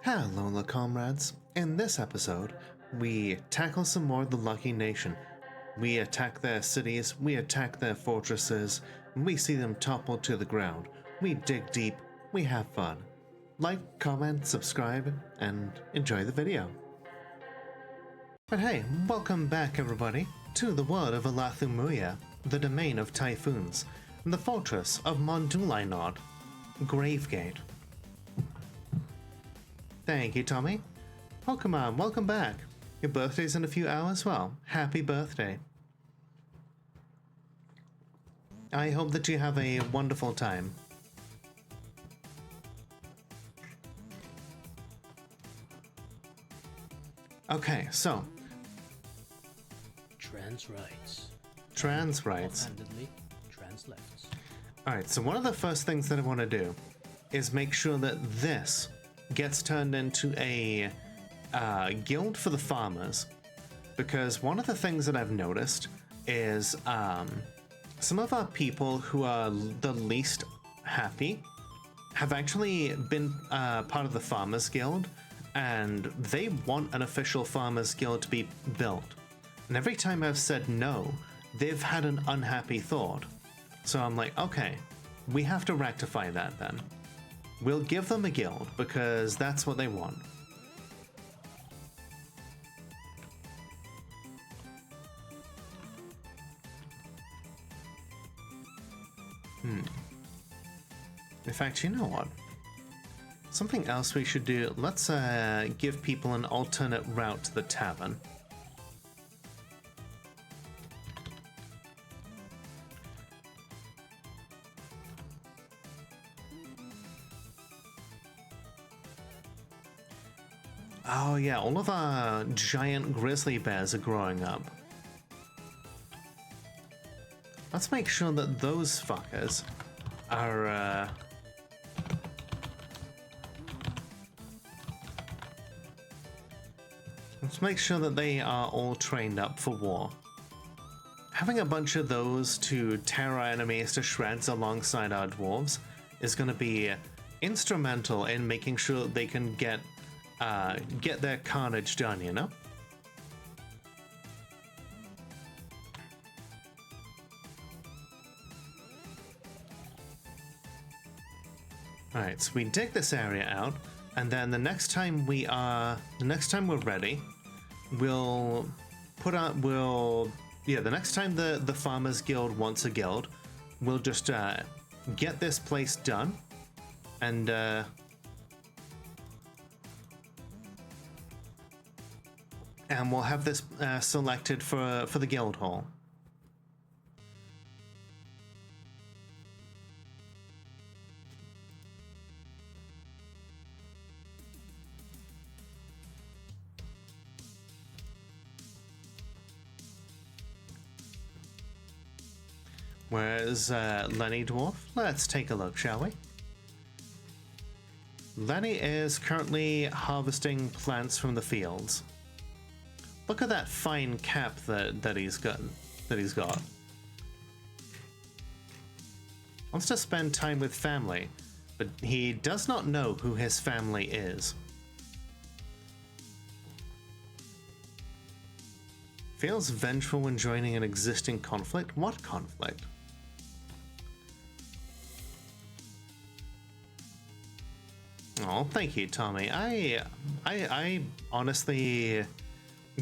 Hello, comrades. In this episode, we tackle some more of the Lucky Nation. We attack their cities, we attack their fortresses, and we see them topple to the ground. We dig deep, we have fun. Like, comment, subscribe, and enjoy the video. But hey, welcome back everybody to the world of Alathumuya, the domain of typhoons, the fortress of Mondulainod, GraveGate. Thank you, Tommy. Welcome back. Your birthday's in a few hours? Well, happy birthday. I hope that you have a wonderful time. Okay, so. Trans rights. Trans rights. Offhandedly, trans lefts. Alright, so one of the first things that I want to do is make sure that this gets turned into a guild for the farmers, because one of the things that I've noticed is some of our people who are the least happy have actually been part of the farmers guild, and they want an official farmers guild to be built, and every time I've said no, they've had an unhappy thought. So I'm like, okay, we have to rectify that then. We'll give them a guild, because that's what they want. In fact, you know what? Something else we should do, let's give people an alternate route to the tavern. Oh yeah, all of our giant grizzly bears are growing up. Let's make sure that those fuckers are let's make sure that they are all trained up for war. Having a bunch of those to tear our enemies to shreds alongside our dwarves is going to be instrumental in making sure that they can get their carnage done, you know? Alright, so we dig this area out, and then the next time we're ready, the next time the Farmers Guild wants a guild, we'll just get this place done, and we'll have this selected for the guild hall. Where's Lenny Dwarf? Let's take a look, shall we? Lenny is currently harvesting plants from the fields. Look at that fine cap that he's got. Wants to spend time with family, but he does not know who his family is. Feels vengeful when joining an existing conflict. What conflict? Oh, thank you, Tommy. I honestly,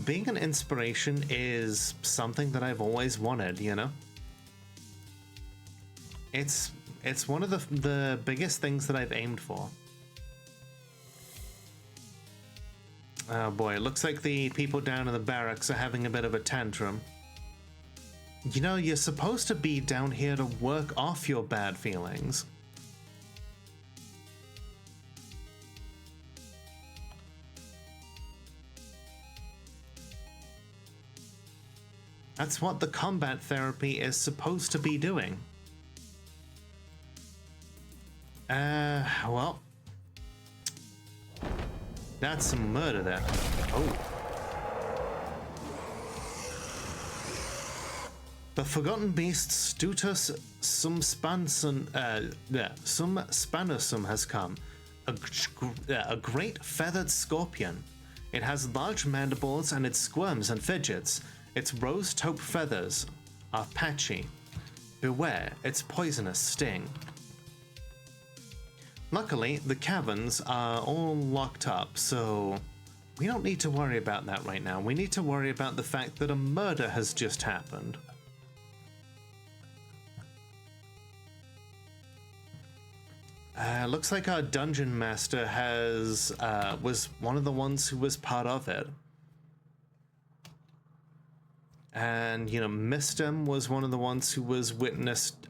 being an inspiration is something that I've always wanted, you know? It's one of the biggest things that I've aimed for. Oh boy, it looks like the people down in the barracks are having a bit of a tantrum. You know, you're supposed to be down here to work off your bad feelings. That's what the combat therapy is supposed to be doing. Well. That's some murder there. Oh. The forgotten beast Stutus Sumspanusum has come. a great feathered scorpion. It has large mandibles and it squirms and fidgets. Its rose taupe feathers are patchy. Beware its poisonous sting. Luckily, the caverns are all locked up, so we don't need to worry about that right now. We need to worry about the fact that a murder has just happened. Looks like our dungeon master was one of the ones who was part of it. And, you know, Mistem was one of the ones who was witnessed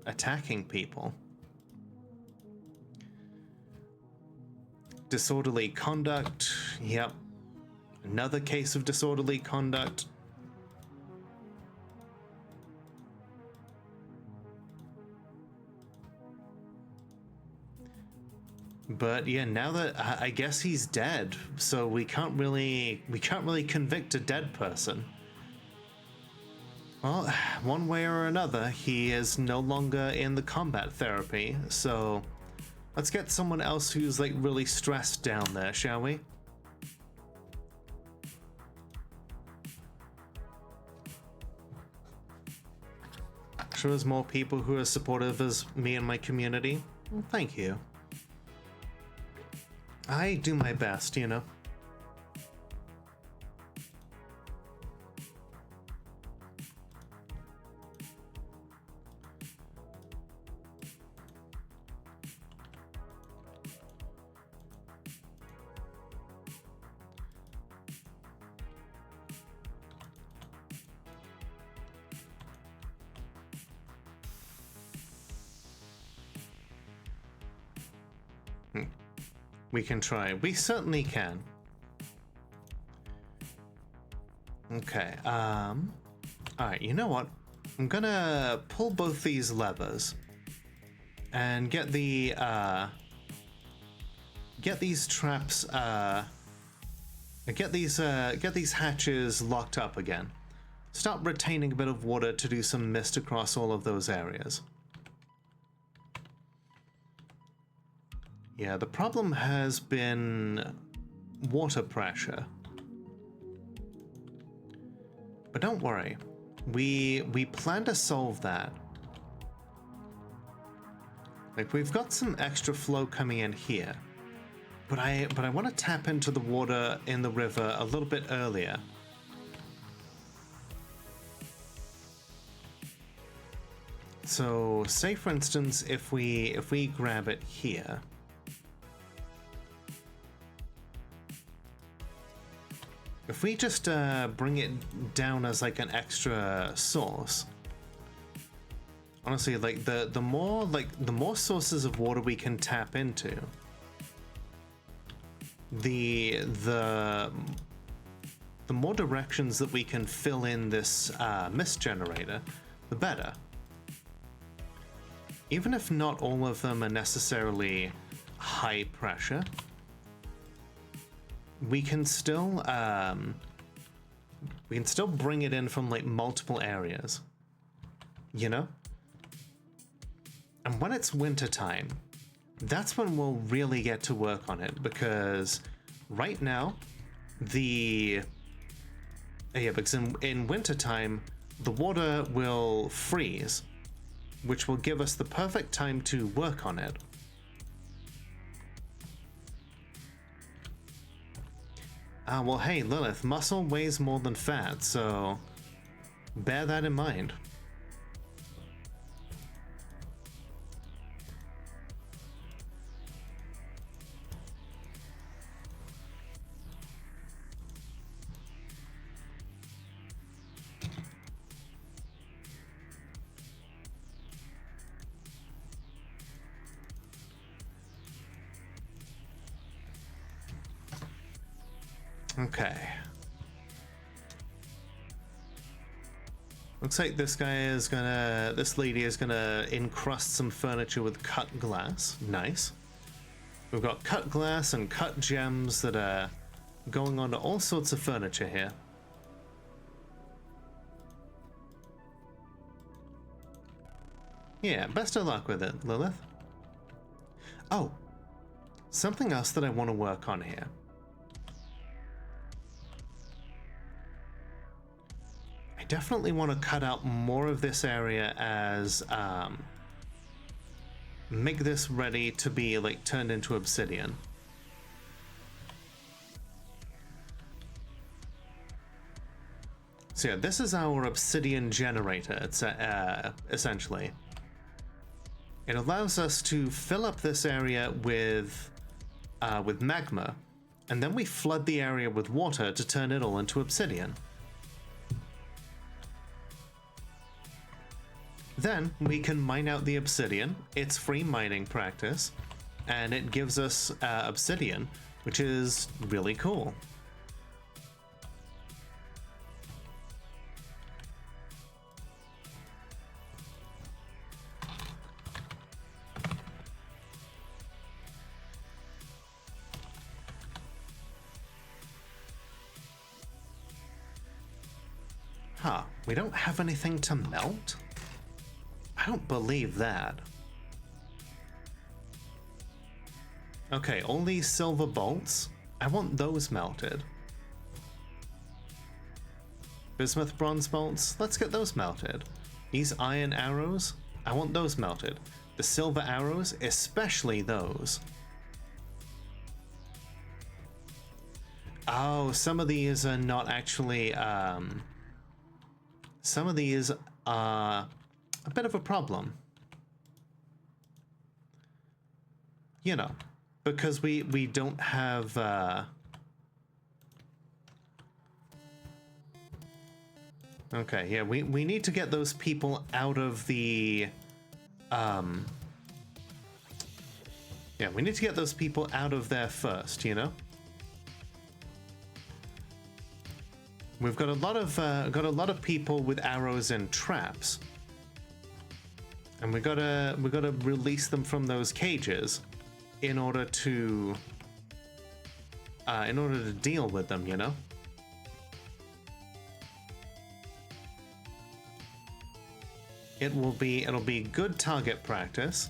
attacking people. Disorderly conduct, yep. Another case of disorderly conduct. But yeah, now that I guess he's dead, so we can't really convict a dead person. Well, one way or another, he is no longer in the combat therapy, so let's get someone else who's like really stressed down there, shall we? Sure, there's more people who are supportive as me and my community. Well, thank you. I do my best, you know. We can try. We certainly can. Okay, alright, you know what? I'm gonna pull both these levers and get these traps, get these hatches locked up again. Start retaining a bit of water to do some mist across all of those areas. Yeah, the problem has been water pressure. But don't worry. We plan to solve that. Like, we've got some extra flow coming in here. But I want to tap into the water in the river a little bit earlier. So, say for instance, if we grab it here. If we just bring it down as like an extra source, honestly, like the more sources of water we can tap into, the more directions that we can fill in this mist generator, the better. Even if not all of them are necessarily high pressure, we can still bring it in from like multiple areas, you know? And when it's winter time, that's when we'll really get to work on it, because right now because in winter time the water will freeze, which will give us the perfect time to work on it. Well, hey, Lilith, muscle weighs more than fat, so bear that in mind. Okay. Looks like this lady is gonna encrust some furniture with cut glass. Nice. We've got cut glass and cut gems that are going onto all sorts of furniture here. Yeah, best of luck with it, Lilith. Oh, something else that I want to work on here. I definitely want to cut out more of this area as make this ready to be like turned into obsidian. So yeah, this is our obsidian generator. It's essentially. It allows us to fill up this area with magma, and then we flood the area with water to turn it all into obsidian. Then we can mine out the obsidian. It's free mining practice, and it gives us obsidian, which is really cool. Huh, we don't have anything to melt? I don't believe that. Okay, all these silver bolts, I want those melted. Bismuth bronze bolts, let's get those melted. These iron arrows, I want those melted. The silver arrows, especially those. Oh, some of these are not actually, some of these are a bit of a problem. You know, because we don't have, okay, yeah, we need to get those people out of the, yeah, we need to get those people out of there first, you know? We've got a lot of people with arrows and traps, and we gotta release them from those cages in order to deal with them, you know. It'll be good target practice,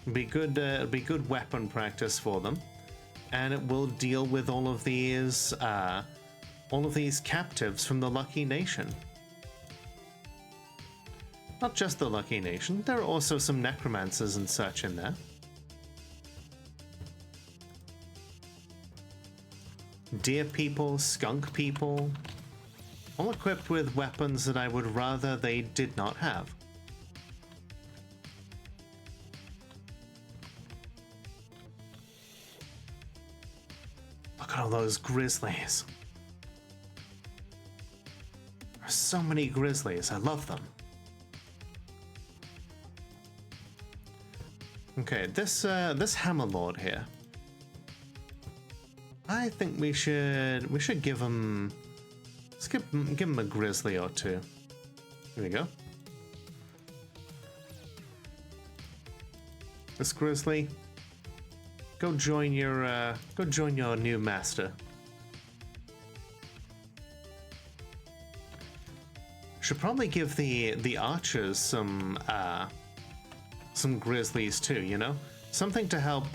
it'll be good weapon practice for them, and it will deal with all of these captives from the Lucky Nation. Not just the Lucky Nation, there are also some necromancers and such in there. Deer people, skunk people, all equipped with weapons that I would rather they did not have. Look at all those grizzlies. There's so many grizzlies, I love them. Okay, this Hammerlord here. I think we should give him, let's give him a grizzly or two. Here we go. This grizzly, go join your new master. Should probably give the archers some grizzlies too, you know? Something to help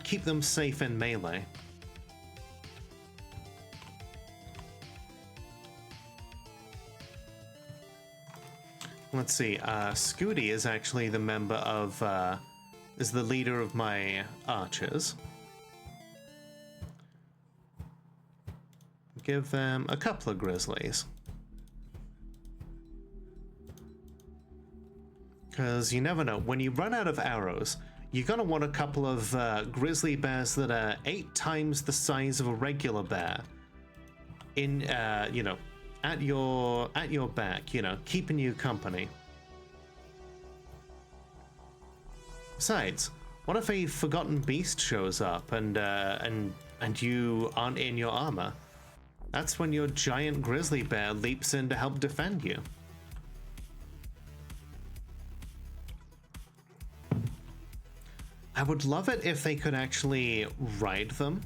keep them safe in melee. Let's see, Scooty is actually the member of, is the leader of my archers. Give them a couple of grizzlies. Because you never know, when you run out of arrows, you're gonna want a couple of grizzly bears that are 8 times the size of a regular bear. In, you know, at your back, you know, keeping you company. Besides, what if a forgotten beast shows up and you aren't in your armor? That's when your giant grizzly bear leaps in to help defend you. I would love it if they could actually ride them,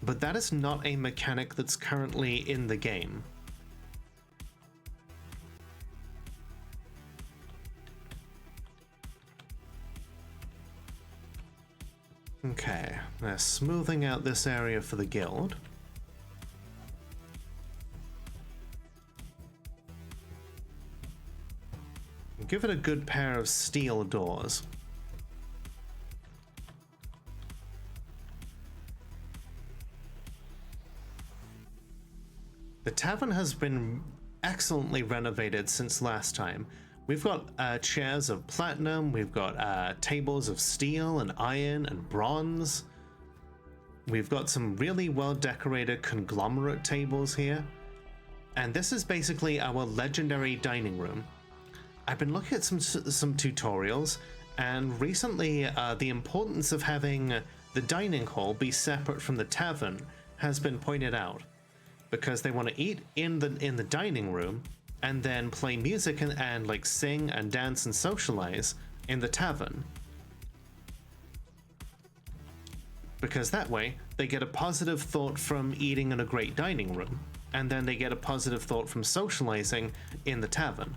but that is not a mechanic that's currently in the game. Okay, they're smoothing out this area for the guild. Give it a good pair of steel doors. The tavern has been excellently renovated since last time. We've got chairs of platinum, we've got tables of steel and iron and bronze. We've got some really well decorated conglomerate tables here. And this is basically our legendary dining room. I've been looking at some tutorials, and recently the importance of having the dining hall be separate from the tavern has been pointed out, because they want to eat in the dining room and then play music and like sing and dance and socialize in the tavern, because that way they get a positive thought from eating in a great dining room, and then they get a positive thought from socializing in the tavern.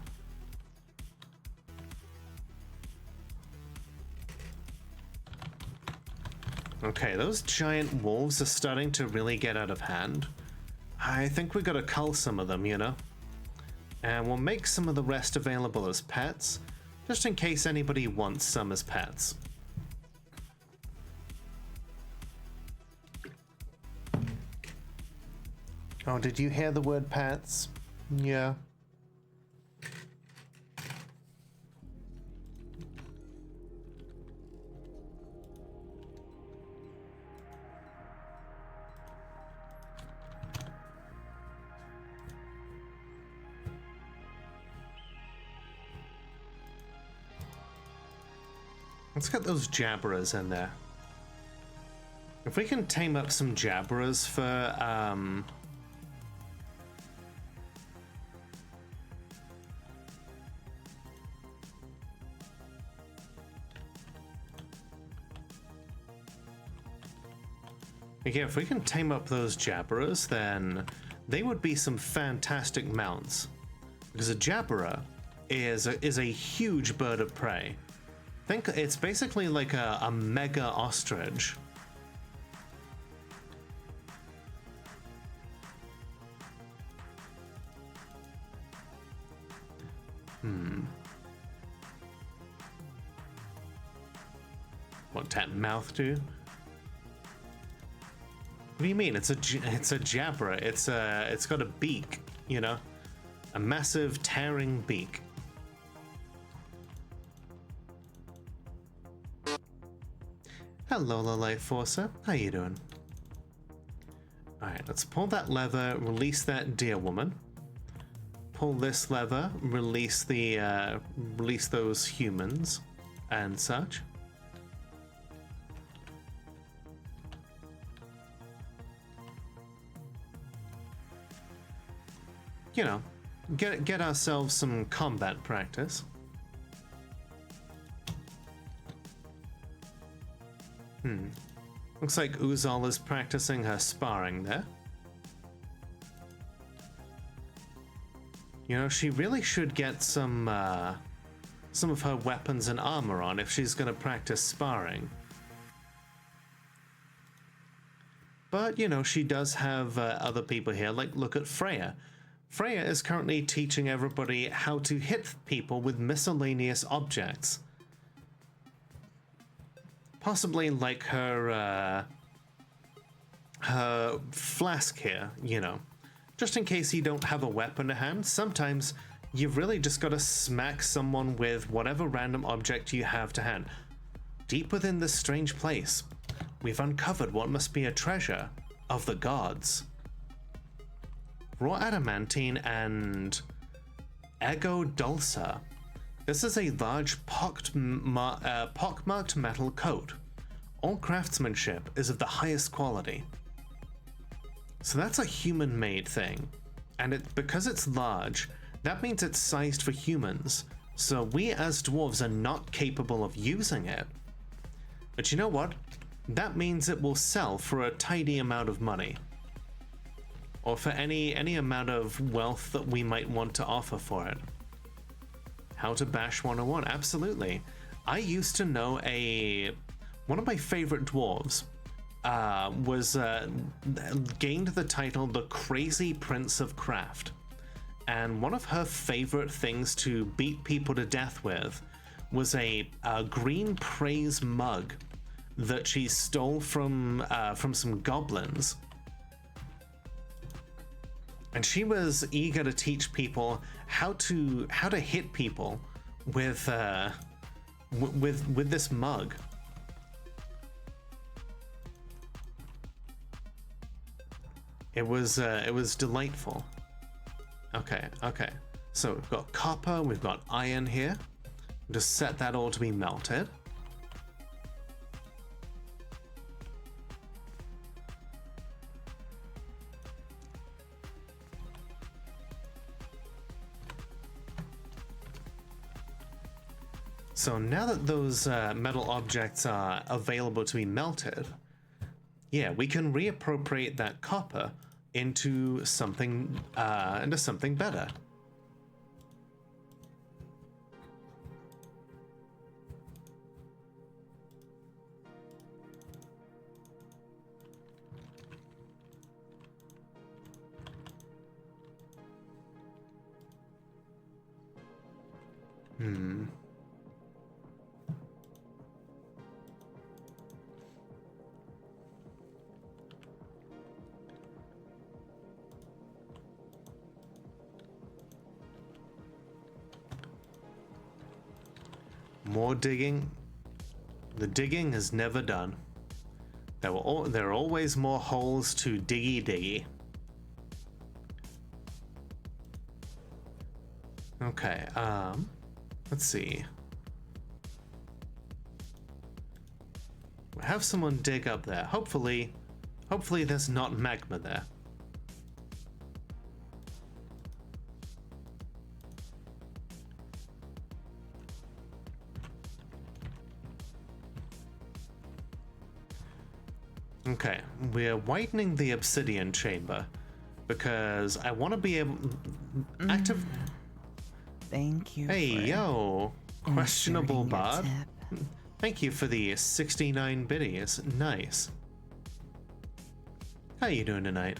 Okay, those giant wolves are starting to really get out of hand. I think we gotta cull some of them, you know? And we'll make some of the rest available as pets, just in case anybody wants some as pets. Oh, did you hear the word pets? Yeah. Let's get those jabberers in there. If we can tame up some jabberers for, if we can tame up those jabberers, then they would be some fantastic mounts. Because a jabberer is a huge bird of prey. Think it's basically like a mega ostrich. What's that mouth do? What do you mean? It's a jabberer. It's got a beak, you know, a massive tearing beak. Hello, Life Forcer. How you doing? Alright, let's pull that lever, release that deer woman. Pull this lever, release those humans and such. You know, get ourselves some combat practice. Looks like Uzal is practicing her sparring there. You know, she really should get some of her weapons and armor on if she's gonna practice sparring. But, you know, she does have other people here, like look at Freya. Freya is currently teaching everybody how to hit people with miscellaneous objects. Possibly like her flask here, you know. Just in case you don't have a weapon to hand, sometimes you've really just got to smack someone with whatever random object you have to hand. Deep within this strange place, we've uncovered what must be a treasure of the gods. Raw adamantine and ego dulcer. This is a large pockmarked metal coat. All craftsmanship is of the highest quality. So that's a human-made thing. And because it's large, that means it's sized for humans. So we as dwarves are not capable of using it. But you know what? That means it will sell for a tidy amount of money. Or for any amount of wealth that we might want to offer for it. How to bash 101, absolutely. I used to know one of my favorite dwarves was gained the title the Crazy Prince of Craft. And one of her favorite things to beat people to death with was a green praise mug that she stole from some goblins. And she was eager to teach people how to hit people with this mug. It was delightful. Okay. So we've got copper, we've got iron here. Just set that all to be melted. So now that those metal objects are available to be melted, yeah, we can reappropriate that copper into something better. More digging. The digging is never done. There are always more holes to diggy. Okay, let's see. We'll have someone dig up there. Hopefully there's not magma there. Okay, we're widening the obsidian chamber because I want to be able active. Thank you. Hey, yo, questionable inserting your bard. tip. Thank you for the 69 biddies. Nice. How you doing tonight?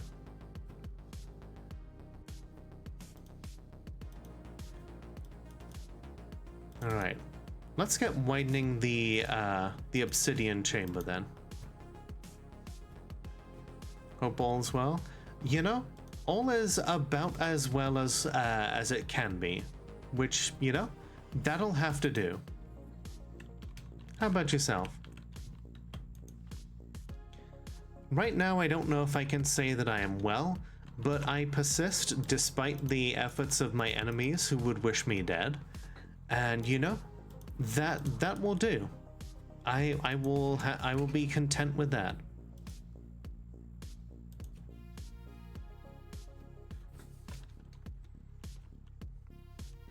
All right, let's get widening the obsidian chamber then. Hope all's well. You know, all is about as well as it can be, which, you know, that'll have to do. How about yourself? Right now, I don't know if I can say that I am well, but I persist despite the efforts of my enemies who would wish me dead. And you know, that will do. I will be content with that.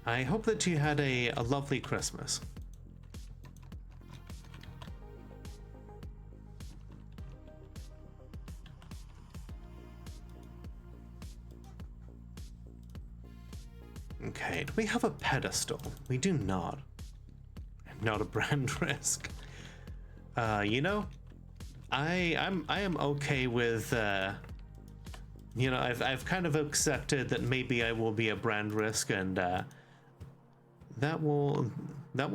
I hope that you had a lovely Christmas. Okay, do we have a pedestal? We do not. Not a brand risk. You know, I am okay with you know, I've kind of accepted that maybe I will be a brand risk, and I'll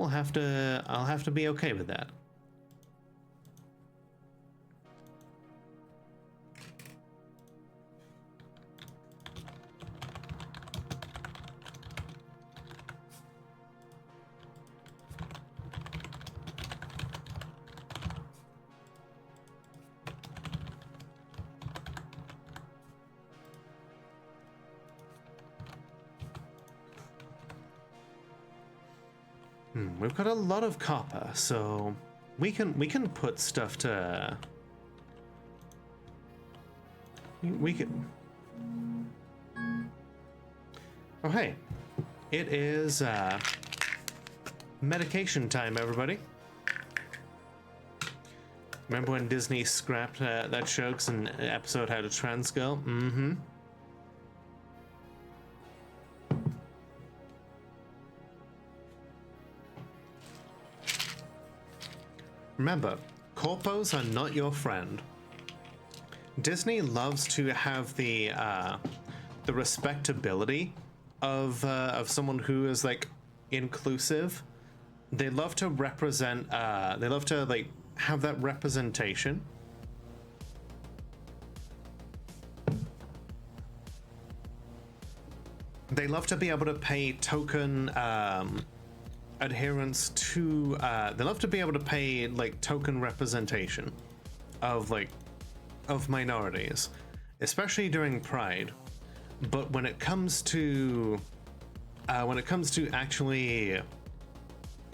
have to be okay with that. We've got a lot of copper, so we can put stuff to. We can. Oh hey, it is medication time, everybody. Remember when Disney scrapped that show 'cause an episode had a trans girl? Mm-hmm. Remember, Corpos are not your friend. Disney loves to have the respectability of someone who is like inclusive. They love to represent. They love to like have that representation. They love to be able to pay token adherence to. They love to be able to pay like token representation of minorities, especially during Pride. But when it comes to actually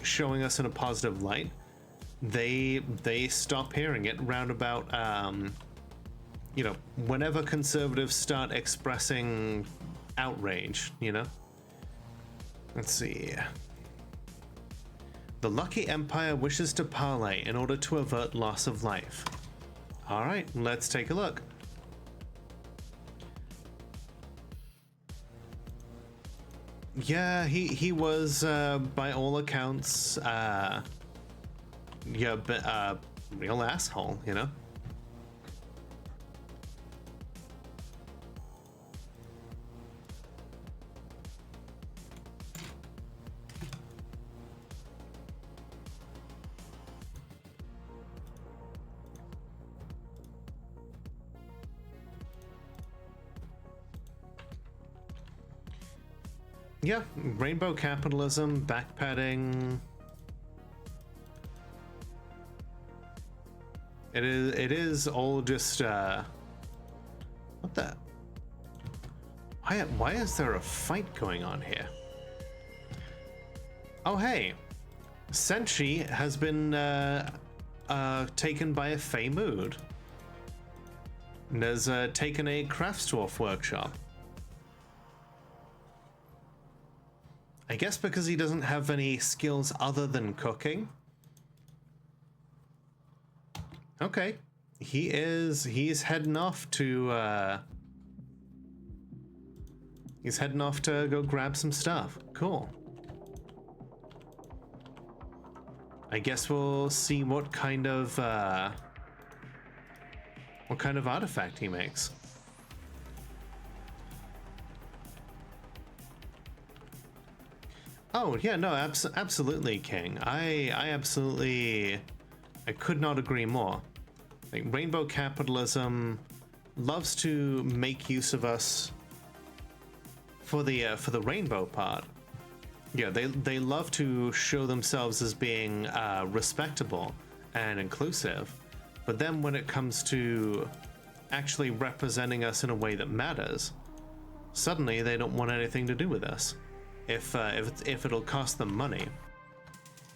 showing us in a positive light, they stop hearing it round about you know, whenever conservatives start expressing outrage, you know. Let's see. The Lucky Empire wishes to parley in order to avert loss of life. All right, let's take a look. Yeah, he was by all accounts yeah, but real asshole, you know. Yeah, rainbow capitalism, backpadding. It is all just what the? Why is there a fight going on here? Oh hey, Senshi has been taken by a Fey mood and has taken a crafts dwarf workshop. I guess because he doesn't have any skills other than cooking. Okay, he's heading off to go grab some stuff. Cool. I guess we'll see what kind of artifact he makes. Oh yeah, no, absolutely, King. I could not agree more. Like, rainbow capitalism loves to make use of us for the rainbow part. Yeah, they love to show themselves as being respectable and inclusive, but then when it comes to actually representing us in a way that matters, suddenly they don't want anything to do with us. If it'll cost them money.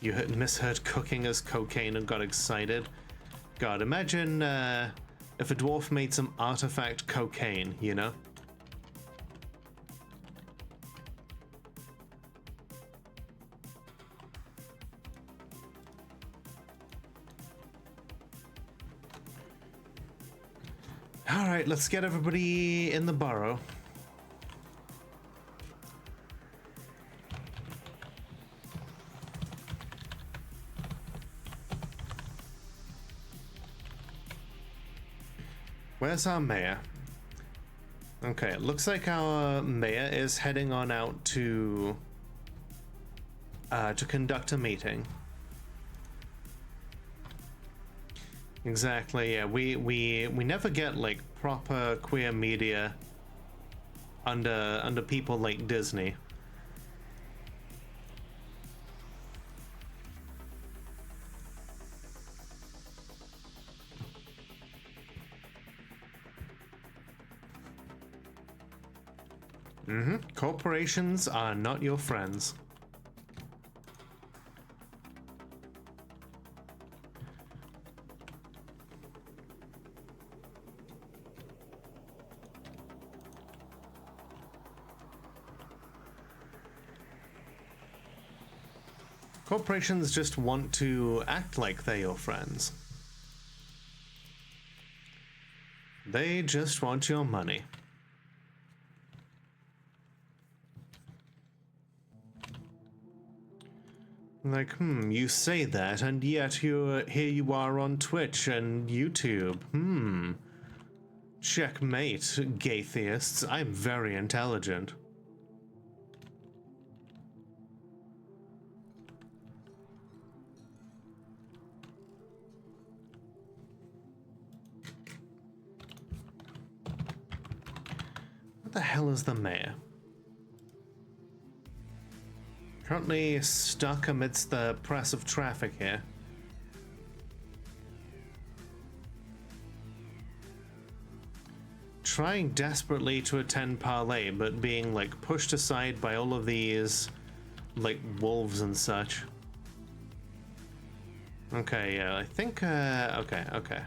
You misheard cooking as cocaine and got excited. God, imagine if a dwarf made some artifact cocaine, you know? All right, let's get everybody in the burrow. Where's our mayor? Okay, it looks like our mayor is heading on out to conduct a meeting. Exactly, yeah. We never get like proper queer media under people like Disney. Corporations are not your friends. Corporations just want to act like they're your friends. They just want your money. Like, you say that, and yet here you are on Twitch and YouTube. Checkmate, gaytheists. I'm very intelligent. What the hell is the mayor? Currently stuck amidst the press of traffic here. Trying desperately to attend parlay, but being like pushed aside by all of these like wolves and such. Okay, yeah, I think okay.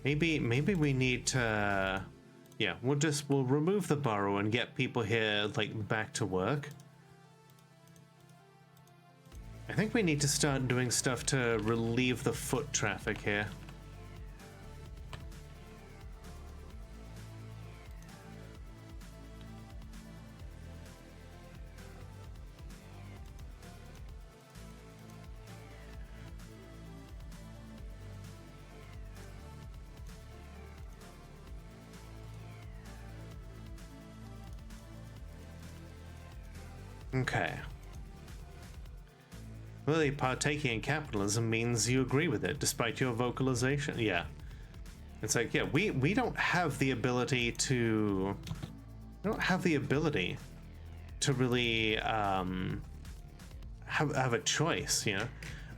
Maybe we need to, yeah, we'll remove the borough and get people here like back to work. I think we need to start doing stuff to relieve the foot traffic here. Okay. Really, partaking in capitalism means you agree with it, despite your vocalization. Yeah. It's like, yeah, we don't have the ability to... We don't have the ability to really have a choice, you know?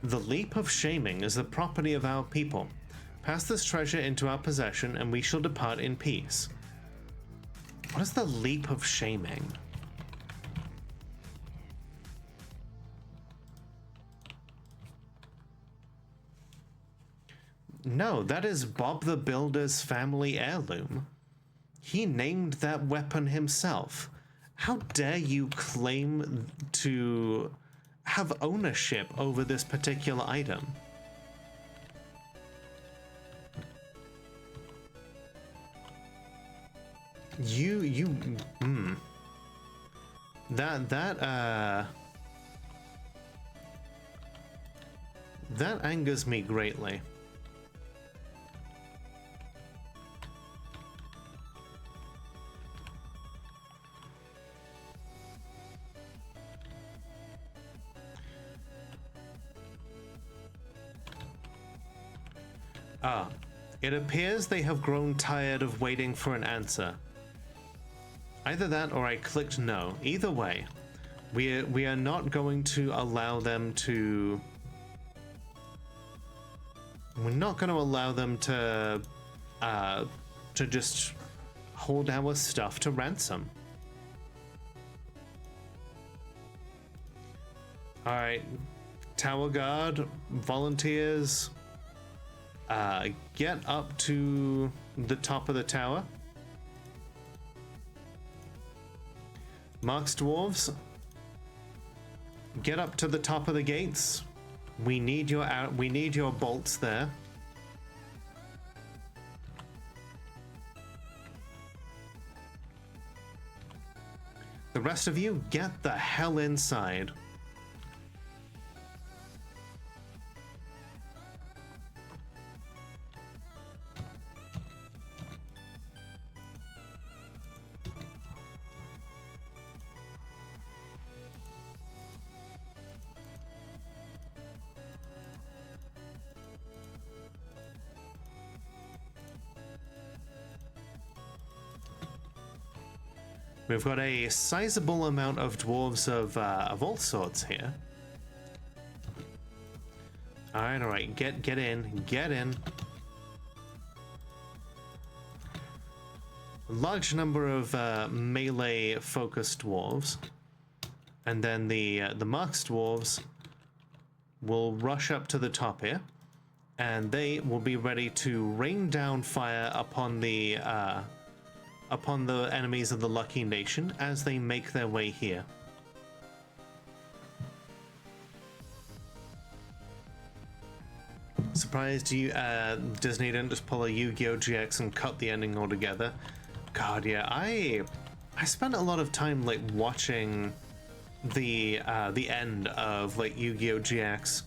The leap of shaming is the property of our people. Pass this treasure into our possession, and we shall depart in peace. What is the leap of shaming? No, that is Bob the Builder's family heirloom. He named that weapon himself. How dare you claim to have ownership over this particular item? That angers me greatly. It appears they have grown tired of waiting for an answer. Either that or I clicked no. Either way, we are not going to allow them to... We're not going to allow them to just hold our stuff to ransom. Alright, Tower Guard, volunteers... get up to the top of the tower. Marks dwarves, get up to the top of the gates. We need your bolts there. The rest of you, get the hell inside. We've got a sizable amount of dwarves of all sorts here. All right, get in. A large number of melee-focused dwarves, and then the marks dwarves will rush up to the top here, and they will be ready to rain down fire upon the enemies of the Lucky Nation as they make their way here. Surprised you Disney didn't just pull a Yu-Gi-Oh! GX and cut the ending altogether. God, yeah, I spent a lot of time like watching the end of like Yu-Gi-Oh! GX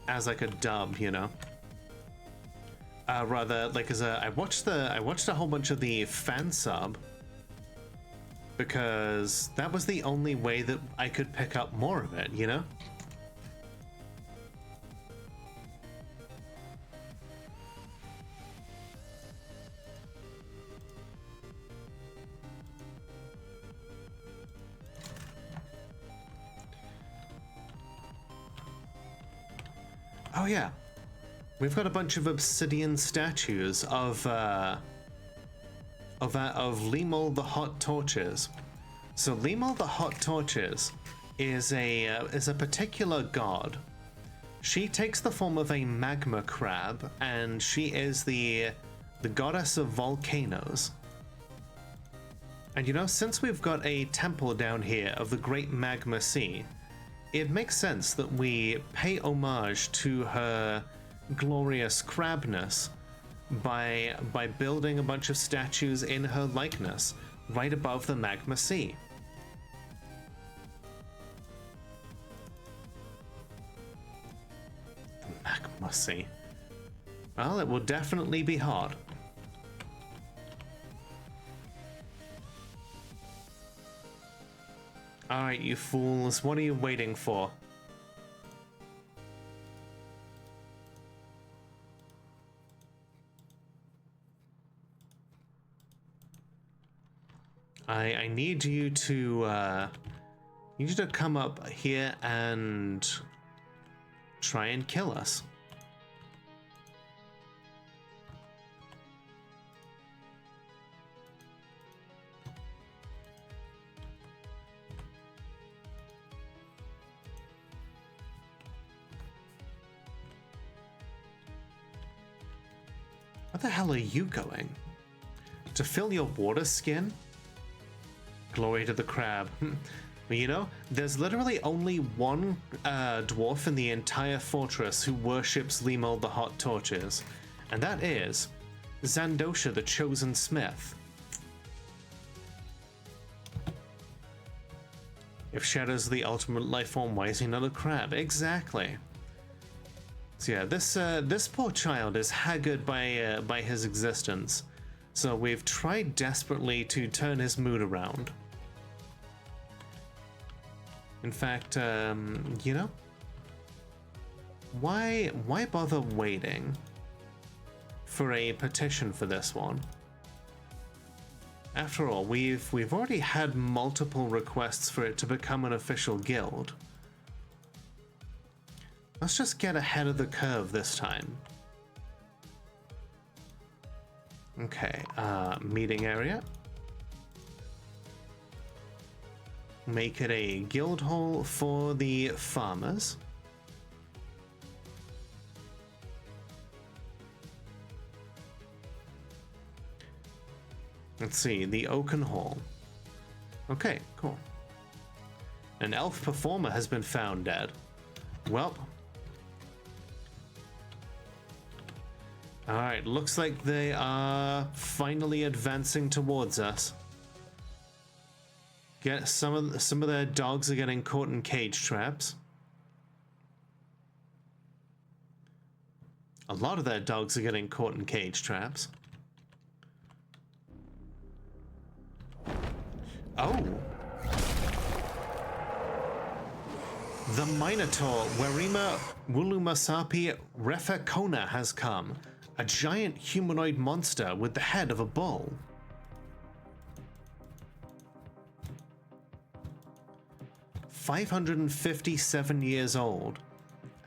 as like a dub, you know. Rather like as a I watched a whole bunch of the fan sub because that was the only way that I could pick up more of it, you know. Oh yeah, we've got a bunch of obsidian statues of Lemol the Hot Torches. So Lemol the Hot Torches is a particular god. She takes the form of a magma crab, and she is the goddess of volcanoes. And you know, since we've got a temple down here of the Great Magma Sea, it makes sense that we pay homage to her glorious crabness by building a bunch of statues in her likeness right above the magma sea. The magma sea. Well, it will definitely be hot. Alright, you fools, what are you waiting for? I need you to come up here and try and kill us. Where the hell are you going? To fill your water skin? Glory to the crab. Well, you know, there's literally only one dwarf in the entire fortress who worships Lemol the Hot Torches, and that is Zandosha the Chosen Smith. If Shadow's the ultimate life form, why is he not a crab? Exactly. So yeah, this poor child is haggard by his existence. So we've tried desperately to turn his mood around. In fact, you know, why bother waiting for a petition for this one? After all, we've already had multiple requests for it to become an official guild. Let's just get ahead of the curve this time. Okay, meeting area. Make it a guild hall for the farmers. Let's see, the Oaken Hall. Okay, cool. An elf performer has been found dead. Well. Alright, looks like they are finally advancing towards us. Some of their dogs are getting caught in cage traps. A lot of their dogs are getting caught in cage traps. Oh! The Minotaur Werima Wulumasapi Refekona has come. A giant humanoid monster with the head of a bull. "557 years old,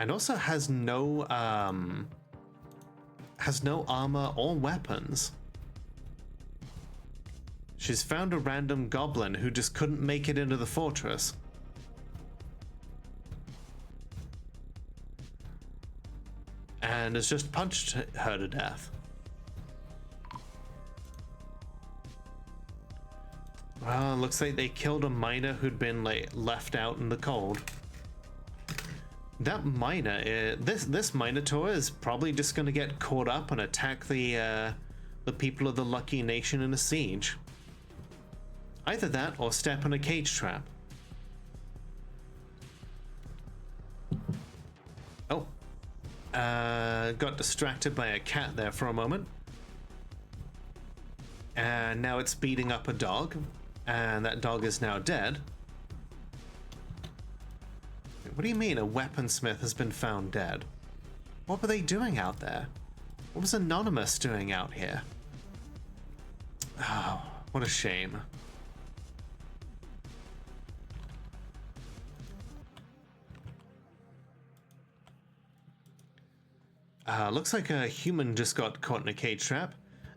and also has no armor or weapons. She's found a random goblin who just couldn't make it into the fortress. And has just punched her to death. Well, looks like they killed a miner who'd been left out in the cold. That miner, this Minotaur is probably just going to get caught up and attack the people of the Lucky Nation in a siege. Either that or step on a cage trap. Oh. Got distracted by a cat there for a moment. And now it's beating up a dog. And that dog is now dead. What do you mean a weaponsmith has been found dead? What were they doing out there? What was Anonymous doing out here? Oh, what a shame. Looks like a human just got caught in a cage trap.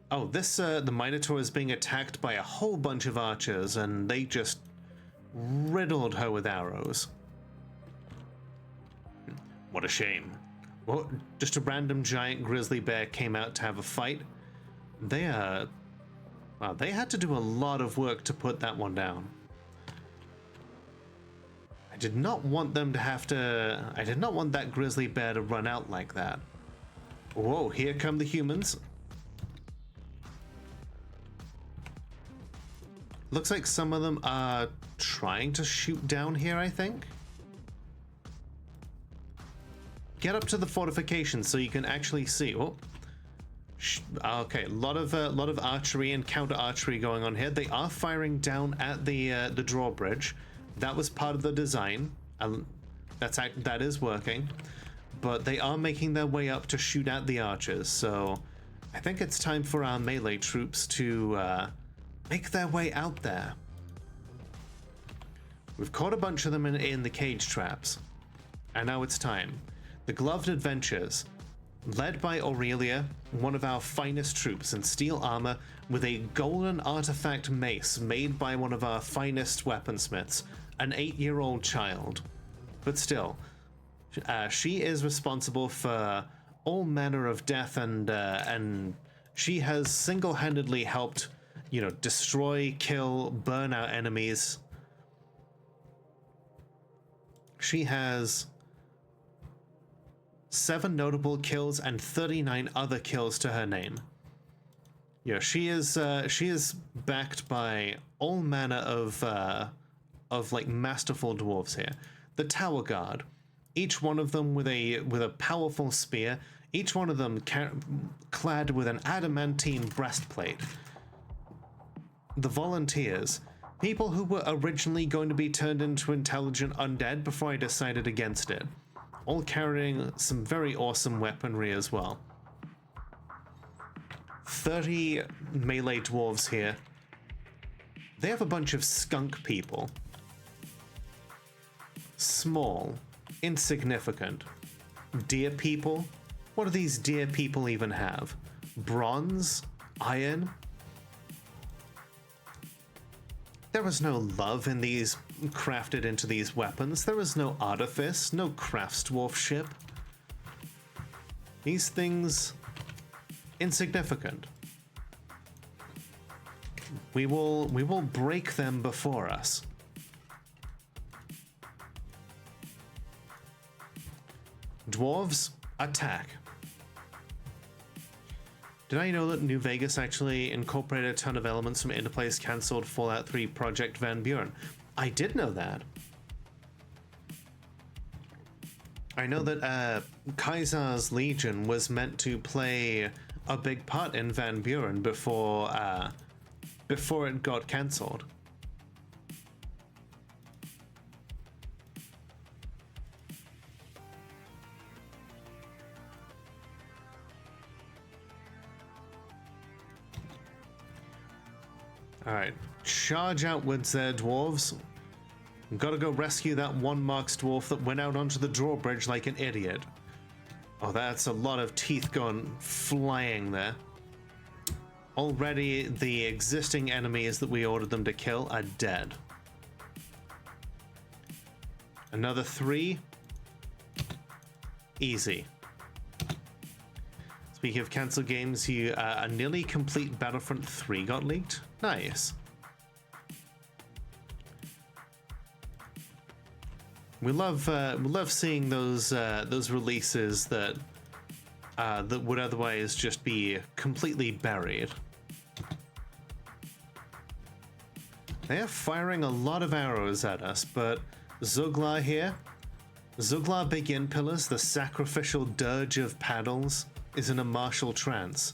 Oh, this, the Minotaur is being attacked by a whole bunch of archers, and they just riddled her with arrows. What a shame. Well, just a random giant grizzly bear came out to have a fight. They, well, they had to do a lot of work to put that one down. I did not want them to have to... I did not want that grizzly bear to run out like that. Whoa, here come the humans. Looks like some of them are trying to shoot down here, I think. Get up to the fortification so you can actually see. Oh, okay, a lot of archery and counter archery going on here. They are firing down at the drawbridge. That was part of the design. That is working. But they are making their way up to shoot at the archers, so I think it's time for our melee troops to make their way out there. We've caught a bunch of them in the cage traps, and now it's time. The Gloved Adventures, led by Aurelia, one of our finest troops in steel armor with a golden artifact mace made by one of our finest weaponsmiths, an 8-year-old child. But still, she is responsible for all manner of death, and she has single-handedly helped, you know, destroy, kill, burn out enemies. She has 7 notable kills and 39 other kills to her name. Yeah, she is backed by all manner of like masterful dwarves here. The Tower Guard, each one of them with a powerful spear, each one of them clad with an adamantine breastplate. The Volunteers, people who were originally going to be turned into intelligent undead before I decided against it, all carrying some very awesome weaponry as well. 30 melee dwarves here. They have a bunch of skunk people. Small, insignificant. Deer people? What do these deer people even have? Bronze? Iron? There was no love in these crafted into these weapons. There was no artifice, no craftsdwarfship. These things, insignificant. We will break them before us. Dwarves, attack. Did I know that New Vegas actually incorporated a ton of elements from Interplay's cancelled Fallout 3 Project Van Buren? I did know that. I know that Kaisar's Legion was meant to play a big part in Van Buren before it got cancelled. Alright, charge outwards there, dwarves. Gotta go rescue that one Marks dwarf that went out onto the drawbridge like an idiot. Oh, that's a lot of teeth going flying there. Already, the existing enemies that we ordered them to kill are dead. Another 3. Easy. Speaking of cancelled games, a nearly complete Battlefront 3 got leaked. Nice. We love seeing those releases that would otherwise just be completely buried. They are firing a lot of arrows at us, but Zuglar here, Zuglar Begin Pillars, the sacrificial dirge of paddles, is in a martial trance.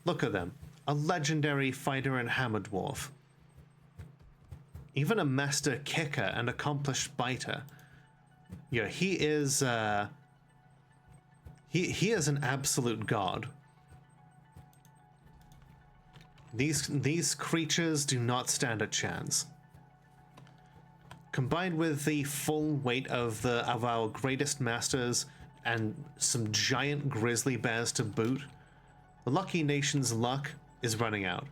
Look at them. A legendary fighter and hammer dwarf. Even a master kicker and accomplished biter. Yeah, he is he is an absolute god. These creatures do not stand a chance. Combined with the full weight of our greatest masters and some giant grizzly bears to boot, the Lucky Nation's luck is running out.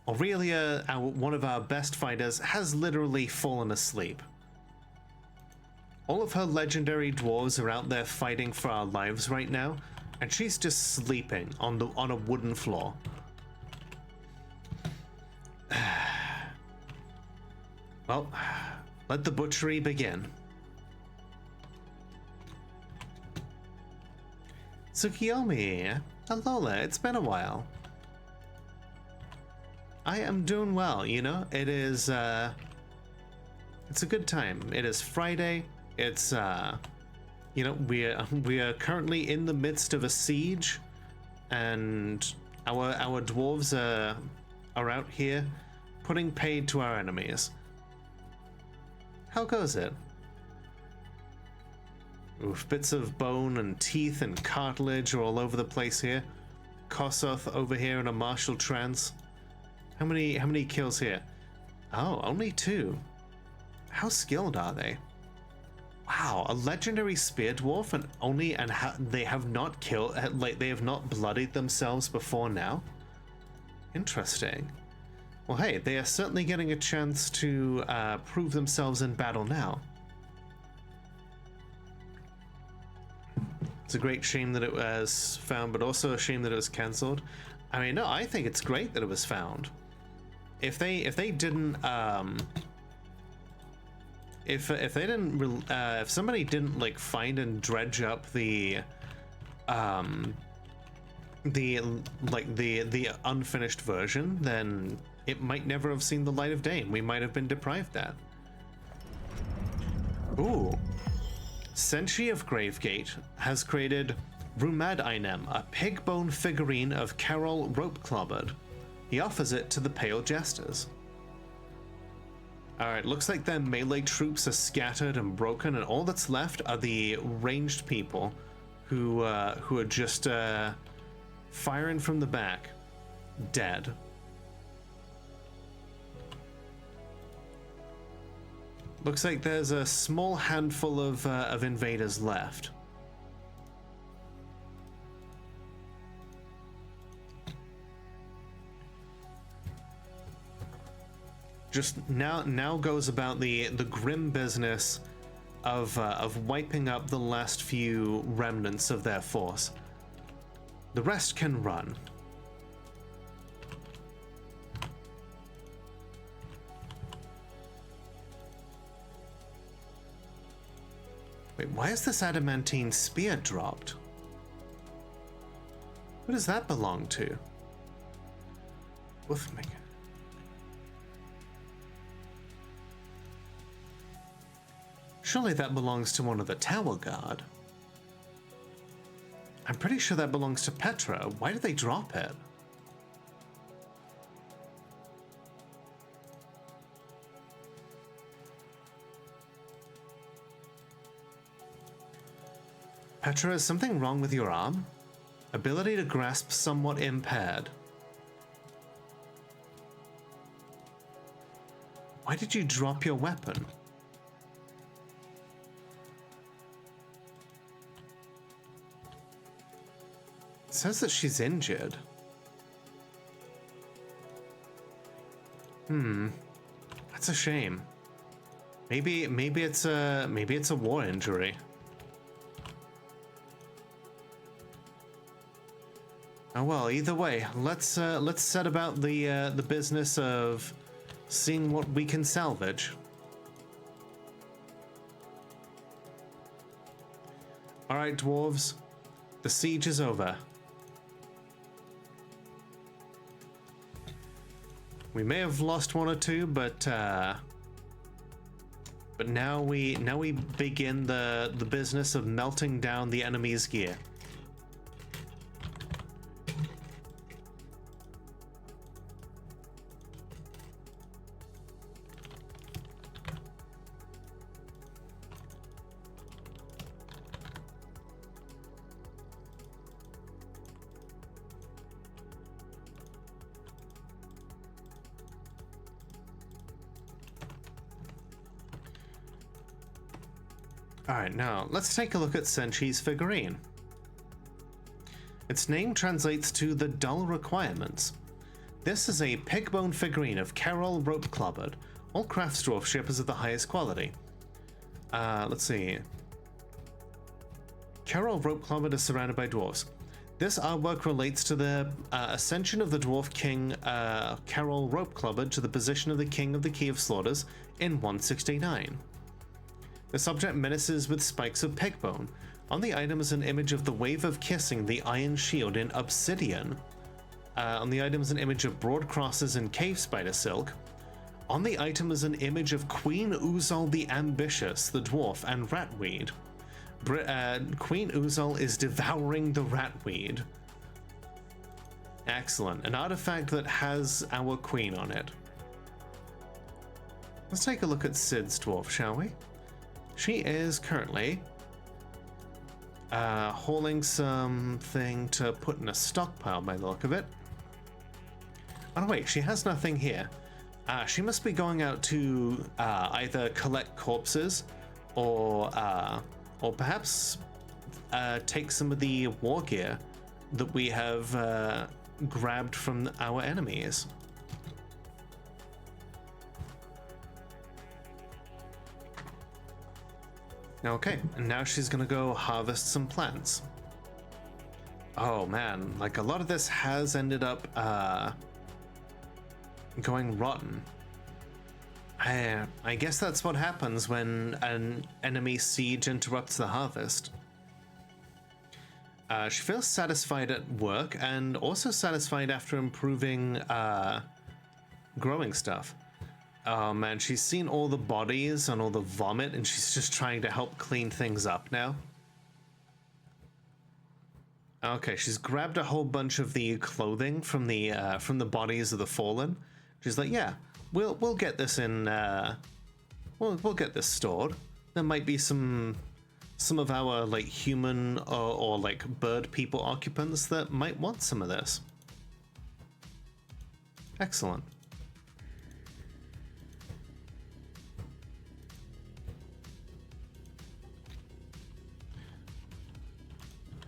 Aurelia, one of our best fighters, has literally fallen asleep. All of her legendary dwarves are out there fighting for our lives right now, and she's just sleeping on a wooden floor. Well, let the butchery begin. Tsukiyomi, Alola, it's been a while. I am doing well, you know. It is, it's a good time. It is Friday. It's, you know, we are currently in the midst of a siege, and our dwarves are out here putting paid to our enemies. How goes it? Oof, bits of bone and teeth and cartilage are all over the place here. Kosoth over here in a martial trance. How many kills here? Oh, only 2. How skilled are they? Wow, a legendary spear dwarf they have not killed, like they have not bloodied themselves before now. Interesting. Well, hey, they are certainly getting a chance to prove themselves in battle now. It's a great shame that it was found, but also a shame that it was cancelled. I mean, no, I think it's great that it was found. If they didn't if somebody didn't like find and dredge up the unfinished version, then it might never have seen the light of day, and we might have been deprived that. Ooh. Senshi of GraveGate has created Rumad Einem, a pig bone figurine of Carol Rope Clobbered. He offers it to the Pale Jesters. Alright, looks like their melee troops are scattered and broken, and all that's left are the ranged people who are just firing from the back, dead. Looks like there's a small handful of invaders left. Just now goes about the grim business of wiping up the last few remnants of their force. The rest can run. Wait, why is this adamantine spear dropped? Who does that belong to? Wolfmaker. Surely that belongs to one of the Tower Guard. I'm pretty sure that belongs to Petra. Why did they drop it? Petra, is something wrong with your arm? Ability to grasp somewhat impaired. Why did you drop your weapon? It says that she's injured. That's a shame. Maybe it's a war injury. Oh well, either way, let's set about the business of seeing what we can salvage. All right, dwarves, the siege is over. We may have lost one or two, but now we begin the business of melting down the enemy's gear. Alright, now let's take a look at Senchi's figurine. Its name translates to the dull requirements. This is a pig-bone figurine of Carol rope clobbered. All crafts dwarf shippers of the highest quality. Let's see. Carol rope clobbered is surrounded by dwarves. This artwork relates to the ascension of the dwarf king Carol rope clobbered to the position of the king of the Key of Slaughters in 169. The subject menaces with spikes of pigbone. On the item is an image of the wave of kissing the iron shield in obsidian. On the item is an image of broad crosses in cave spider silk. On the item is an image of Queen Uzal the Ambitious, the dwarf, and ratweed. Queen Uzal is devouring the ratweed. Excellent. An artifact that has our queen on it. Let's take a look at Sid's dwarf, shall we? She is currently hauling something to put in a stockpile by the look of it. Oh wait, she has nothing here. She must be going out to either collect corpses or perhaps take some of the war gear that we have grabbed from our enemies. Okay, and now she's gonna go harvest some plants. Oh man, like a lot of this has ended up going rotten. I guess that's what happens when an enemy siege interrupts the harvest. She feels satisfied at work and also satisfied after improving growing stuff. Oh man, she's seen all the bodies and all the vomit and she's just trying to help clean things up now. Okay, she's grabbed a whole bunch of the clothing from the bodies of the fallen. She's like, yeah, we'll get this in we'll get this stored. There might be some of our like human or like bird people occupants that might want some of this. Excellent.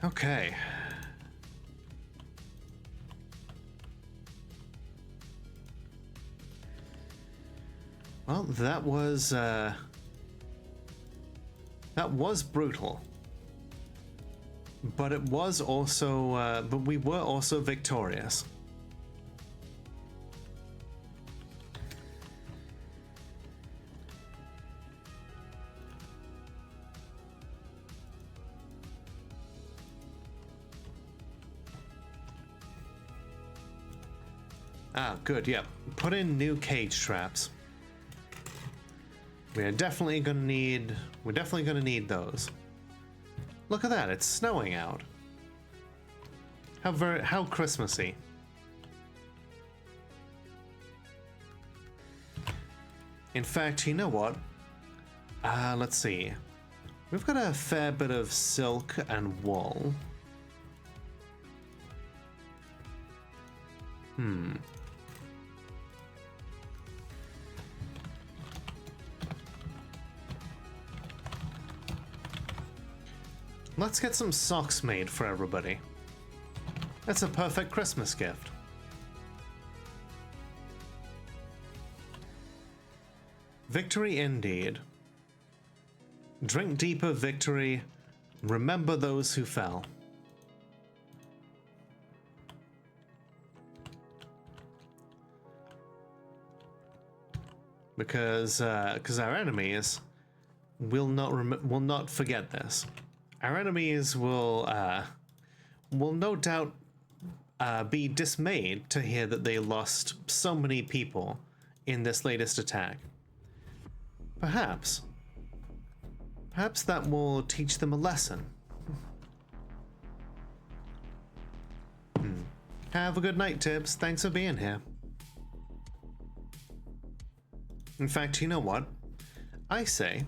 Okay. Well, that was brutal. But it was also but we were also victorious. Ah, good, yeah. Put in new cage traps. We're definitely gonna need those. Look at that, it's snowing out. How Christmassy. In fact, you know what? Let's see. We've got a fair bit of silk and wool. Let's get some socks made for everybody. That's a perfect Christmas gift. Victory indeed. Drink deeper, victory. Remember those who fell. Because our enemies will not forget this. Our enemies will no doubt be dismayed to hear that they lost so many people in this latest attack. Perhaps that will teach them a lesson. Have a good night, Tibbs. Thanks for being here. In fact, you know what? I say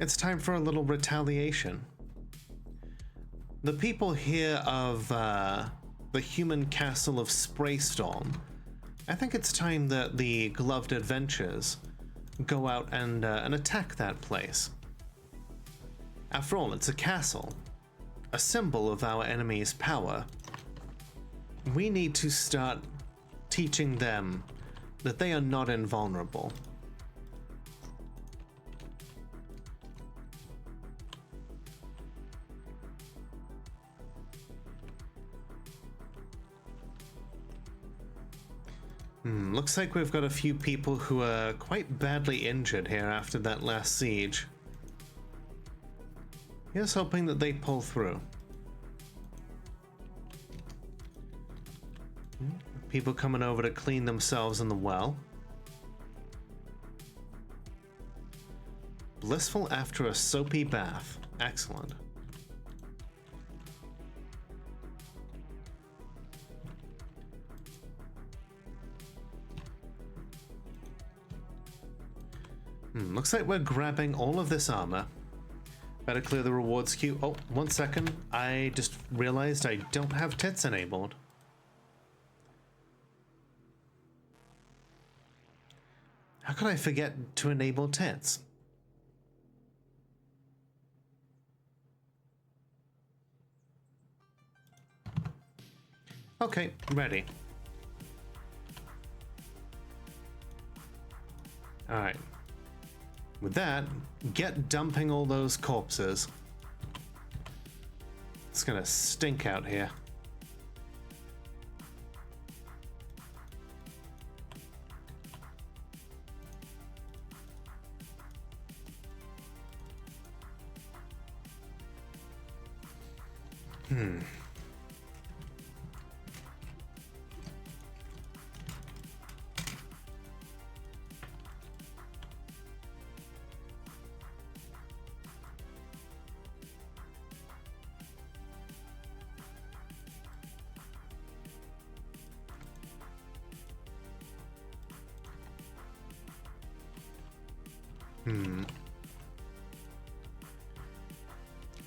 it's time for a little retaliation. The people here of the human castle of Spraystorm, I think it's time that the Gloved Adventures go out and attack that place. After all, it's a castle, a symbol of our enemy's power. We need to start teaching them that they are not invulnerable. Looks like we've got a few people who are quite badly injured here after that last siege. Here's hoping that they pull through. People coming over to clean themselves in the well. Blissful after a soapy bath. Excellent. Looks like we're grabbing all of this armor. Better clear the rewards queue. Oh, 1 second. I just realized I don't have tits enabled. How could I forget to enable tits? Okay, ready. Alright. With that, get dumping all those corpses. It's gonna stink out here.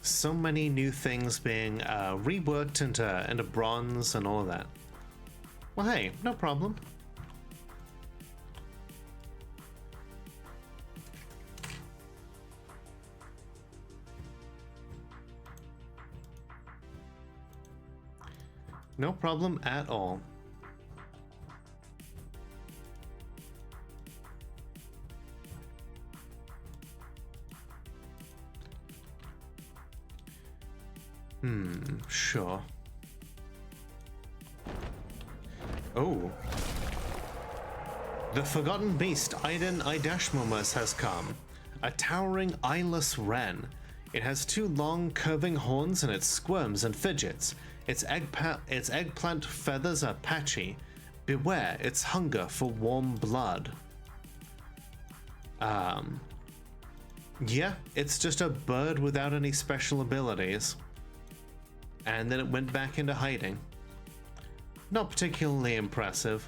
So many new things being reworked into bronze and all of that. Well, hey, no problem. No problem at all. Sure. Oh. The forgotten beast, Iden Idashmumas, has come. A towering eyeless wren. It has 2 long, curving horns and it squirms and fidgets. Its eggplant feathers are patchy. Beware its hunger for warm blood. Yeah, it's just a bird without any special abilities. And then it went back into hiding. Not particularly impressive.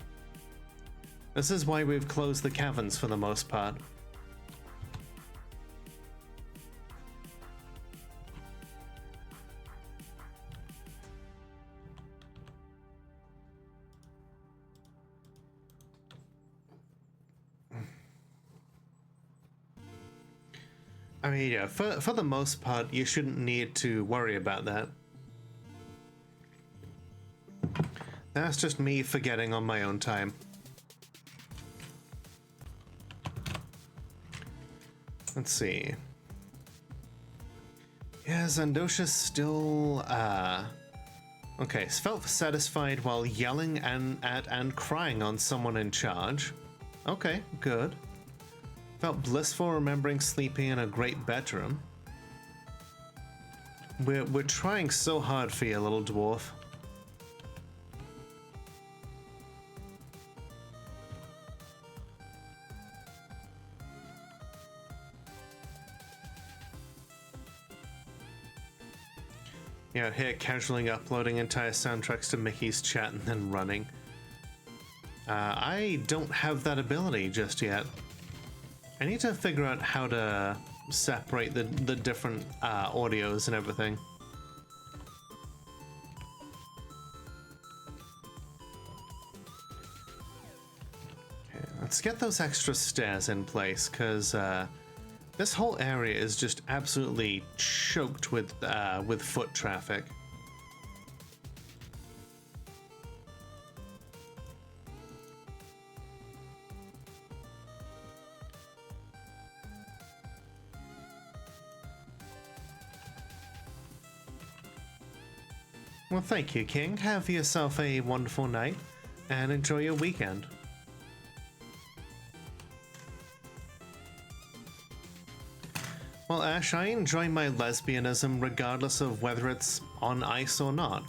This is why we've closed the caverns for the most part. I mean, yeah, for the most part, you shouldn't need to worry about that. That's just me forgetting on my own time. Let's see. Yeah, Zandosha's still, okay, felt satisfied while yelling and crying on someone in charge. Okay, good. Felt blissful remembering sleeping in a great bedroom. We're trying so hard for you, little dwarf. Yeah, here casually uploading entire soundtracks to Mickey's chat and then running. I don't have that ability just yet. I need to figure out how to separate the different audios and everything. Okay, let's get those extra stairs in place, because this whole area is just absolutely choked with foot traffic. Well, thank you, King. Have yourself a wonderful night, and enjoy your weekend. Well, Ash, I enjoy my lesbianism regardless of whether it's on ice or not.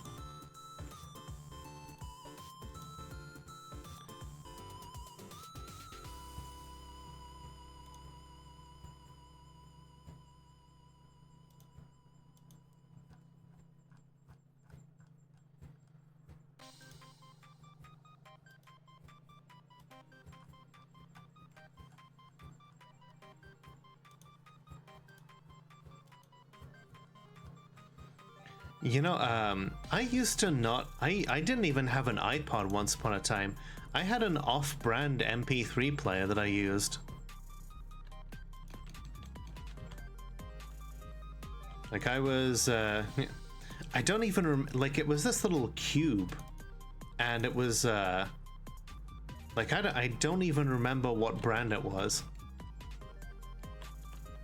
You know, I used to not... I didn't even have an iPod once upon a time. I had an off-brand MP3 player that I used. Like, I was... I don't even... like, it was this little cube. And it was... like, I don't even remember what brand it was.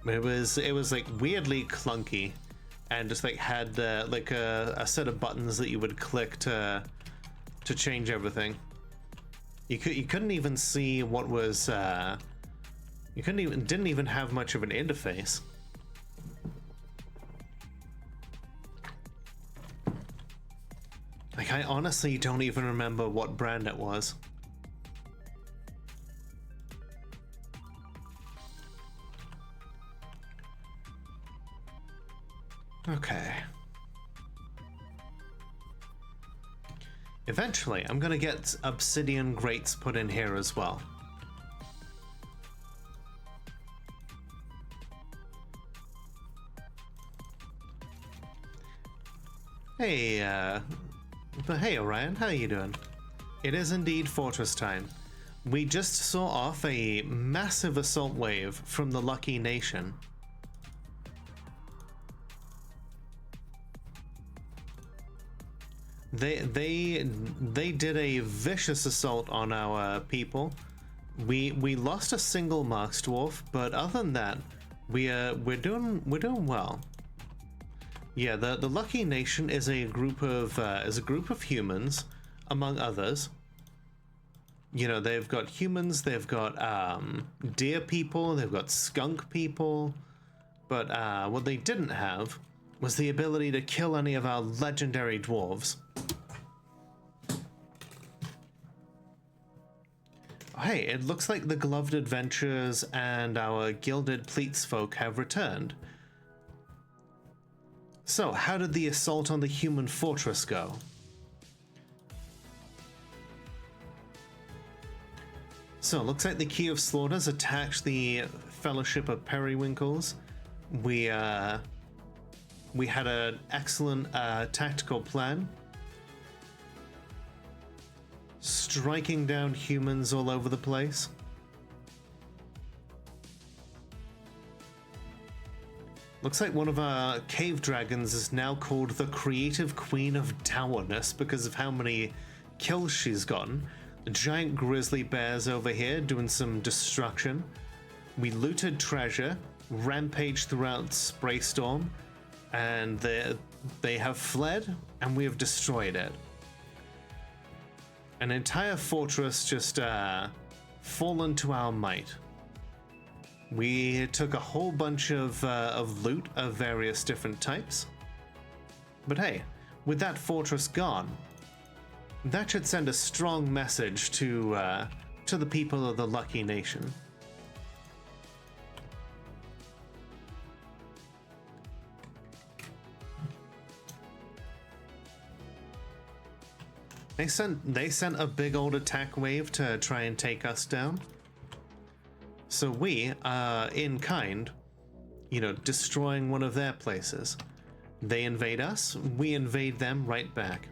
But it was like, weirdly clunky. And just like had like a set of buttons that you would click to change everything. You couldn't even see what was didn't even have much of an interface. Like, I honestly don't even remember what brand it was. Okay. Eventually, I'm gonna get obsidian grates put in here as well. Hey, hey Orion, how you doing? It is indeed fortress time. We just saw off a massive assault wave from the Lucky Nation. They did a vicious assault on our people. We lost a single Marks Dwarf, but other than that, we're doing well. Yeah, the Lucky Nation is a group of humans, among others. You know, they've got humans, they've got deer people, they've got skunk people, but what they didn't have was the ability to kill any of our legendary dwarves. Hey, it looks like the Gloved Adventurers and our Gilded Pleats folk have returned. So, how did the assault on the human fortress go? So, it looks like the Key of Slaughters attacked the Fellowship of Periwinkles. We had an excellent tactical plan. Striking down humans all over the place. Looks like one of our cave dragons is now called the Creative Queen of Dourness because of how many kills she's gotten. The giant grizzly bears over here doing some destruction. We looted treasure, rampaged throughout Spraystorm, and they have fled, and we have destroyed it. An entire fortress just fallen to our might. We took a whole bunch of loot of various different types. But hey, with that fortress gone, that should send a strong message to the people of the Lucky Nation. They sent a big old attack wave to try and take us down. So we, in kind, you know, destroying one of their places. They invade us, we invade them right back.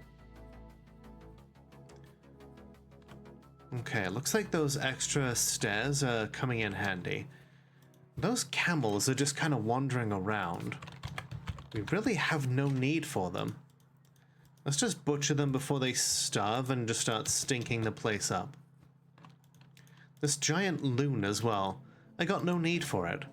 Okay, looks like those extra stairs are coming in handy. Those camels are just kind of wandering around. We really have no need for them. Let's just butcher them before they starve and just start stinking the place up. This giant loon as well. I got no need for it.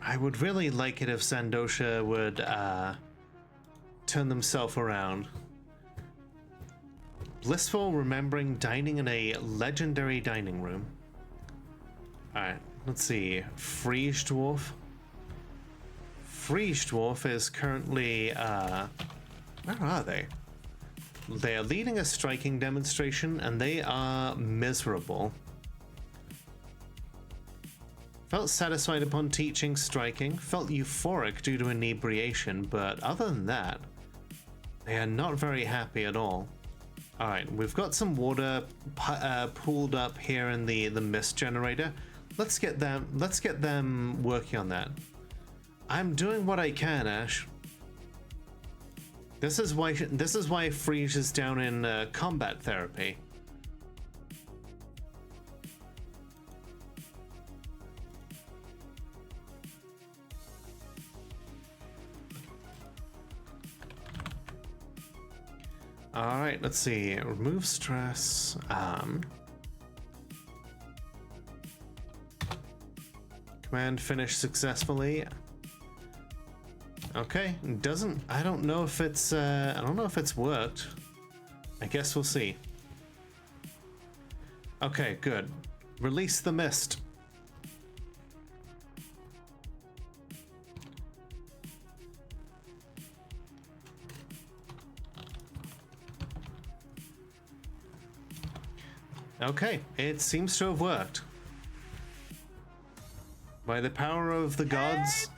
I would really like it if Sandosha would turn themselves around. Blissful remembering dining in a legendary dining room. Alright, let's see. Friege Dwarf. Friege Dwarf is currently, where are they? They are leading a striking demonstration and they are miserable. Felt satisfied upon teaching striking, felt euphoric due to inebriation, but other than that, they are not very happy at all. Alright, we've got some water pooled up here in the mist generator. Let's get them working on that. I'm doing what I can, Ash. This is why Friege is down in combat therapy. All right, let's see. Remove stress. Command finish successfully. Okay, I don't know if it's worked. I guess we'll see. Okay, good. Release the mist. Okay, it seems to have worked. By the power of the gods,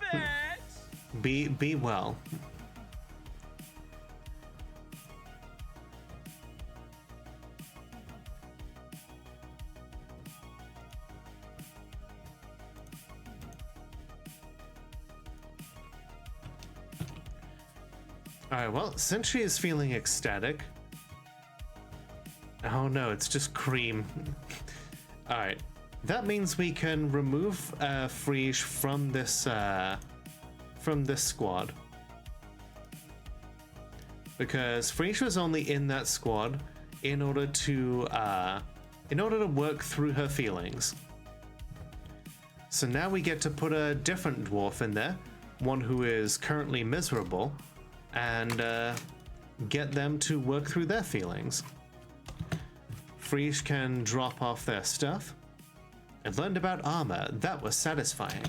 be well. Alright, well, since she is feeling ecstatic. Oh no, it's just cream. Alright, that means we can remove Friege from this squad. Because Friege was only in that squad in order to work through her feelings. So now we get to put a different dwarf in there, one who is currently miserable, and get them to work through their feelings. Friege can drop off their stuff. I learned about armor. That was satisfying.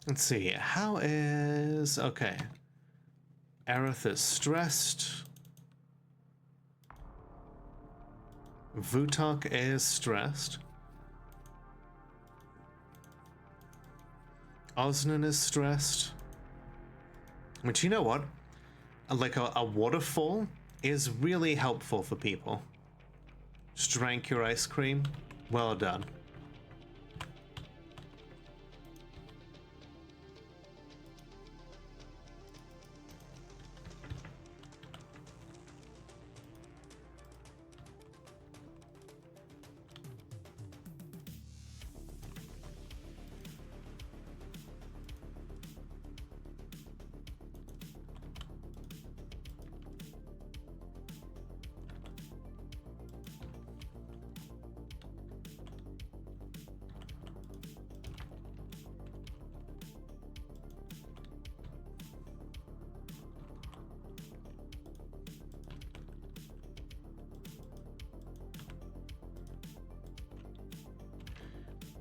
Let's see. How is... Okay. Aerith is stressed. Vutok is stressed. Osnan is stressed. Which, you know what? Like a waterfall is really helpful for people. Just drank your ice cream. Well done.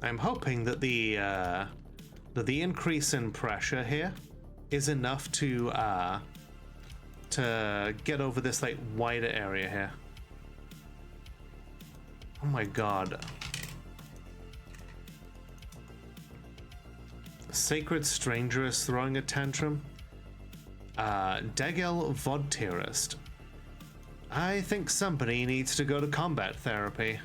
I'm hoping that the increase in pressure here is enough to get over this like wider area here. Oh my god. Sacred Stranger is throwing a tantrum. Degel Vodtirist. I think somebody needs to go to combat therapy.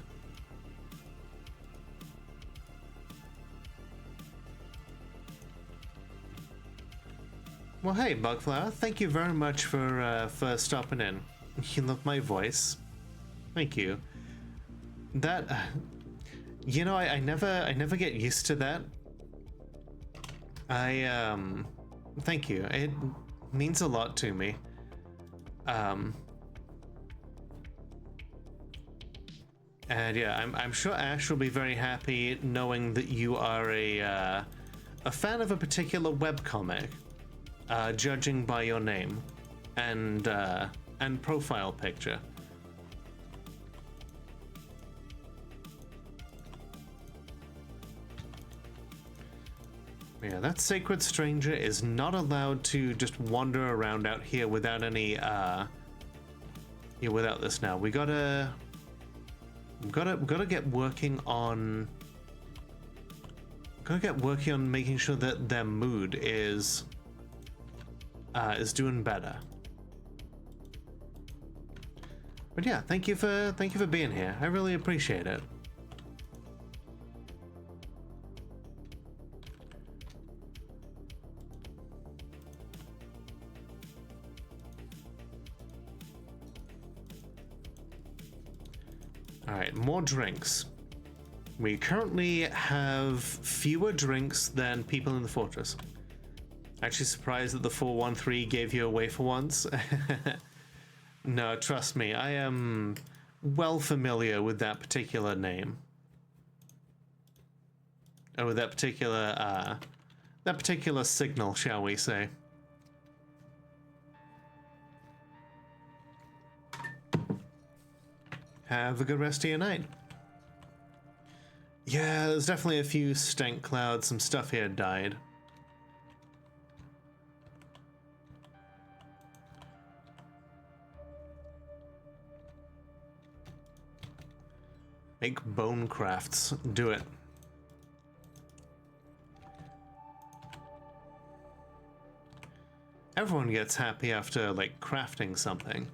Well, hey, Bugflower, thank you very much for stopping in. You love my voice. Thank you. That, you know, I never get used to that. Thank you. It means a lot to me. And yeah, I'm sure Ash will be very happy knowing that you are a fan of a particular webcomic, judging by your name and profile picture. Yeah, that Sacred Stranger is not allowed to just wander around out here without any, without this now. We gotta get working on... making sure that their mood is doing better. But yeah, thank you for being here. I really appreciate it. All right, more drinks. We currently have fewer drinks than people in the fortress. Actually surprised that the 413 gave you away for once. No, trust me, I am well familiar with that particular name. Or with that particular signal, shall we say. Have a good rest of your night. Yeah, there's definitely a few stank clouds. Some stuff here died. Make bone crafts. Do it. Everyone gets happy after, like, crafting something.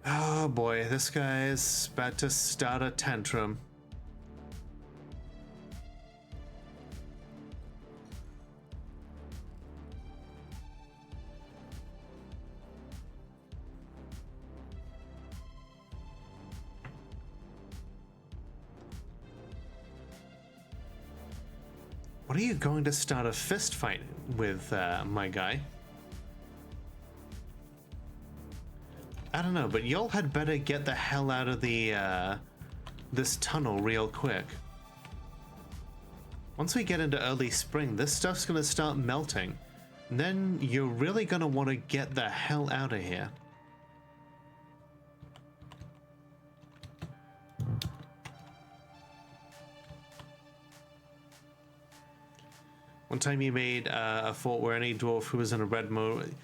Oh boy, this guy is about to start a tantrum. What are you going to start a fist fight with, my guy? I don't know, but y'all had better get the hell out of the, this tunnel real quick. Once we get into early spring, this stuff's gonna start melting. And then you're really gonna want to get the hell out of here. One time you made a fort where any dwarf who was in a red mode...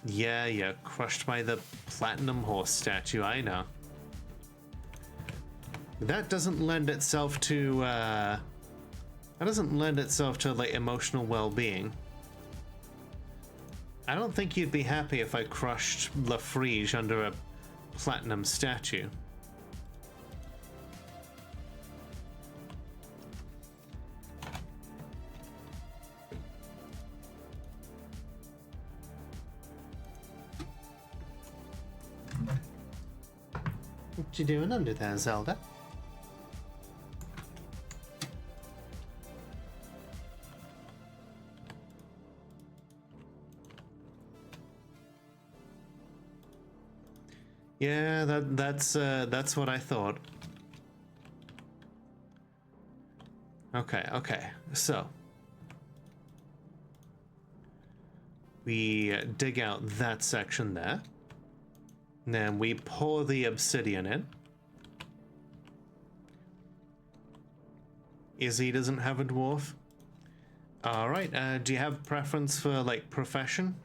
Yeah, crushed by the platinum horse statue, I know. That doesn't lend itself to, like, emotional well-being. I don't think you'd be happy if I crushed Lafrige under a platinum statue. What you doing under there, Zelda? Yeah, that's what I thought. Okay. So we dig out that section there. And then we pour the obsidian in. Izzy doesn't have a dwarf. All right. Do you have preference for like profession?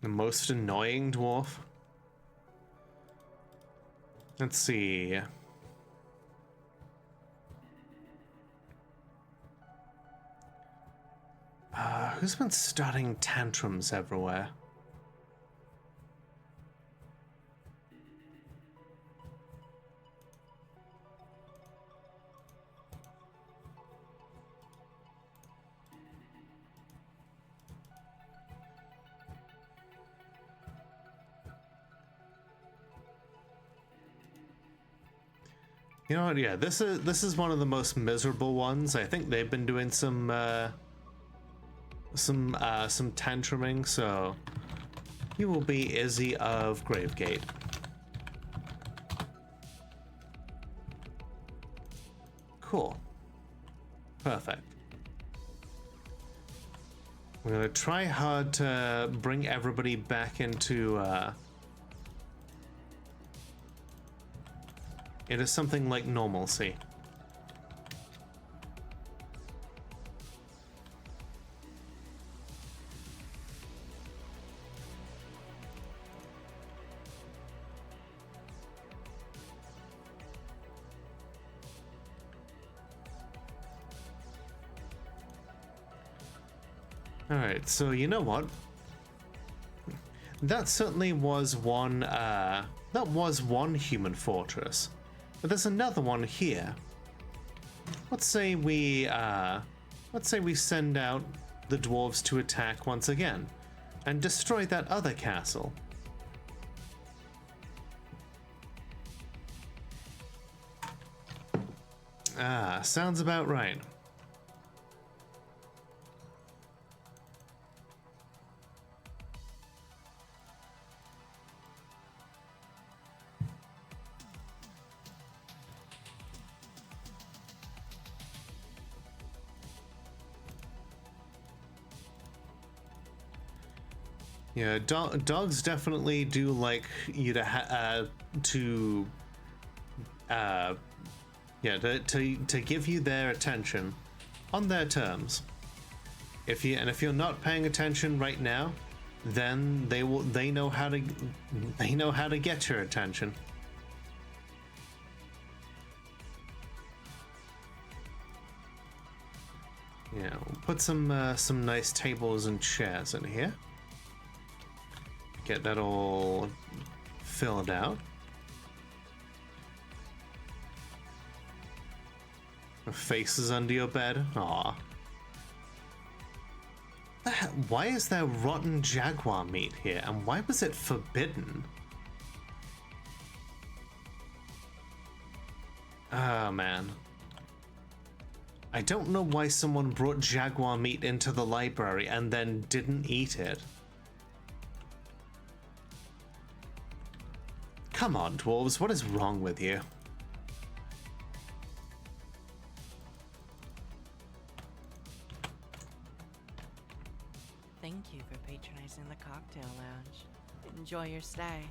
The most annoying dwarf. Let's see. Who's been starting tantrums everywhere? You know what? Yeah, this is one of the most miserable ones. I think they've been doing some tantruming, so you will be Izzy of GraveGate. Cool. Perfect. We're gonna try hard to bring everybody back into into something like normalcy. Alright, so you know what? That certainly was one, human fortress. But there's another one here. Let's say we send out the dwarves to attack once again and destroy that other castle. Sounds about right. Yeah, dogs definitely do like you to to give you their attention on their terms. If you're not paying attention right now, then they know how to get your attention. Yeah, we'll put some nice tables and chairs in here. Get that all filled out. Faces under your bed. Aw. Why is there rotten jaguar meat here? And why was it forbidden? Oh, man. I don't know why someone brought jaguar meat into the library and then didn't eat it. Come on, dwarves, what is wrong with you? Thank you for patronizing the cocktail lounge. Enjoy your stay.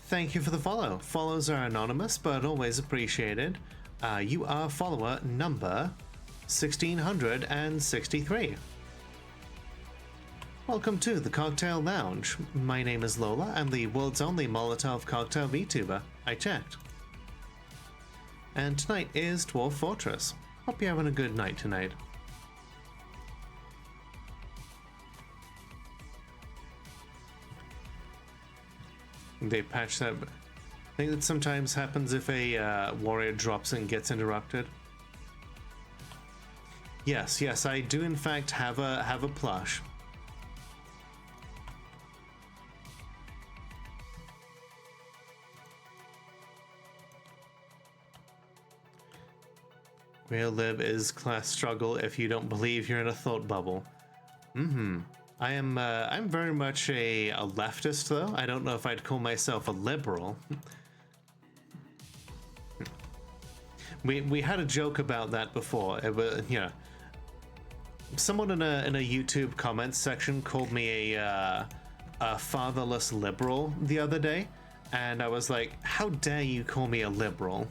Thank you for the follow. Follows are anonymous, but always appreciated. You are follower number 1663. Welcome to the Cocktail Lounge. My name is Lola. I'm the world's only Molotov cocktail VTuber. I checked. And tonight is Dwarf Fortress. Hope you're having a good night tonight. They patched that. I think that sometimes happens if a warrior drops and gets interrupted. Yes, I do in fact have a plush. Real live is class struggle if you don't believe you're in a thought bubble. I'm very much a leftist though. I don't know if I'd call myself a liberal. We had a joke about that before. It was, someone in a YouTube comments section called me a fatherless liberal the other day, and I was like, how dare you call me a liberal?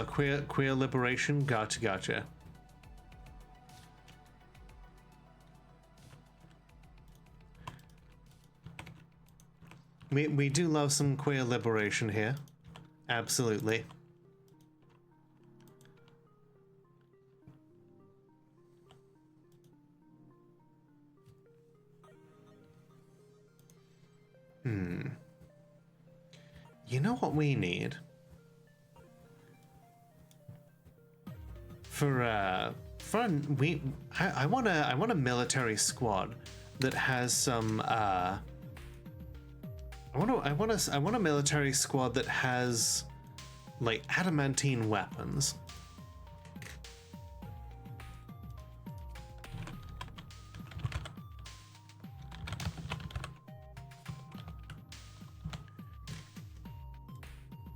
Queer liberation, gotcha. We do love some queer liberation here, absolutely. You know what we need? I want a military squad that has some I want a military squad that has like adamantine weapons.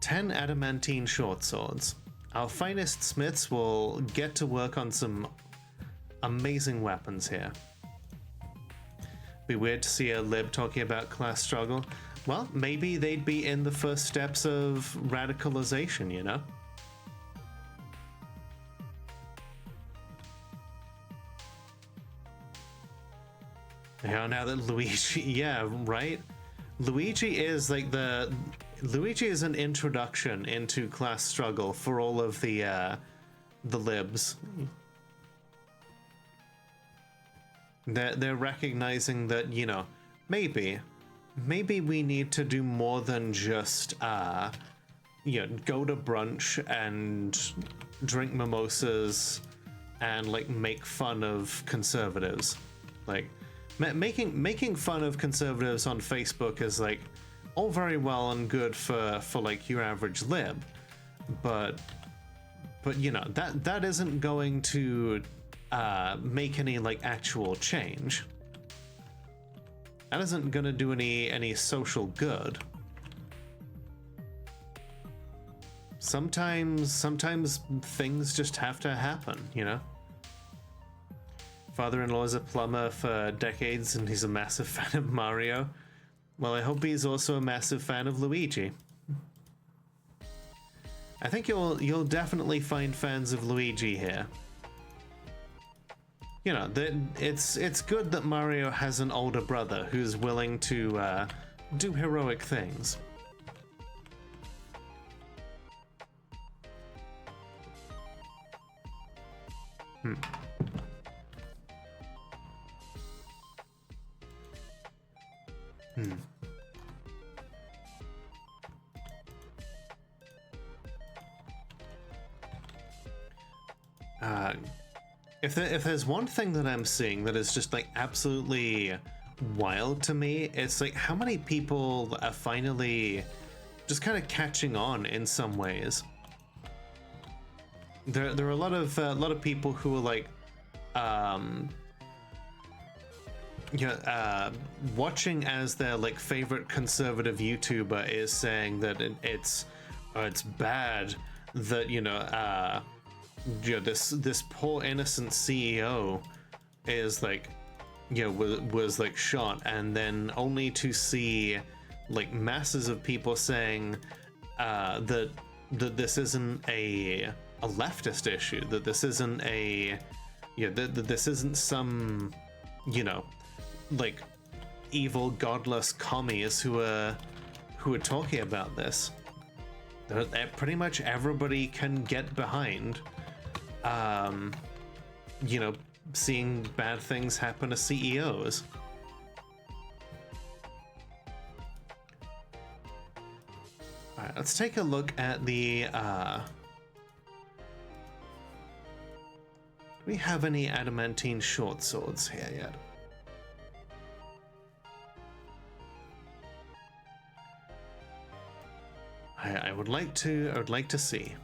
Ten adamantine short swords. Our finest smiths will get to work on some amazing weapons here. Be weird to see a lib talking about class struggle. Well, maybe they'd be in the first steps of radicalization, you know? Yeah, now that Luigi, yeah, right? Luigi is like Luigi is an introduction into class struggle for all of the libs. They're recognizing that, you know, maybe we need to do more than just you know, go to brunch and drink mimosas and like make fun of conservatives. Like making fun of conservatives on Facebook is like all very well and good for like your average lib, but you know, that isn't going to make any like actual change. That isn't gonna do any social good. Sometimes things just have to happen, you know? Father-in-law is a plumber for decades and he's a massive fan of Mario. Well, I hope he's also a massive fan of Luigi. I think you'll definitely find fans of Luigi here. You know, it's good that Mario has an older brother who's willing to do heroic things. If there's one thing that I'm seeing that is just like absolutely wild to me, it's like how many people are finally just kind of catching on in some ways. There are a lot of people who are like watching as their like favorite conservative YouTuber is saying that it's bad that, you know, this poor innocent CEO is like, you know, was like shot, and then only to see like masses of people saying that this isn't a leftist issue, that this isn't a, you know, that this isn't some, you know, like evil godless commies who are talking about this. That pretty much everybody can get behind. You know, seeing bad things happen to CEOs. Alright, let's take a look at the, do we have any adamantine short swords here yet? I would like to see.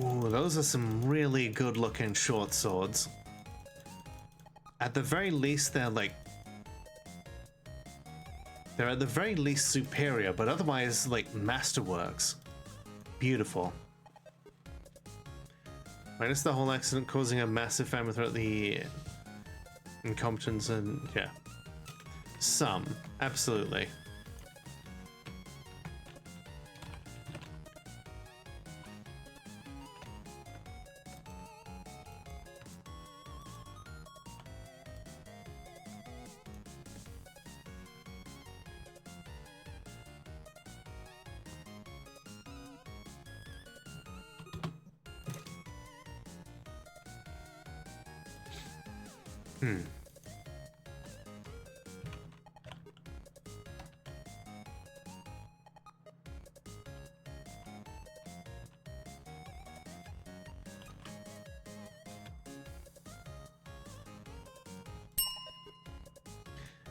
Ooh, those are some really good looking short swords. At the very least, they're at the very least superior, but otherwise like masterworks. Beautiful. Minus the whole accident causing a massive famine throughout the incompetence and yeah. Some, absolutely.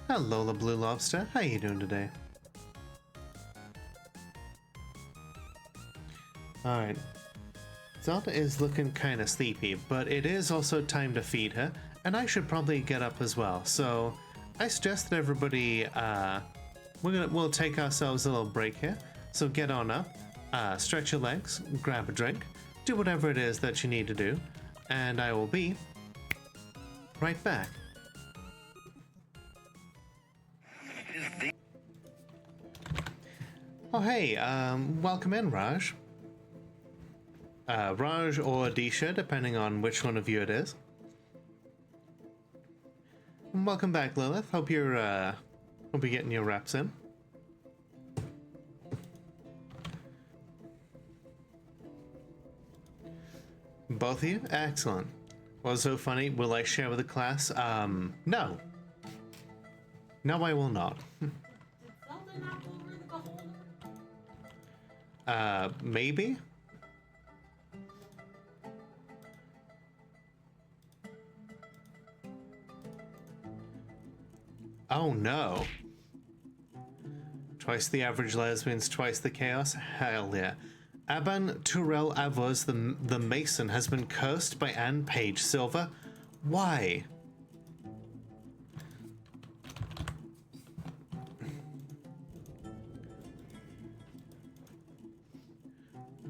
Hello, the Blue Lobster. How you doing today? Alright. Zelda is looking kind of sleepy, but it is also time to feed her, and I should probably get up as well. So I suggest that everybody, we'll take ourselves a little break here. So get on up, stretch your legs, grab a drink, do whatever it is that you need to do, and I will be right back. Oh hey, welcome in, Raj. Raj or Disha, depending on which one of you it is. And welcome back, Lilith. Hope you're getting your reps in. Both of you? Excellent. What's so funny? Will I share with the class? No. No, I will not. Maybe? Oh no. Twice the average lesbians, twice the chaos? Hell yeah. Aban Turel Avos, the Mason, has been cursed by Anne Page Silver. Why?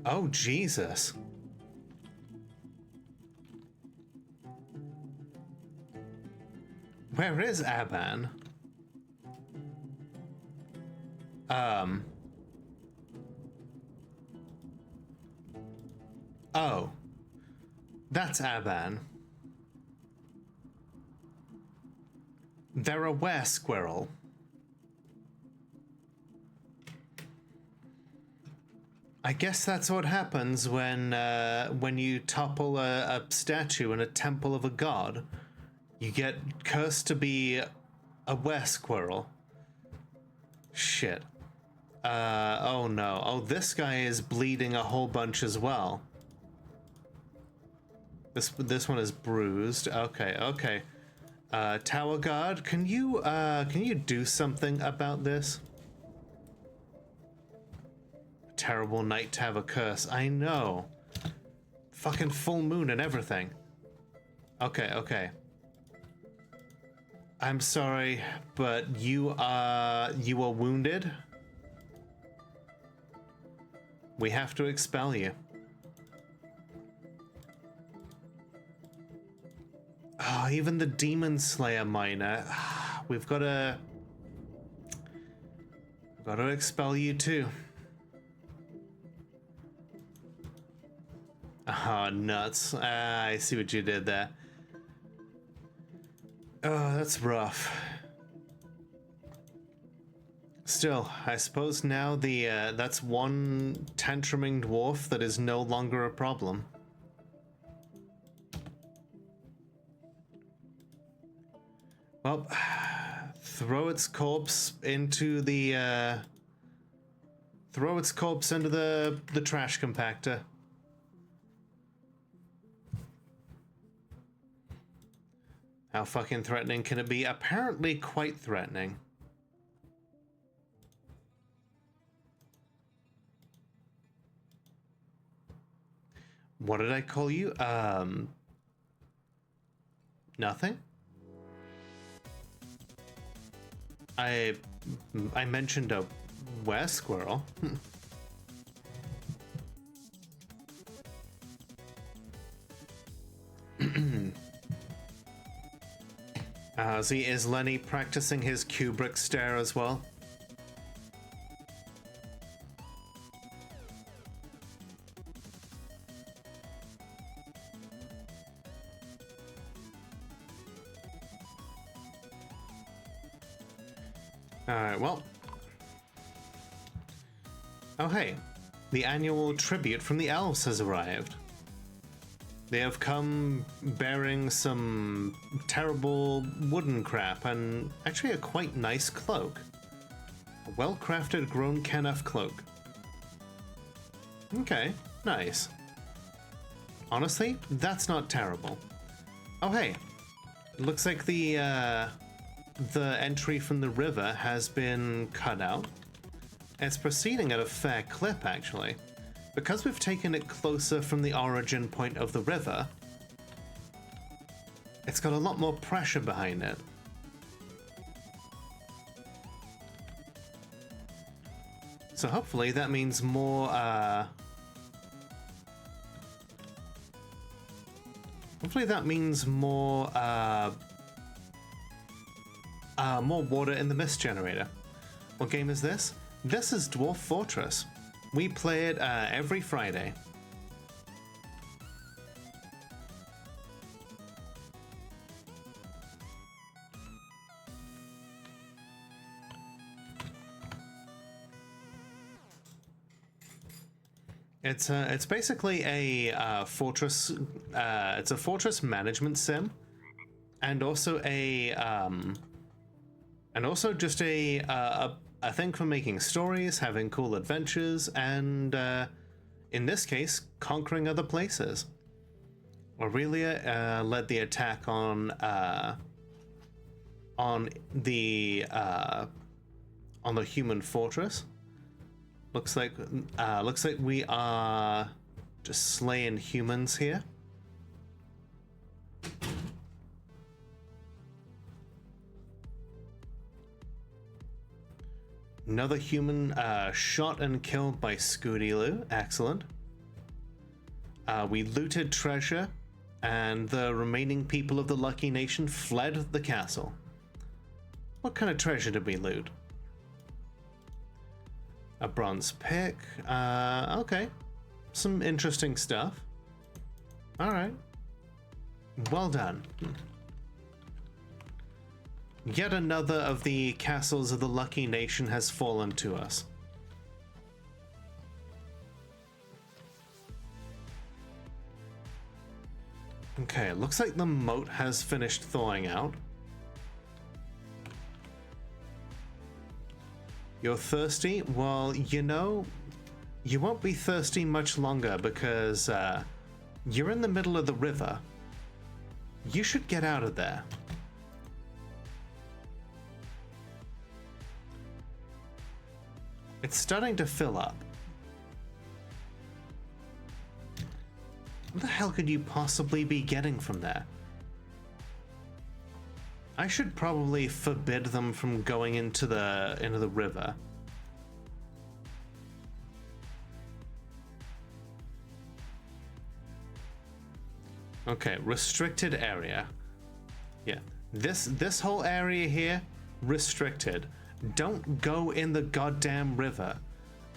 Oh, Jesus. Where is Aban? Oh. That's Aban. They're a were-squirrel. I guess that's what happens when you topple a statue in a temple of a god. You get cursed to be a were-squirrel. Shit. Oh no. Oh, this guy is bleeding a whole bunch as well. This one is bruised. Okay, okay. Tower guard, can you do something about this? Terrible night to have a curse. I know. Fucking full moon and everything. Okay, okay. I'm sorry, but you are wounded. We have to expel you. Oh, even the Demon Slayer miner. We've got to expel you too. Oh, nuts. I see what you did there. Oh, that's rough. Still, I suppose now that's one tantruming dwarf that is no longer a problem. Well, throw its corpse into the trash compactor. How fucking threatening can it be? Apparently quite threatening. What did I call you? Nothing? I mentioned a were squirrel. See, is Lenny practicing his Kubrick stare as well? Alright, well. Oh hey, the annual tribute from the elves has arrived. They have come bearing some terrible wooden crap and actually a quite nice cloak. A well-crafted grown Kenneth cloak. Okay, nice. Honestly, that's not terrible. Oh hey, looks like the entry from the river has been cut out. It's proceeding at a fair clip, actually. Because we've taken it closer from the origin point of the river, it's got a lot more pressure behind it. So hopefully that means more, more water in the mist generator. What game is this? This is Dwarf Fortress. We play it every Friday. It's basically a fortress. It's a fortress management sim, and also just a thing for making stories, having cool adventures, and in this case, conquering other places. Aurelia led the attack on the human fortress. Looks like we are just slaying humans here. Another human shot and killed by Scooty-Loo. Excellent. We looted treasure, and the remaining people of the Lucky Nation fled the castle. What kind of treasure did we loot? A bronze pick. Okay. Some interesting stuff. All right. Well done. Yet another of the castles of the Lucky Nation has fallen to us. Okay, looks like the moat has finished thawing out. You're thirsty? Well, you know, you won't be thirsty much longer because you're in the middle of the river. You should get out of there. It's starting to fill up. What the hell could you possibly be getting from there? I should probably forbid them from going into the river. Okay, restricted area. Yeah, this whole area here, restricted. Don't go in the goddamn river.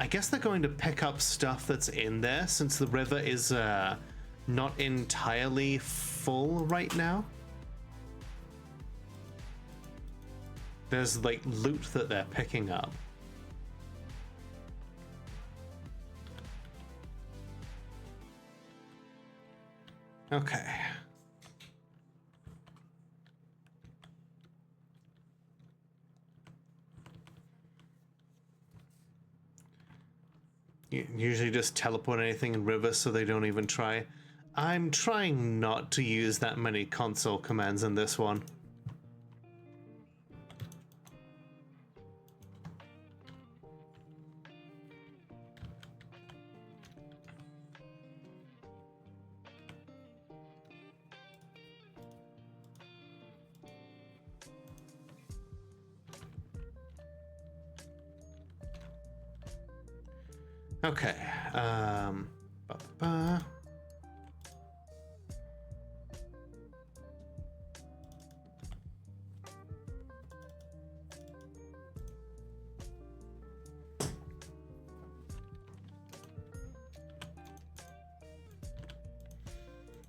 I guess they're going to pick up stuff that's in there since the river is not entirely full right now. There's like loot that they're picking up. Okay. You usually just teleport anything in rivers so they don't even try. I'm trying not to use that many console commands in this one. Okay. Ba-ba-ba.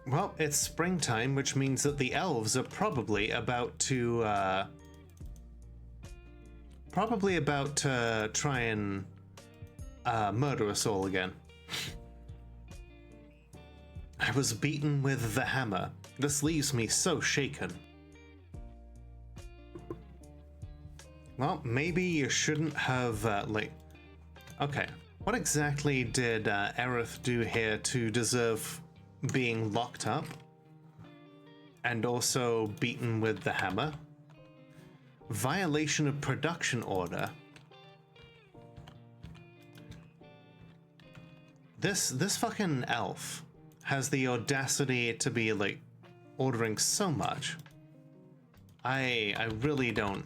Well, it's springtime, which means that the elves are probably about to try and murder us all again. I was beaten with the hammer. This leaves me so shaken. Well, maybe you shouldn't have, Okay, what exactly did Aerith do here to deserve being locked up and also beaten with the hammer? Violation of production order. This fucking elf has the audacity to be like ordering so much. I really don't.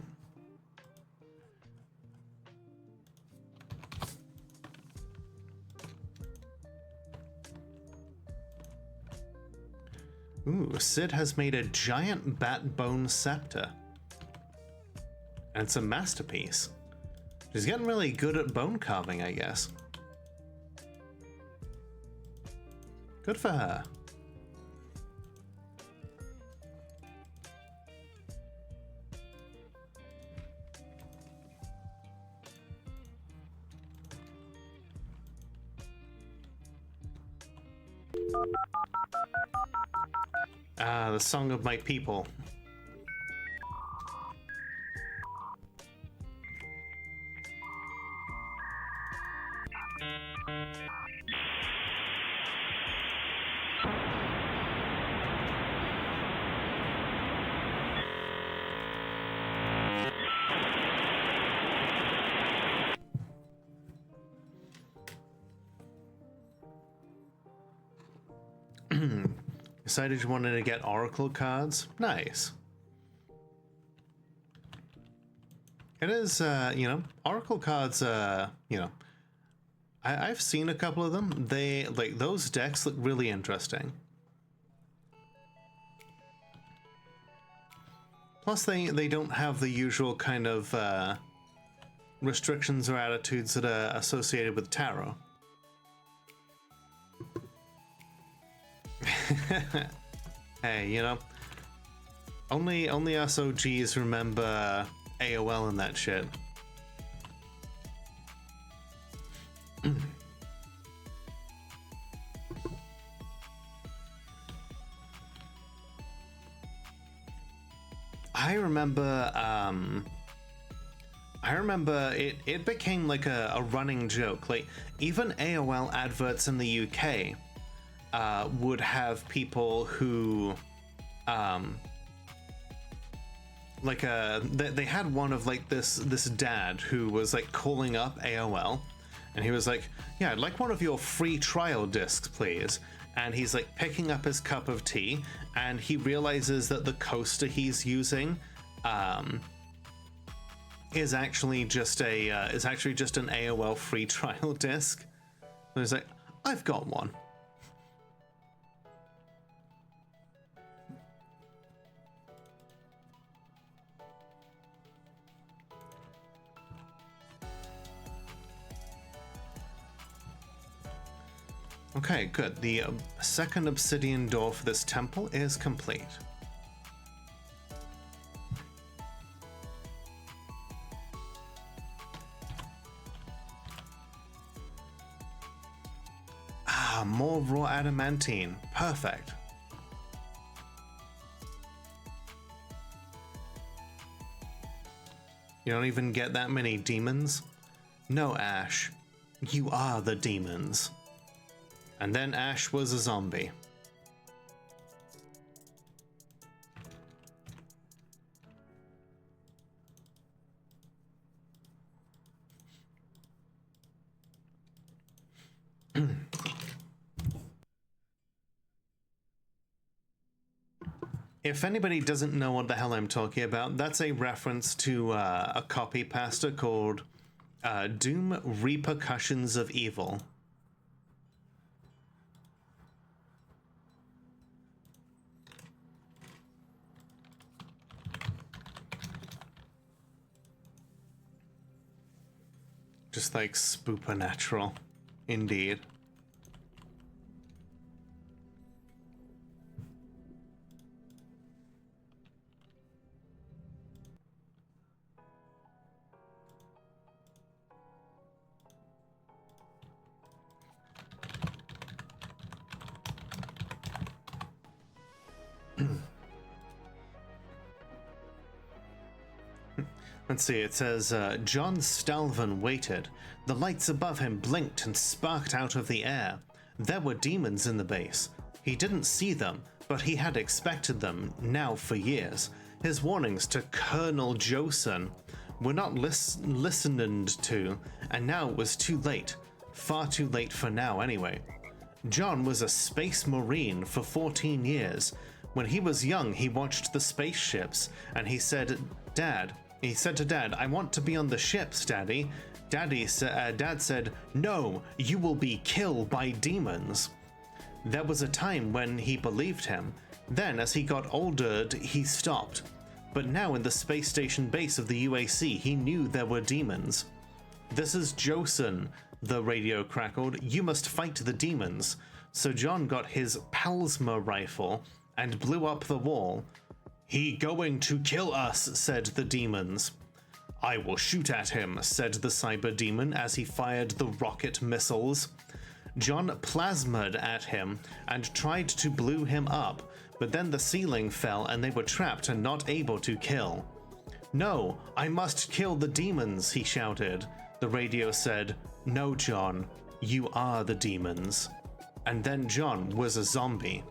Ooh, Sid has made a giant bat bone scepter. And it's a masterpiece. She's getting really good at bone carving, I guess. Good for her. Ah, the song of my people. Decided you wanted to get Oracle cards? Nice. It is, you know, Oracle cards, you know, I've seen a couple of them. They, like, those decks look really interesting. Plus, they don't have the usual kind of, restrictions or attitudes that are associated with tarot. Hey, you know, only us OGs remember AOL and that shit. I remember it became like a running joke. Like, even AOL adverts in the UK would have people who they had one of like this dad who was like calling up AOL, and he was like, yeah, I'd like one of your free trial discs, please. And he's like picking up his cup of tea, and he realizes that the coaster he's using is actually just an AOL free trial disc. So he's like, I've got one. Okay, good. The second obsidian door for this temple is complete. Ah, more raw adamantine. Perfect. You don't even get that many demons? No, Ash. You are the demons. And then Ash was a zombie. If anybody doesn't know what the hell I'm talking about, that's a reference to a copy pasta called Doom Repercussions of Evil. Just like spoopernatural, indeed. Let's see, it says, John Stalvin waited. The lights above him blinked and sparked out of the air. There were demons in the base. He didn't see them, but he had expected them, now for years. His warnings to Colonel Joson were not listened to, and now it was too late. Far too late for now, anyway. John was a space marine for 14 years. When he was young, he watched the spaceships, and he said to Dad, I want to be on the ships, Daddy. Dad said, no, you will be killed by demons. There was a time when he believed him. Then, as he got older, he stopped. But now in the space station base of the UAC, he knew there were demons. This is Joson, the radio crackled. You must fight the demons. So John got his Palsma rifle and blew up the wall. He going to kill us, said the demons. I will shoot at him, said the cyber demon as he fired the rocket missiles. John plasmaed at him and tried to blow him up, but then the ceiling fell and they were trapped and not able to kill. No, I must kill the demons, he shouted. The radio said, no, John, you are the demons. And then John was a zombie.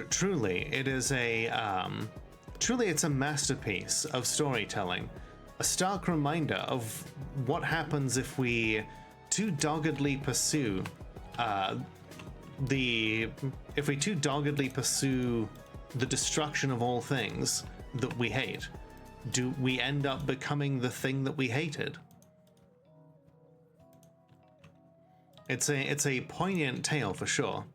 Truly, it is truly it's a masterpiece of storytelling, a stark reminder of what happens if we too doggedly pursue the destruction of all things that we hate. Do we end up becoming the thing that we hated? It's a poignant tale for sure.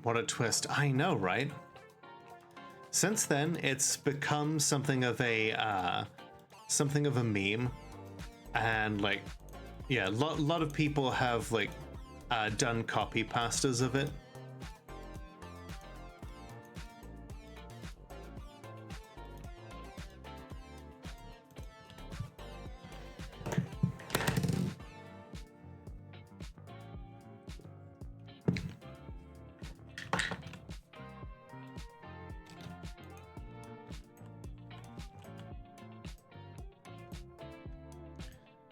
What a twist. I know, right? Since then, it's become something of a meme, and like, yeah, a lot of people have like done copy pastas of it.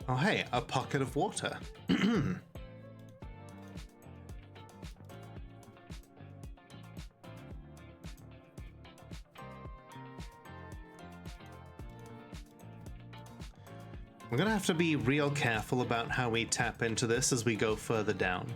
Oh hey, a pocket of water. We're gonna have to be real careful about how we tap into this as we go further down.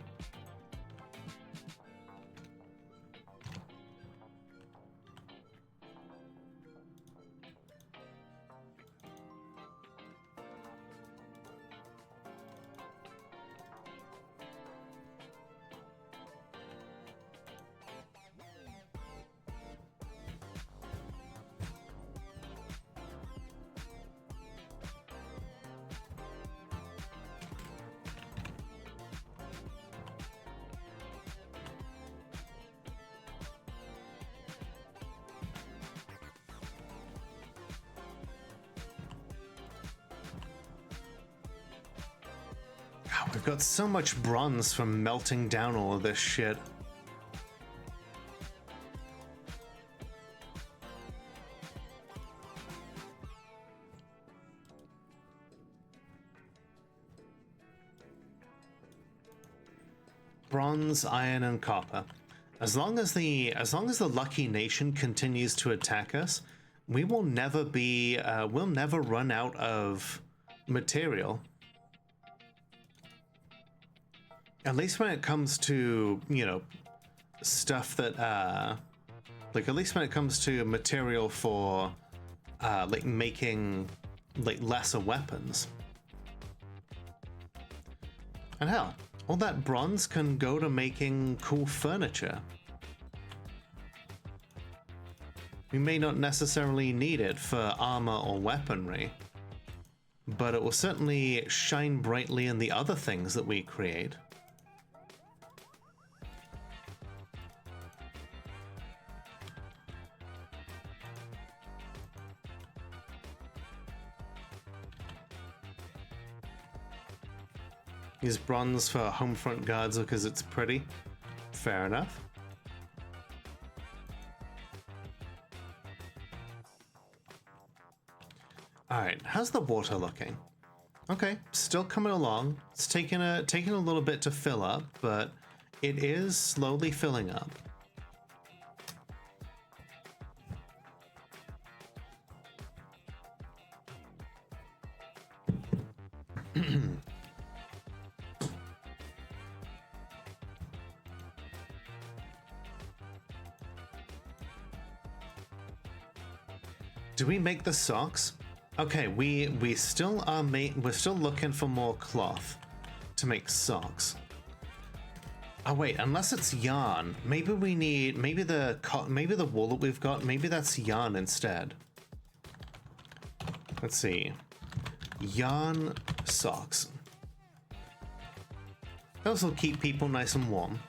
We've got so much bronze from melting down all of this shit. Bronze, iron, and copper. As long as the Lucky Nation continues to attack us, we will never be we'll never run out of material. At least when it comes to, you know, stuff that Like, at least when it comes to material for, like, making, like, lesser weapons. And hell, all that bronze can go to making cool furniture. We may not necessarily need it for armor or weaponry, but it will certainly shine brightly in the other things that we create. Use bronze for home front guards because it's pretty. Fair enough. Alright, how's the water looking? Okay, still coming along. It's taking a little bit to fill up, but it is slowly filling up. Do we make the socks? Okay, we still are we're still looking for more cloth to make socks. Oh wait, unless it's yarn, maybe we need maybe the wool that we've got, maybe that's yarn instead. Let's see. Yarn socks. Those will keep people nice and warm.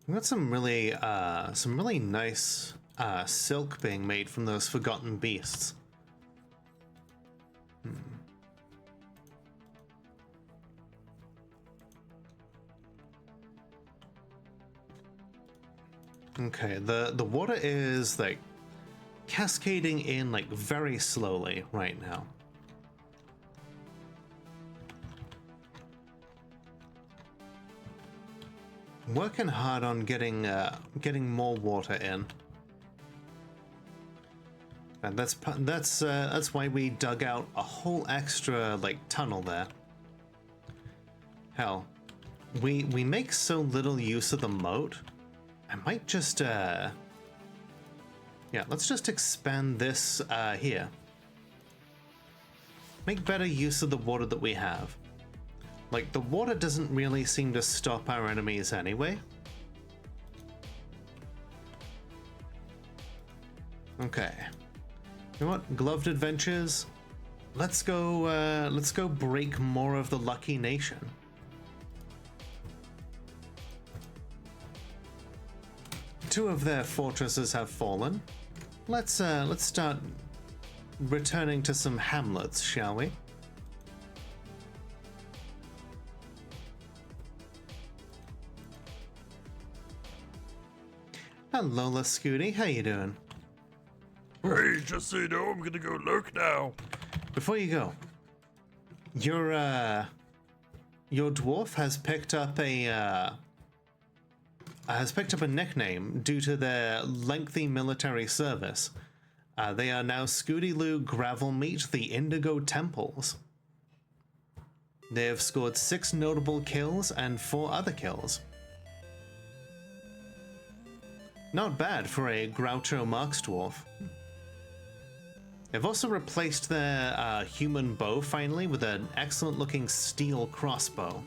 We got some really nice silk being made from those forgotten beasts. Okay, the water is like cascading in like very slowly right now. Working hard on getting more water in, and that's why we dug out a whole extra like tunnel there. Hell, we make so little use of the moat. I might just yeah, let's just expand this here. Make better use of the water that we have. Like, the water doesn't really seem to stop our enemies anyway. Okay. You know what? Gloved adventures. Let's go break more of the Lucky Nation. Two of their fortresses have fallen. Let's start returning to some hamlets, shall we? Hello, Scooty. How you doing? Hey, just so you know, I'm gonna go look now. Before you go, your dwarf has picked up a nickname due to their lengthy military service. They are now Scooty Loo Gravel Meat, the Indigo Temples. They have scored 6 notable kills and 4 other kills. Not bad for a Groucho Marx dwarf. They've also replaced their human bow finally with an excellent looking steel crossbow.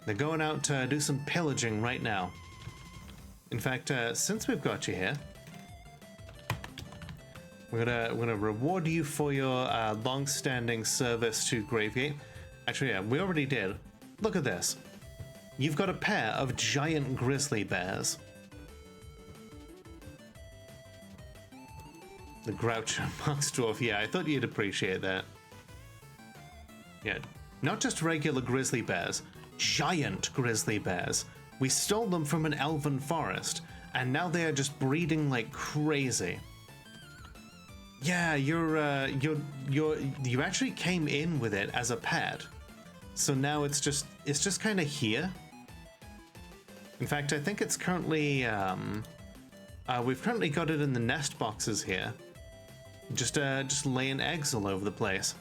They're going out to do some pillaging right now. In fact, since we've got you here, we're gonna reward you for your long-standing service to GraveGate. Actually, yeah, we already did. Look at this. You've got a pair of giant grizzly bears. The Groucho Marx dwarf, yeah, I thought you'd appreciate that. Yeah, not just regular grizzly bears, giant grizzly bears. We stole them from an elven forest, and now they are just breeding like crazy. Yeah, you actually came in with it as a pet, so now it's just kind of here. In fact, I think it's currently we've currently got it in the nest boxes here, just laying eggs all over the place.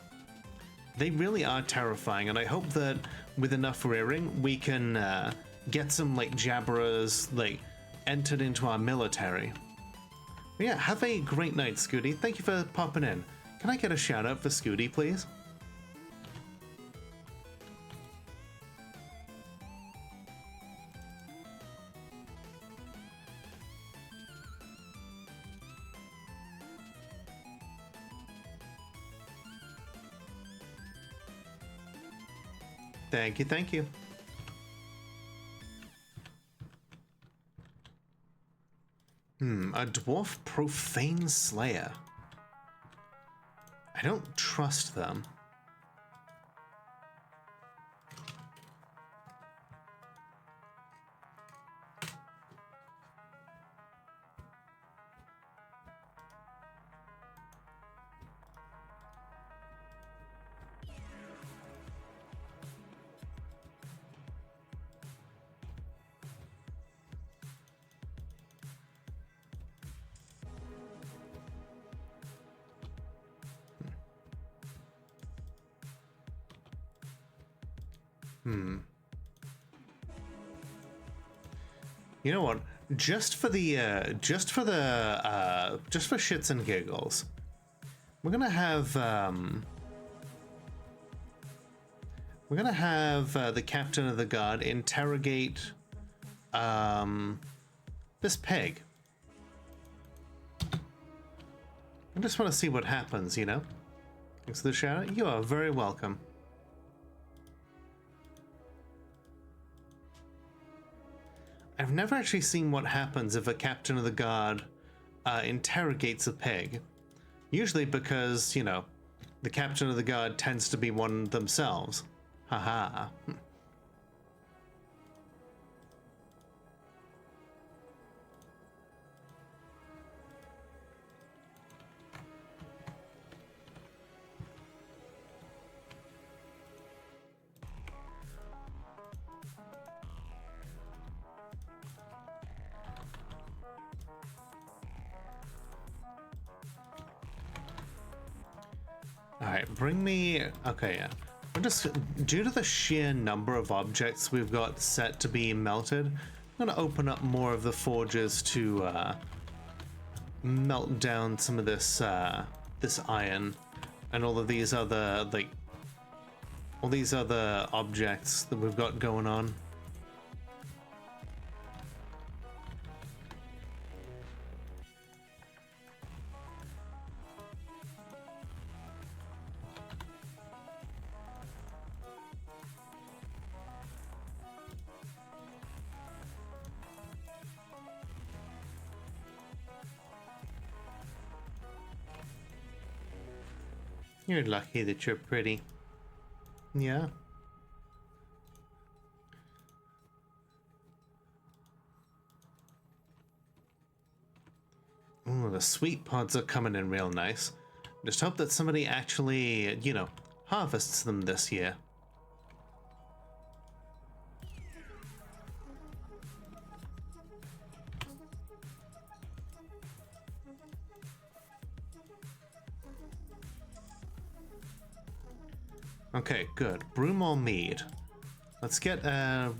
They really are terrifying, and I hope that with enough rearing, we can get some like jabberers like entered into our military. But yeah, have a great night, Scooty. Thank you for popping in. Can I get a shout out for Scooty, please? Thank you, thank you. A Dwarf Profane Slayer. I don't trust them. You know what? Just for shits and giggles, we're gonna have the captain of the guard interrogate this pig. I just want to see what happens, you know? Thanks for the shout out. You are very welcome. I've never actually seen what happens if a captain of the guard interrogates a pig. Usually because, you know, the captain of the guard tends to be one themselves. Haha. Alright, bring me... Okay, yeah. I'm just... Due to the sheer number of objects we've got set to be melted, I'm gonna open up more of the forges to melt down some of this this iron and all of these other, like... all these other objects that we've got going on. You're lucky that you're pretty. Yeah. Ooh, the sweet pods are coming in real nice. Just hope that somebody actually, you know, harvests them this year. Okay, good. Brew more mead. Let's get,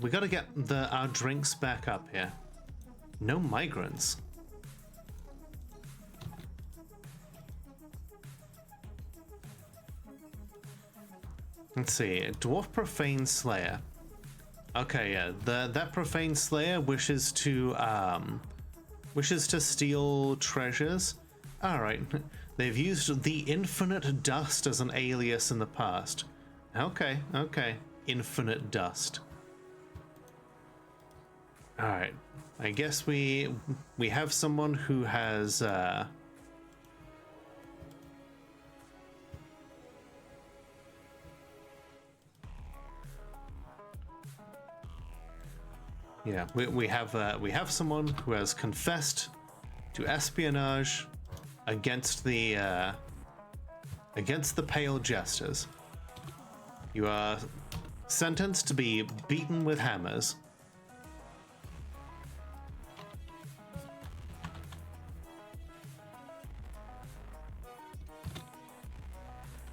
we gotta get our drinks back up here. No migrants. Let's see, Dwarf Profane Slayer. Okay, yeah, that Profane Slayer wishes to steal treasures. Alright, they've used the Infinite Dust as an alias in the past. Okay, okay. Infinite Dust. Alright. I guess we have someone who has yeah, we have someone who has confessed to espionage against the pale jesters. You are sentenced to be beaten with hammers.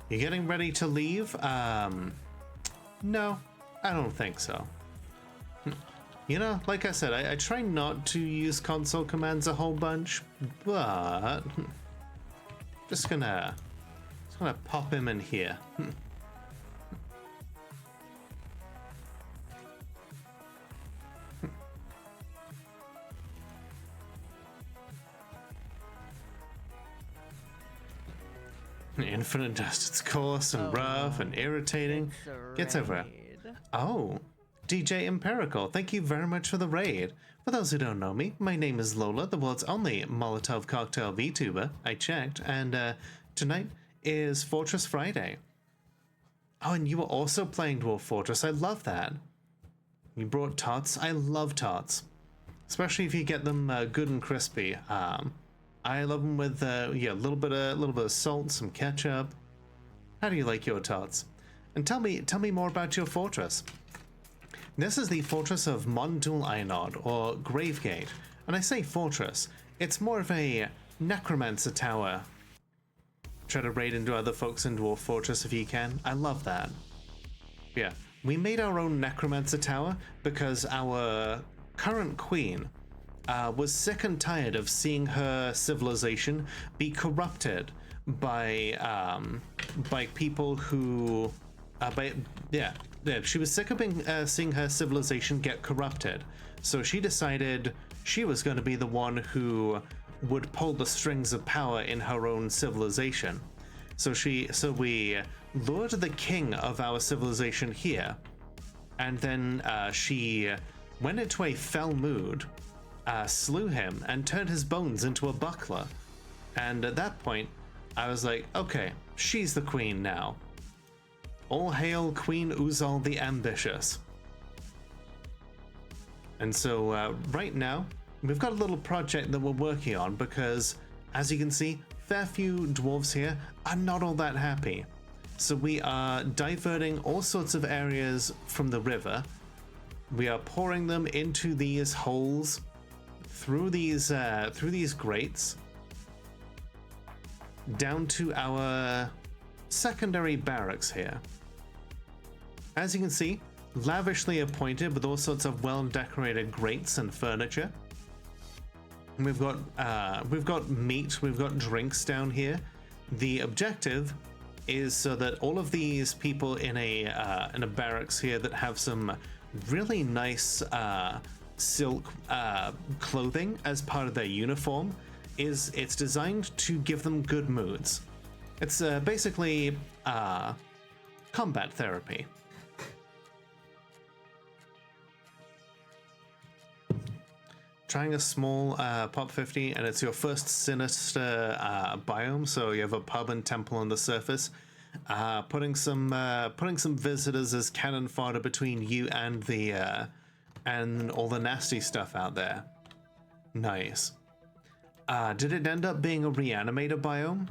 You getting ready to leave? No, I don't think so. You know, like I said, I try not to use console commands a whole bunch, but just gonna pop him in here. Infinite dust. It's coarse and rough and irritating. Gets over it. Oh, DJ Empirical, thank you very much for the raid. For those who don't know me, my name is Lola, the world's only Molotov cocktail VTuber. I checked, and tonight is Fortress Friday. Oh, and you were also playing Dwarf Fortress. I love that. You brought tots. I love tots, especially if you get them good and crispy. I love them with yeah, a little bit of salt, some ketchup. How do you like your tots? And tell me more about your fortress. This is the fortress of Mondul Einod, or GraveGate. And I say fortress, it's more of a necromancer tower. Try to raid into other folks in Dwarf Fortress if you can. I love that. Yeah, we made our own necromancer tower because our current queen was sick and tired of seeing her civilization be corrupted by people who, she was sick of seeing her civilization get corrupted. So she decided she was going to be the one who would pull the strings of power in her own civilization. So we lured the king of our civilization here, and then she went into a fell mood, slew him, and turned his bones into a buckler. And at that point, I was like, okay, she's the queen now. All hail Queen Uzal the Ambitious. And so right now, we've got a little project that we're working on because, as you can see, fair few dwarves here are not all that happy. So we are diverting all sorts of areas from the river. We are pouring them into these holes, through these grates, down to our secondary barracks here. As you can see, lavishly appointed with all sorts of well-decorated grates and furniture. We've got meat, we've got drinks down here. The objective is so that all of these people in a barracks here that have some really nice silk clothing as part of their uniform, it's designed to give them good moods. It's basically combat therapy. Trying a small pop 50, and it's your first sinister biome, so you have a pub and temple on the surface. Putting some visitors as cannon fodder between you and the and all the nasty stuff out there. Nice. Did it end up being a reanimator biome?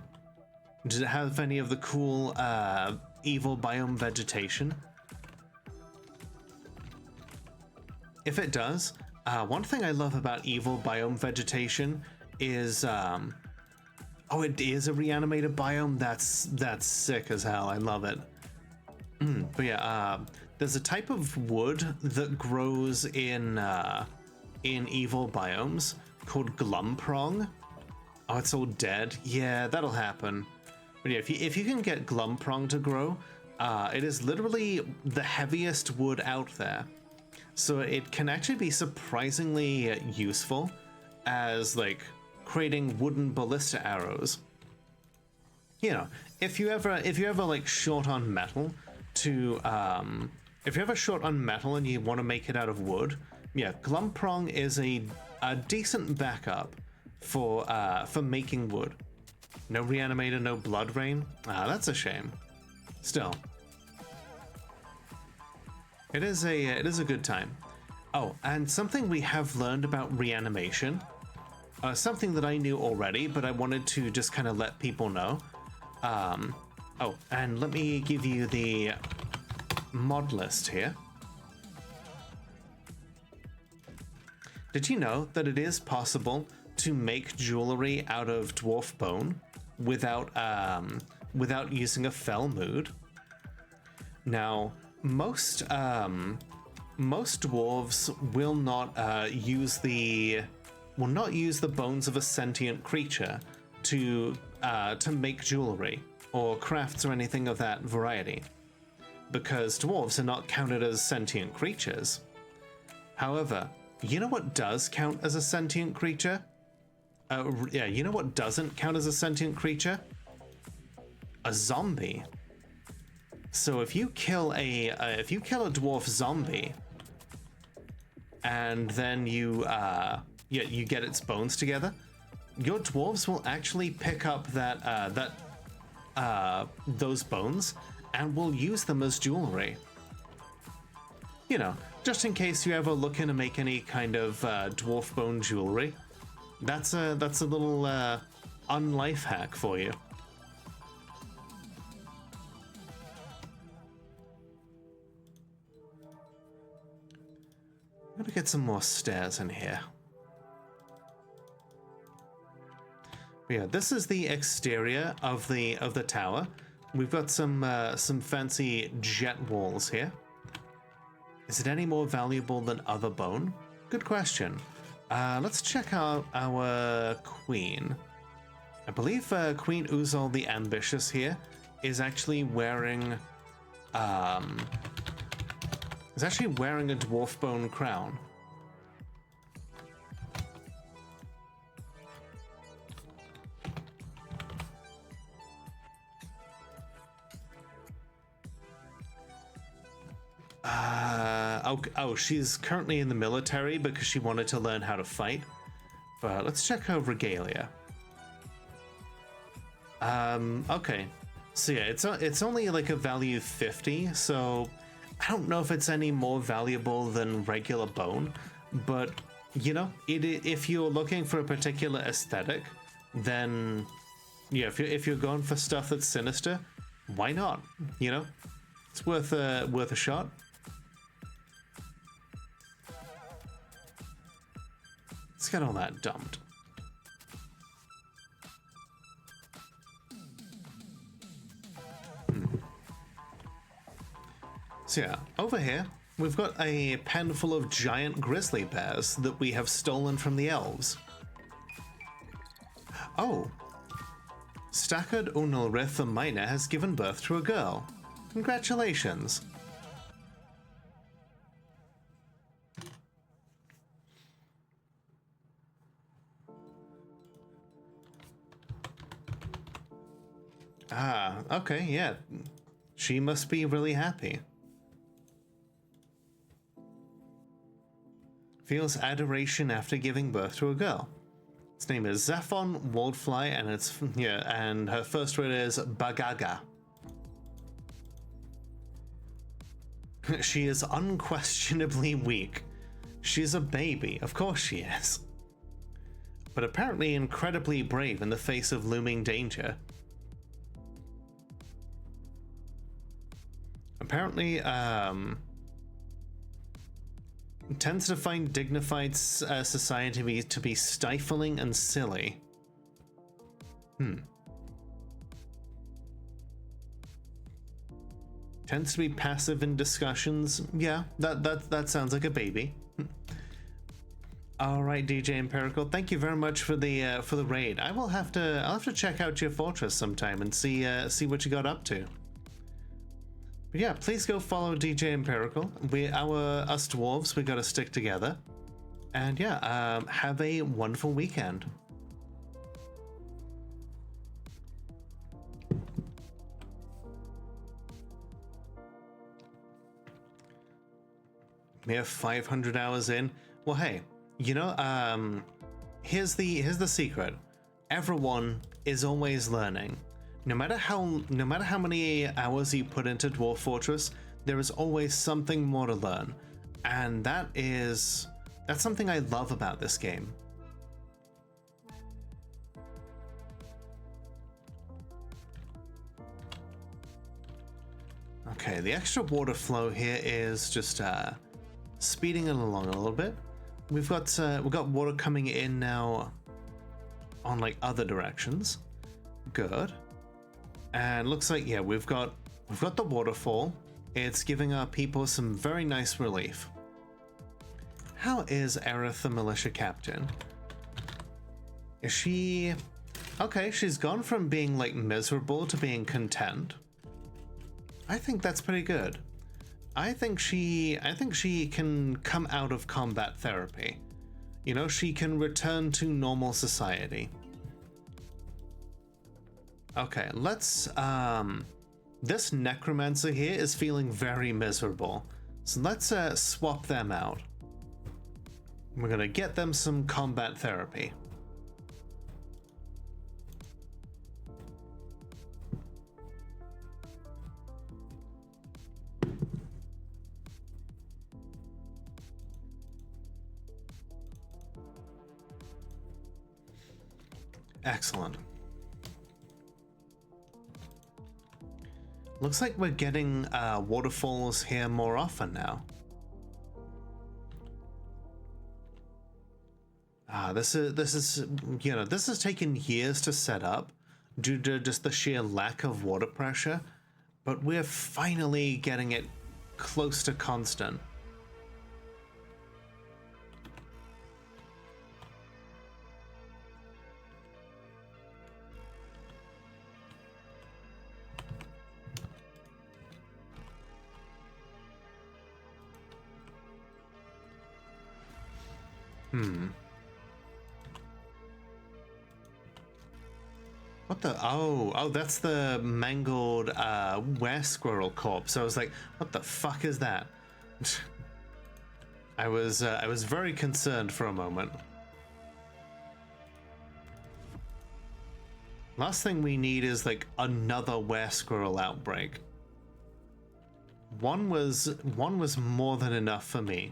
Did it have any of the cool evil biome vegetation? If it does, one thing I love about evil biome vegetation is, oh, it is a reanimated biome. That's sick as hell. I love it. But yeah, there's a type of wood that grows in evil biomes called glumprong. Oh, it's all dead. Yeah, that'll happen. But yeah, if you can get glumprong to grow, it is literally the heaviest wood out there. So it can actually be surprisingly useful as like creating wooden ballista arrows. You know, if you ever like short on metal to if you're ever short on metal and you want to make it out of wood, yeah, glumprong is a decent backup for making wood. No reanimator, no blood rain. That's a shame. Still. It is a good time. Oh, and something we have learned about reanimation something that I knew already, but I wanted to just kind of let people know. Oh, and let me give you the mod list here. Did you know that it is possible to make jewelry out of dwarf bone without using a fell mood? Now, most dwarves will not use the bones of a sentient creature to make jewelry or crafts or anything of that variety, because dwarves are not counted as sentient creatures. However, you know what does count as a sentient creature? Yeah, you know what doesn't count as a sentient creature? A zombie. So if you kill a dwarf zombie, and then you get its bones together, your dwarves will actually pick up those bones and will use them as jewelry. You know, just in case you ever look into make any kind of dwarf bone jewelry. That's a little unlife hack for you. I'm gonna get some more stairs in here. But yeah, this is the exterior of the tower. We've got some fancy jet walls here. Is it any more valuable than other bone? Good question. Let's check out our queen. I believe Queen Uzol the Ambitious here is actually wearing a dwarf bone crown. Oh, she's currently in the military because she wanted to learn how to fight. But let's check her regalia. Okay. So yeah, it's only like a value 50, so I don't know if it's any more valuable than regular bone, but you know, if you're looking for a particular aesthetic, then yeah, if you're going for stuff that's sinister, why not? You know, it's worth a shot. Let's get all that dumped. So yeah, over here, we've got a pen full of giant grizzly bears that we have stolen from the elves. Oh. Stackard Unalrith the Miner has given birth to a girl. Congratulations. Ah, okay, yeah. She must be really happy. Feels adoration after giving birth to a girl. Its name is Zephon Waldfly, and her first word is Bagaga. She is unquestionably weak. She's a baby, of course she is. But apparently incredibly brave in the face of looming danger. Apparently, tends to find dignified society to be stifling and silly. Tends to be passive in discussions. Yeah, that sounds like a baby. All right, DJ Empirical, thank you very much for the raid. I'll have to check out your fortress sometime and see what you got up to. But yeah, please go follow DJ Empirical. Us dwarves, we gotta stick together. And yeah, have a wonderful weekend. We have 500 hours in. Well, hey, you know, here's the secret. Everyone is always learning. No matter how many hours you put into Dwarf Fortress, there is always something more to learn. And that's something I love about this game. Okay, the extra water flow here is just speeding it along a little bit. We've got water coming in now on like other directions. Good. And looks like, yeah, we've got the waterfall. It's giving our people some very nice relief. How is Aerith the militia captain? Is she... Okay, she's gone from being like miserable to being content. I think that's pretty good. I think she can come out of combat therapy. You know, she can return to normal society. Okay, let's this necromancer here is feeling very miserable. So let's swap them out. We're gonna get them some combat therapy. Excellent. Looks like we're getting waterfalls here more often now. This is you know, this has taken years to set up due to just the sheer lack of water pressure, but we're finally getting it close to constant. What the? Oh, that's the mangled were squirrel corpse. I was like, what the fuck is that? I was very concerned for a moment. Last thing we need is like another were squirrel outbreak. One was more than enough for me.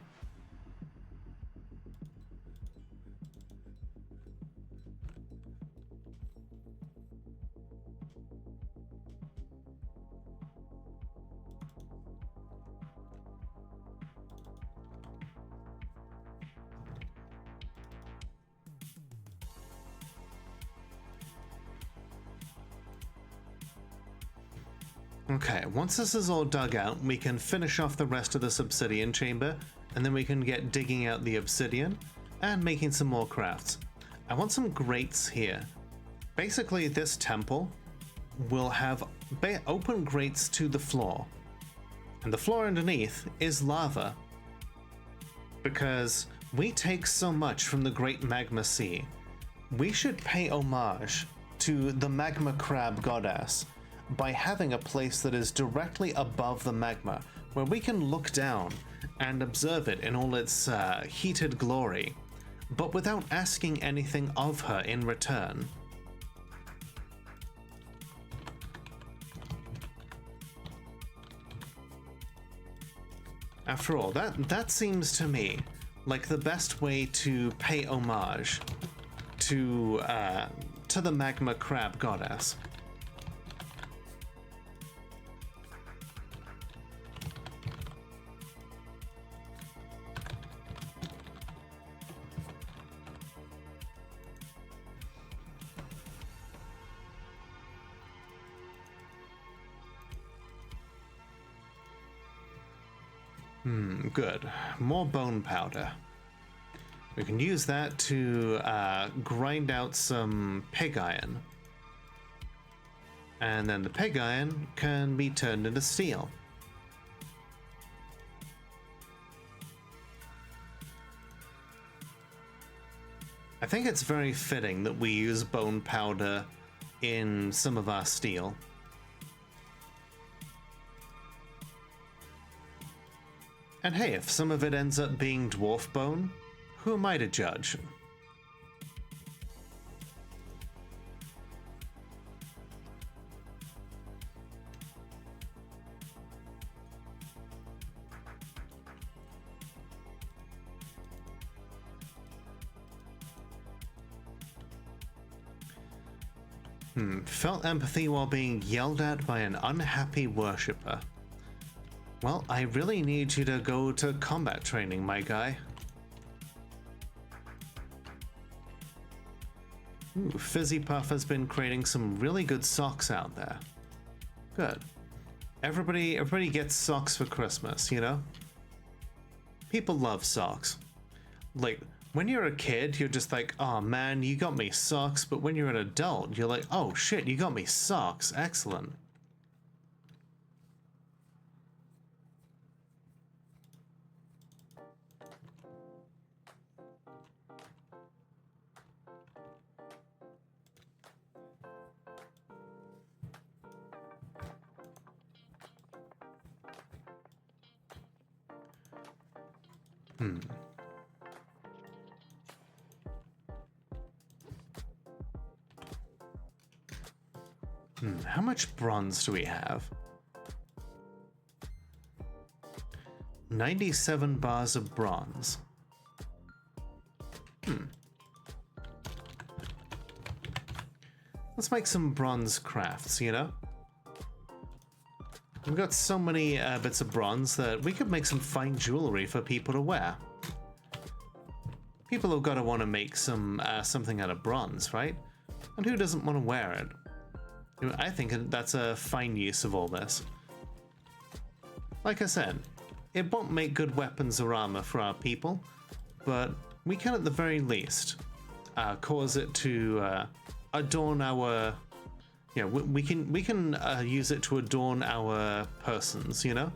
Okay, once this is all dug out, we can finish off the rest of this obsidian chamber, and then we can get digging out the obsidian and making some more crafts. I want some grates here. Basically, this temple will have open grates to the floor, and the floor underneath is lava. Because we take so much from the Great Magma Sea, we should pay homage to the magma crab goddess by having a place that is directly above the magma, where we can look down and observe it in all its heated glory, but without asking anything of her in return. After all, that seems to me like the best way to pay homage to the magma crab goddess. Good. More bone powder. We can use that to grind out some pig iron. And then the pig iron can be turned into steel. I think it's very fitting that we use bone powder in some of our steel. And hey, if some of it ends up being dwarf bone, who am I to judge? Felt empathy while being yelled at by an unhappy worshipper. Well, I really need you to go to combat training, my guy. Ooh, Fizzy Puff has been creating some really good socks out there. Good. Everybody gets socks for Christmas, you know? People love socks. Like, when you're a kid, you're just like, oh man, you got me socks. But when you're an adult, you're like, oh shit, you got me socks. Excellent. How much bronze do we have? 97 bars of bronze. Let's make some bronze crafts, you know? We've got so many bits of bronze that we could make some fine jewelry for people to wear. People have got to want to make some something out of bronze, right? And who doesn't want to wear it? I think that's a fine use of all this. Like I said, it won't make good weapons or armor for our people, but we can at the very least cause it to adorn our... Yeah, we can use it to adorn our persons, you know?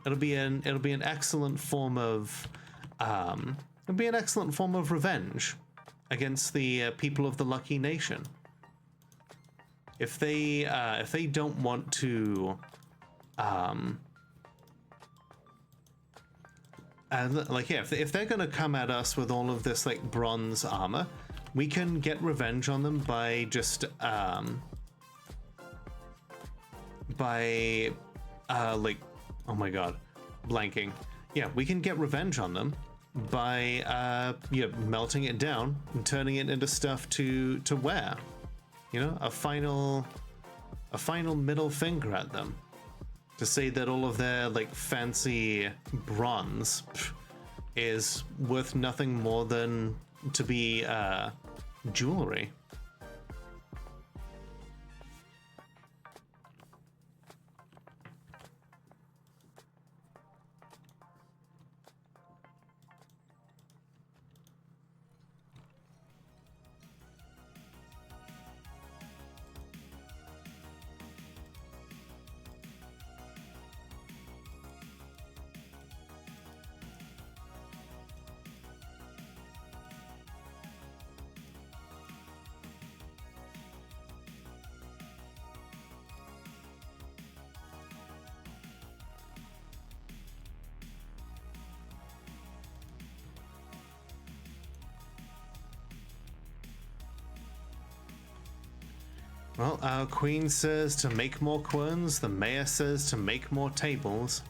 It'll be an excellent form of revenge against the people of the Lucky Nation. If they don't want to, if they're gonna come at us with all of this like bronze armor, we can get revenge on them by just oh my god, blanking. Yeah, we can get revenge on them by melting it down and turning it into stuff to wear. You know, a final middle finger at them to say that all of their like fancy bronze is worth nothing more than to be jewelry. Well, our queen says to make more querns, the mayor says to make more tables.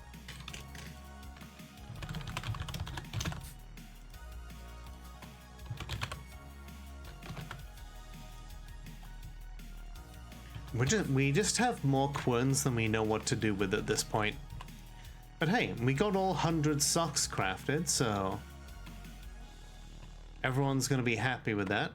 We just have more querns than we know what to do with at this point. But hey, we got all 100 socks crafted, so everyone's gonna be happy with that.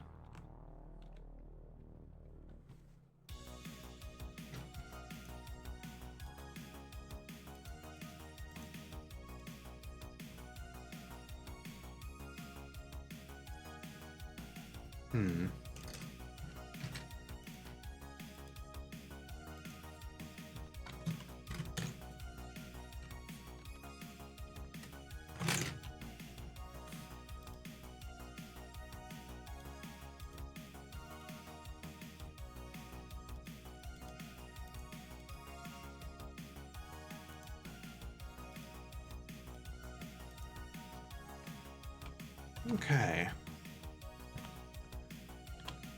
Okay.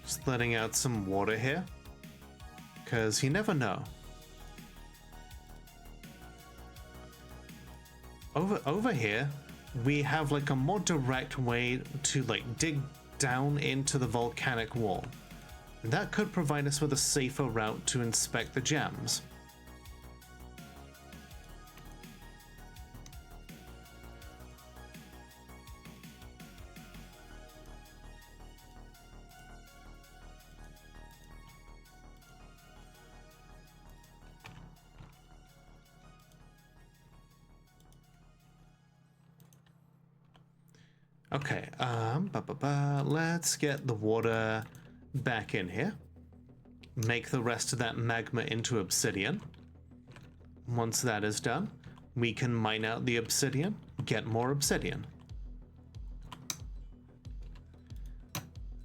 Just letting out some water here, because you never know. Over here, we have like a more direct way to like dig down into the volcanic wall. And that could provide us with a safer route to inspect the gems. Okay, let's get the water back in here. Make the rest of that magma into obsidian. Once that is done, we can mine out the obsidian, get more obsidian.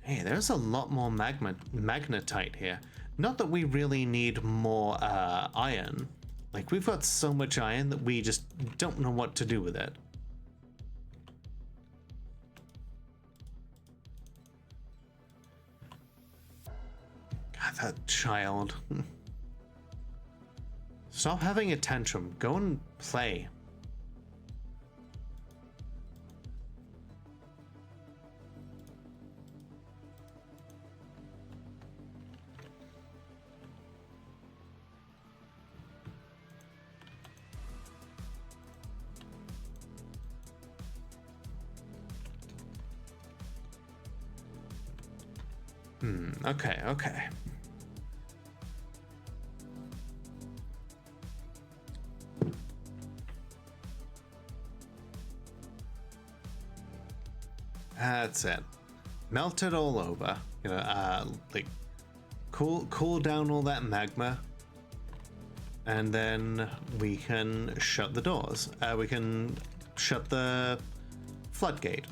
Hey, there's a lot more magnetite here. Not that we really need more iron. Like, we've got so much iron that we just don't know what to do with it. God, that child. Stop having a tantrum. Go and play. Okay. That's it. Melt it all over. You know, like cool down all that magma, and then we can shut the doors. We can shut the floodgate.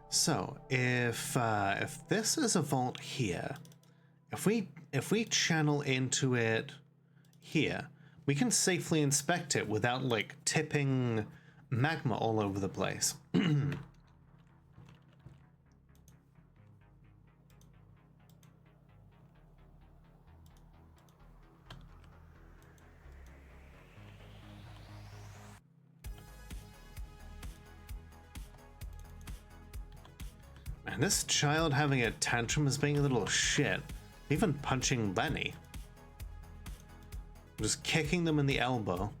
So if this is a vault here, if we channel into it here, we can safely inspect it without like tipping magma all over the place. And this child having a tantrum is being a little shit. Even punching Lenny. Just kicking them in the elbow.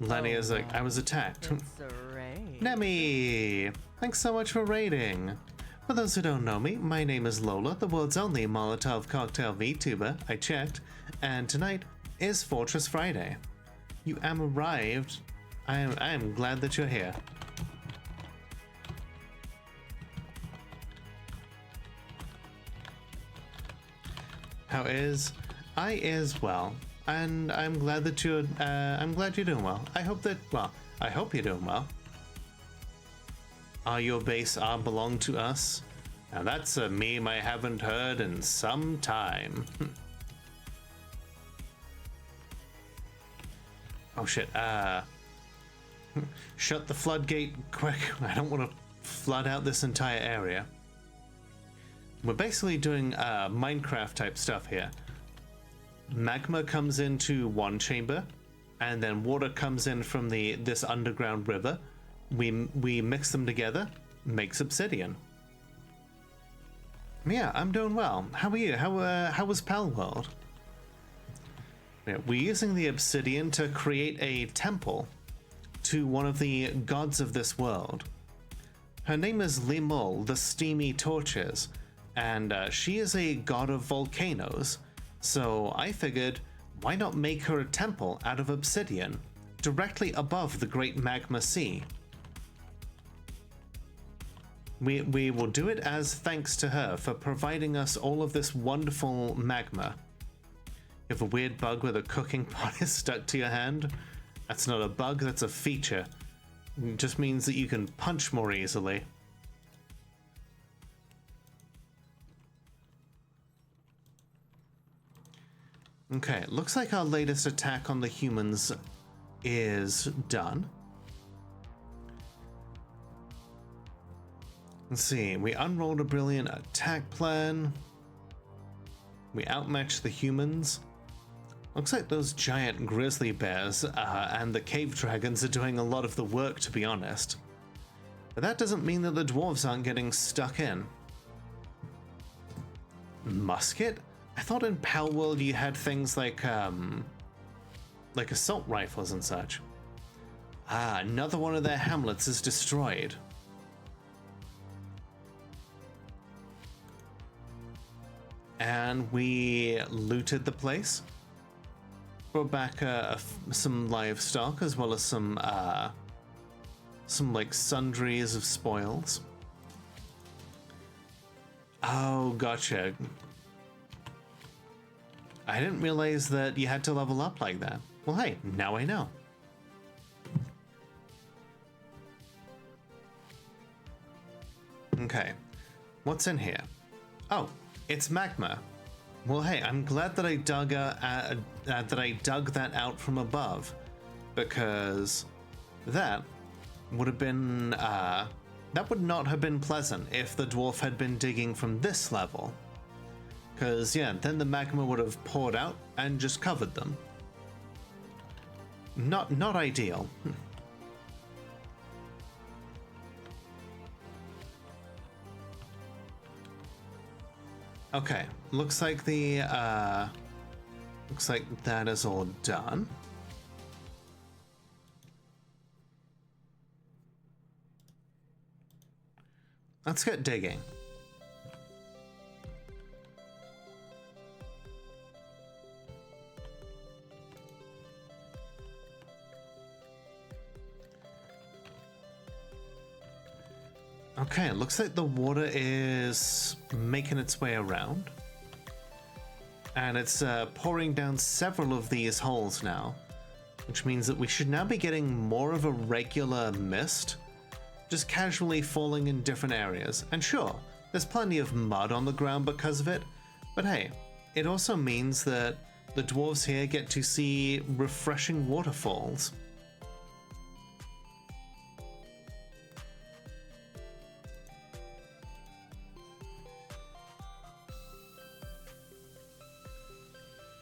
Lenny is like, I was attacked. It's a raid. Nemi! Thanks so much for raiding. For those who don't know me, my name is Lola, the world's only Molotov cocktail VTuber. I checked. And tonight is Fortress Friday. You am arrived. I am glad that you're here. How is? I is well, and I'm glad that you're. I'm glad you're doing well. I hope you're doing well. Are your base belong to us? Now that's a meme I haven't heard in some time. Oh shit. Shut the floodgate quick. I don't want to flood out this entire area. We're basically doing Minecraft type stuff here. Magma comes into one chamber, and then water comes in from this underground river. We mix them together, makes obsidian. Yeah, I'm doing well. How are you? How was Pal World? Yeah, we're using the obsidian to create a temple to one of the gods of this world. Her name is Limul, the Steamy Torches. And she is a god of volcanoes, so I figured, why not make her a temple out of obsidian, directly above the Great Magma Sea? We will do it as thanks to her for providing us all of this wonderful magma. You have a weird bug where the cooking pot is stuck to your hand? That's not a bug, that's a feature. It just means that you can punch more easily. Okay, looks like our latest attack on the humans is done. Let's see, we unrolled a brilliant attack plan. We outmatched the humans. Looks like those giant grizzly bears and the cave dragons are doing a lot of the work, to be honest. But that doesn't mean that the dwarves aren't getting stuck in. musket? I thought in Pal World you had things like assault rifles and such. Ah, another one of their hamlets is destroyed. And we looted the place. Brought back some livestock as well as some like sundries of spoils. Oh, gotcha. I didn't realize that you had to level up like that. Well, hey, now I know. Okay, what's in here? Oh, it's magma. Well, hey, I'm glad that I dug that out from above, because that would have been that would not have been pleasant if the dwarf had been digging from this level. Because, yeah, then the magma would have poured out and just covered them. Not ideal. Okay, looks like that is all done. Let's get digging. Okay, it looks like the water is making its way around. And it's pouring down several of these holes now, which means that we should now be getting more of a regular mist, just casually falling in different areas. And sure, there's plenty of mud on the ground because of it, but hey, it also means that the dwarves here get to see refreshing waterfalls.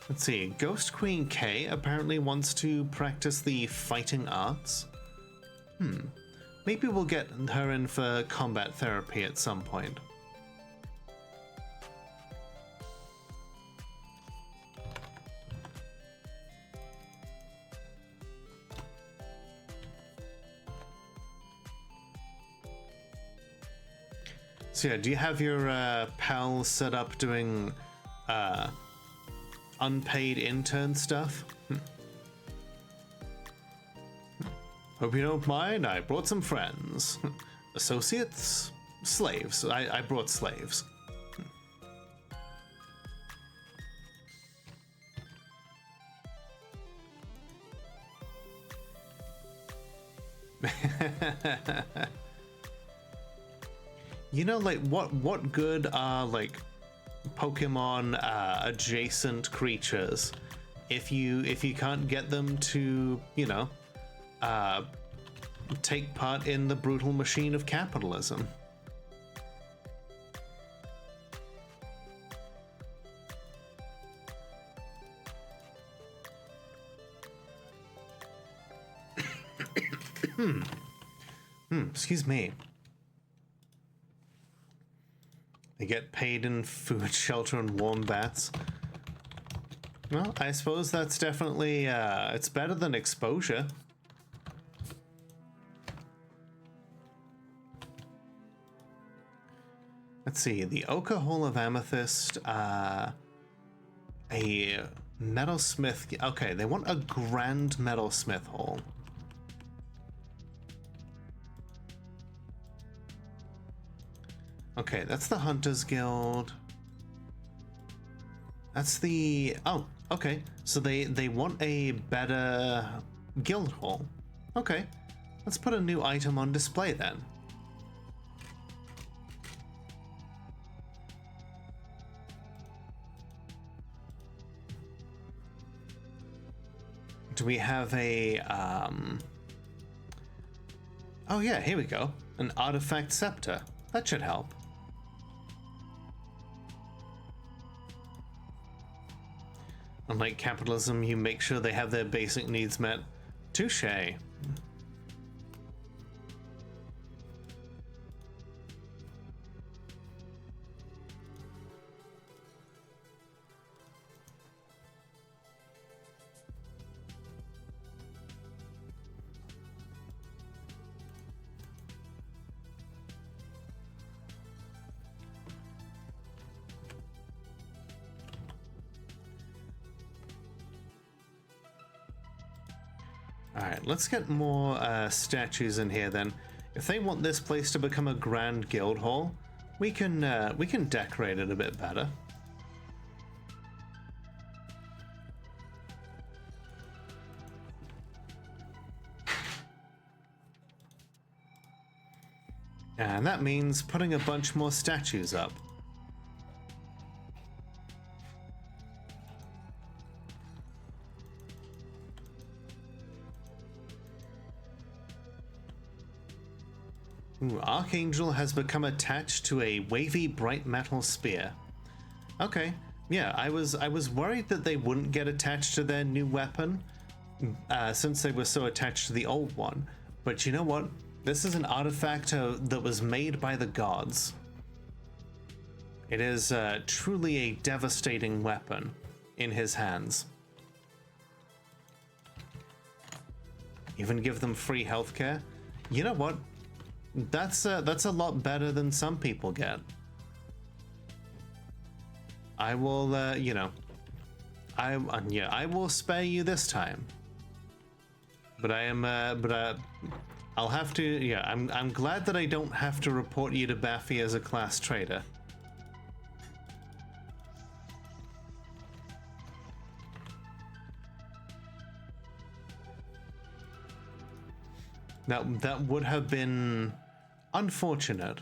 Let's see, Ghost Queen K apparently wants to practice the fighting arts. Maybe we'll get her in for combat therapy at some point. So yeah, do you have your pals set up doing unpaid intern stuff? Hope you don't mind, I brought some friends. Associates? Slaves. I brought slaves. You know, like, what good are, like, Pokemon adjacent creatures if you can't get them to, you know, take part in the brutal machine of capitalism? Excuse me. They get paid in food, shelter, and warm baths. Well, I suppose that's definitely, it's better than exposure. Let's see, the Ochre Hall of Amethyst, a metalsmith. Okay, they want a grand metalsmith hall. Okay, that's the Hunters Guild. That's the... Oh, okay. So they want a better guild hall. Okay, let's put a new item on display then. Do we have a... Oh yeah, here we go. An artifact scepter. That should help. Unlike capitalism, you make sure they have their basic needs met. Touché. Alright, let's get more statues in here then. If they want this place to become a grand guild hall, we can decorate it a bit better. And that means putting a bunch more statues up. Ooh, Archangel has become attached to a wavy bright metal spear. Okay, yeah, I was worried that they wouldn't get attached to their new weapon since they were so attached to the old one. But you know what? This is an artifact that was made by the gods. It is truly a devastating weapon in his hands. Even give them free healthcare. You know what? That's a lot better than some people get. I will, you know, I will spare you this time. But I'll have to. Yeah, I'm glad that I don't have to report you to Baffy as a class traitor. That would have been unfortunate.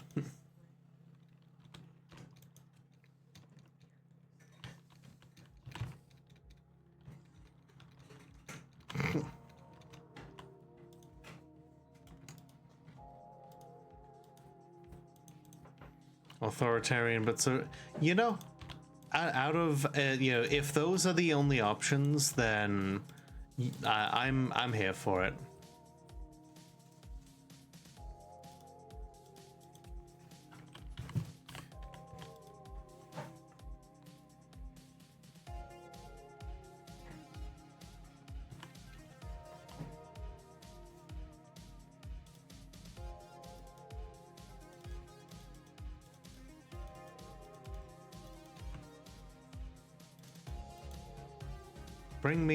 Authoritarian, but so, you know, out of you know, if those are the only options, then I'm here for it. Bring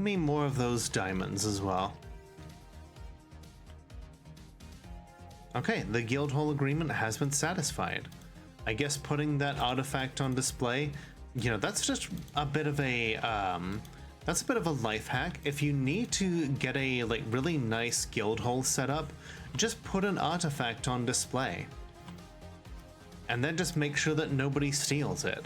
me more of those diamonds as well. Okay, the guild hall agreement has been satisfied. I guess putting that artifact on display, you know, that's just a bit of a life hack. If you need to get a like really nice guild hall set up, just put an artifact on display. And then just make sure that nobody steals it.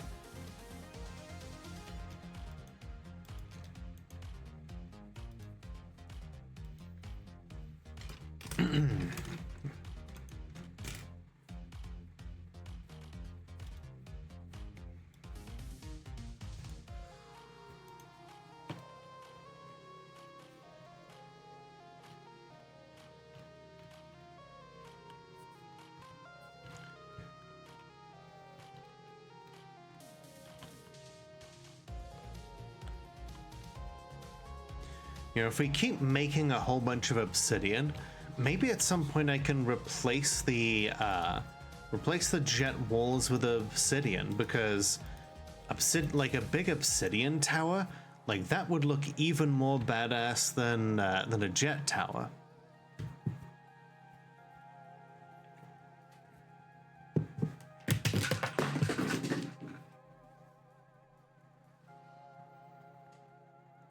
You know, if we keep making a whole bunch of obsidian, maybe at some point I can replace the jet walls with obsidian, because like a big obsidian tower, like that would look even more badass than a jet tower.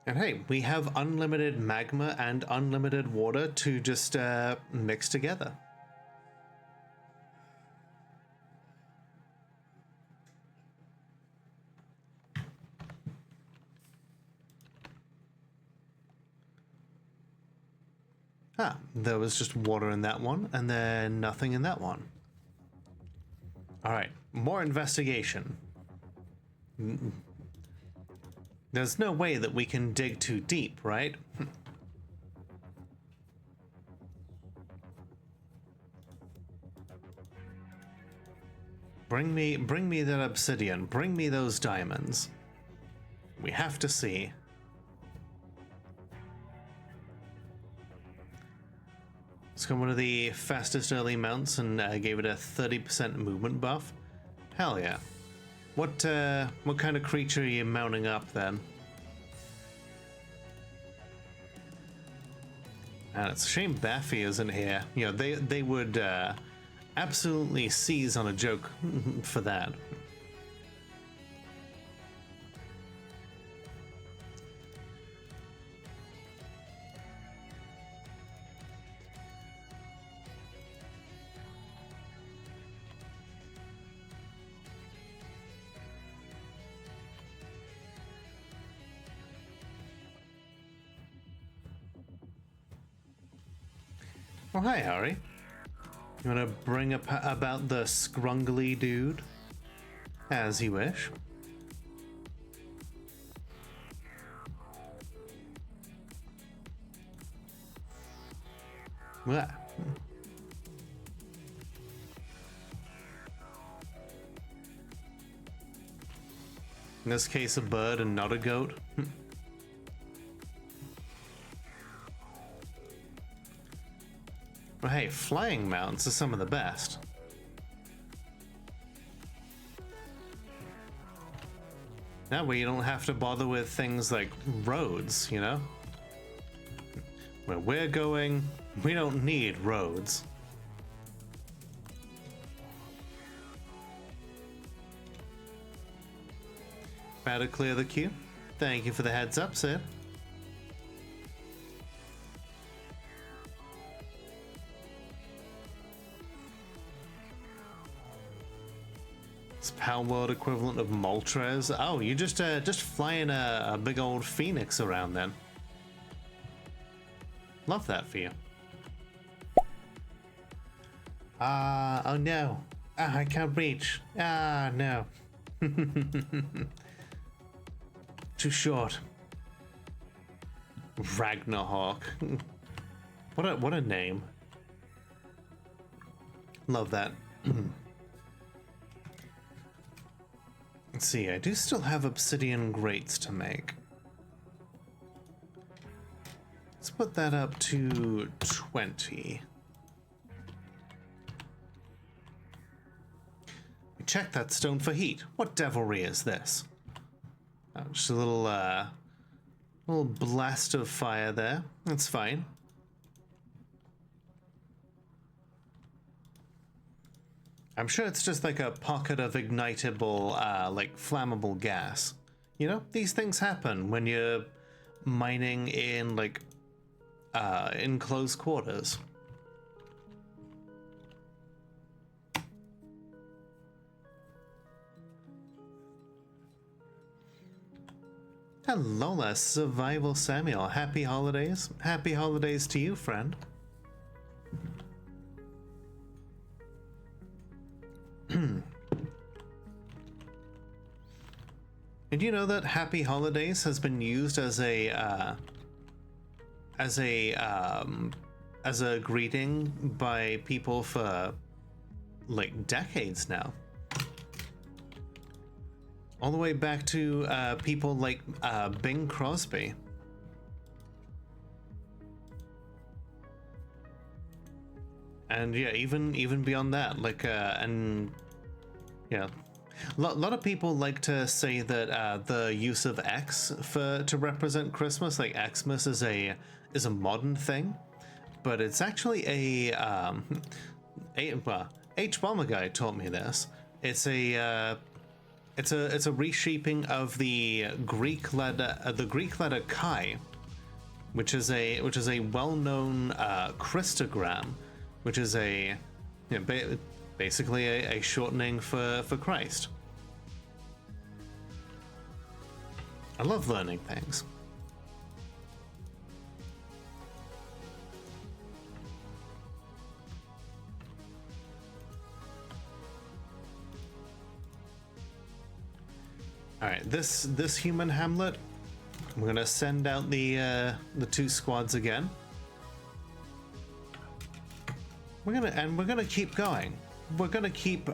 And hey, we have unlimited magma and unlimited water to just mix together. Ah, there was just water in that one, and then nothing in that one. All right, more investigation. There's no way that we can dig too deep, right? Bring me that obsidian. Bring me those diamonds. We have to see. Let's go one of the fastest early mounts and gave it a 30% movement buff. Hell yeah. What kind of creature are you mounting up then? And it's a shame Baffy isn't here. You know, they would absolutely seize on a joke for that. Oh, hi, Harry. You want to bring up about the scrungly dude? As you wish. Well. In this case, a bird and not a goat. Well, hey, flying mounts are some of the best. That way you don't have to bother with things like roads, you know? Where we're going, we don't need roads. About to clear the queue. Thank you for the heads up, Sid. It's Pal World equivalent of Moltres. Oh, you just flying a big old phoenix around then. Love that for you. Oh no. I can't reach. No. Too short. Ragnarhawk. What a name. Love that. Let's see, I do still have obsidian grates to make. Let's put that up to 20. We check that stone for heat. What devilry is this? Oh, just a little blast of fire there. That's fine. I'm sure it's just like a pocket of ignitable, like flammable gas. You know, these things happen when you're mining in like, in close quarters. Hello there, Survival Samuel. Happy holidays. Happy holidays to you, friend. Did you know that Happy Holidays has been used as a greeting by people for like decades now? All the way back to people like Bing Crosby. And yeah, even beyond that, like and yeah, a lot of people like to say that the use of X to represent Christmas, like Xmas, is a modern thing, but it's actually H Bomber Guy taught me this. It's a reshaping of the Greek letter chi, which is a well-known Christogram, which is basically a shortening for Christ. I love learning things. All right, this human hamlet, we're gonna send out the two squads again. We're gonna keep going. We're gonna keep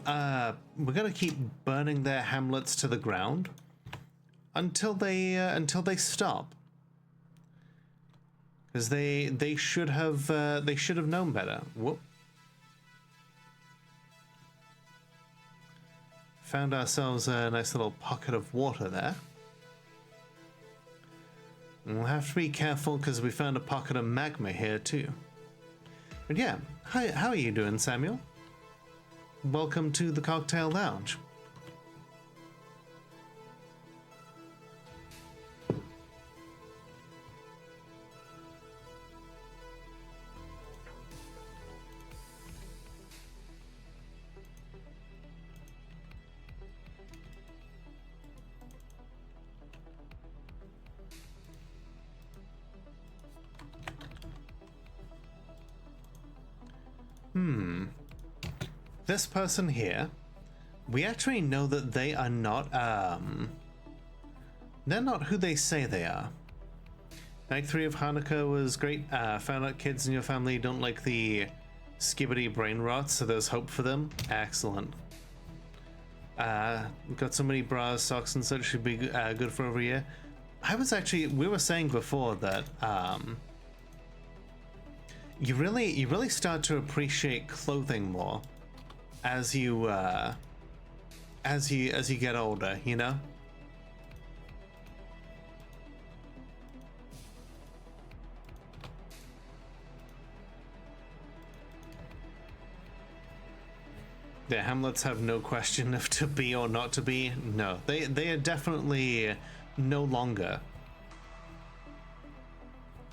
burning their hamlets to the ground until they stop. Because they should have known better. Whoop. Found ourselves a nice little pocket of water there. We'll have to be careful because we found a pocket of magma here too. But yeah, how are you doing, Samuel? Welcome to the Cocktail Lounge. This person here, we actually know that they are not, they're not who they say they are. Night 3 of Hanukkah was great. Found out kids in your family don't like the skibbity brain rot, so there's hope for them. Excellent. Got so many bras, socks, and such, should be good for over a year. We were saying before that, you really start to appreciate clothing more as you get older, you know? The Hamlets have no question of to be or not to be. No, they are definitely no longer.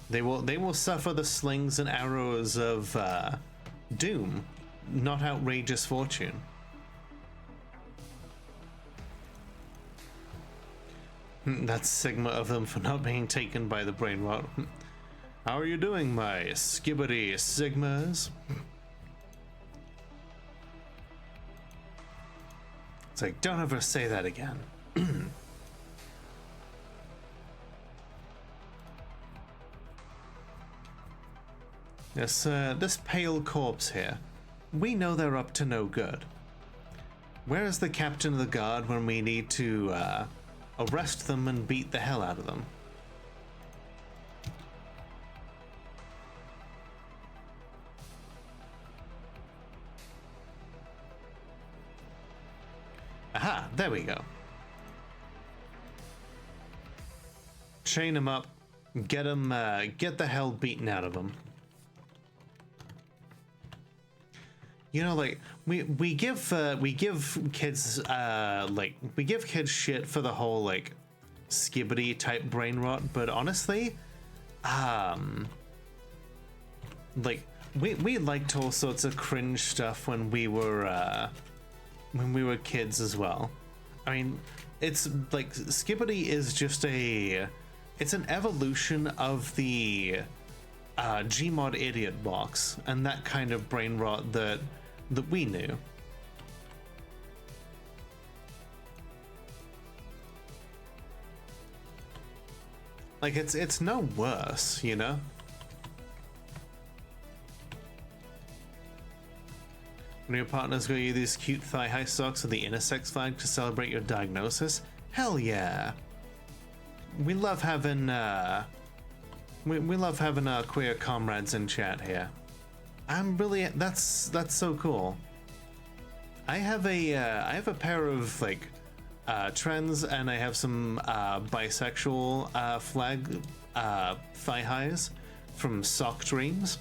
They will suffer the slings and arrows of doom, not outrageous fortune. That's Sigma of them for not being taken by the brain rot. How are you doing, my skibbity Sigmas? It's like, don't ever say that again. This pale corpse here, we know they're up to no good. Where is the captain of the guard when we need to arrest them and beat the hell out of them? Aha, there we go. Chain him up, get him, get the hell beaten out of him. You know, like we give kids we give kids shit for the whole like skibbity type brain rot, but honestly, like we liked all sorts of cringe stuff when we were kids as well. I mean, it's like skibbity is just it's an evolution of the Gmod idiot box and that kind of brain rot that we knew. Like it's no worse, you know? When your partner's got you these cute thigh-high socks with the intersex flag to celebrate your diagnosis? Hell yeah. We love having we love having our queer comrades in chat here. That's so cool. I have a pair of like trends, and I have some bisexual flag thigh highs from Sock Dreams.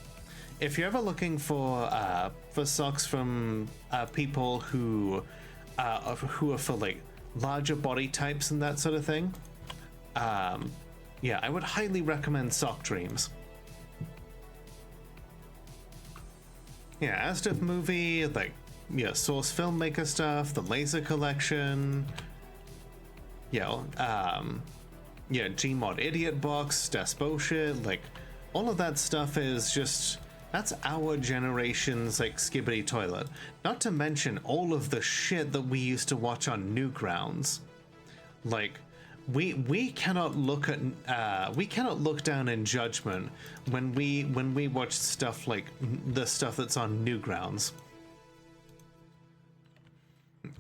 If you're ever looking for socks from people who are for like larger body types and that sort of thing, yeah, I would highly recommend Sock Dreams. Yeah, Asdif movie, like, yeah, Source filmmaker stuff, the Laser collection, yeah, Gmod idiot box, Desposhit, like, all of that stuff is just, that's our generation's, like, skibbity toilet. Not to mention all of the shit that we used to watch on Newgrounds. Like, we cannot look down in judgment when we watch stuff like the stuff that's on Newgrounds.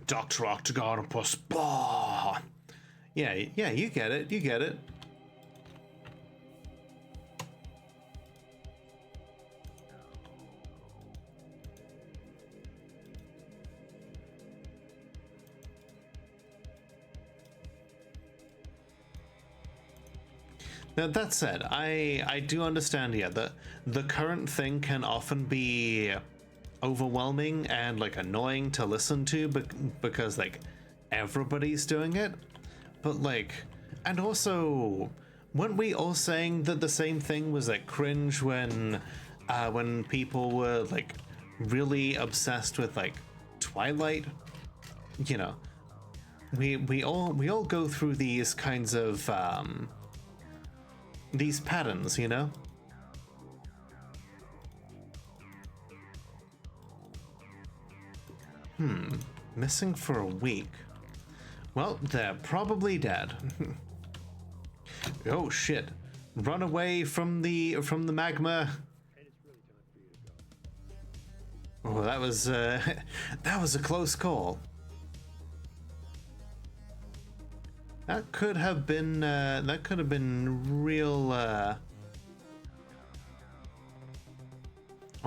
Dr. Octagonopus, bah! Yeah, you get it. Now, that said, I do understand, yeah, that the current thing can often be overwhelming and like annoying to listen to because like everybody's doing it. But like, and also, weren't we all saying that the same thing was like cringe when people were like really obsessed with like Twilight? You know, we all go through these kinds of these patterns, you know? Missing for a week. Well, they're probably dead. Oh shit. Run away from the magma. Oh, that was that was a close call. That could have been real oh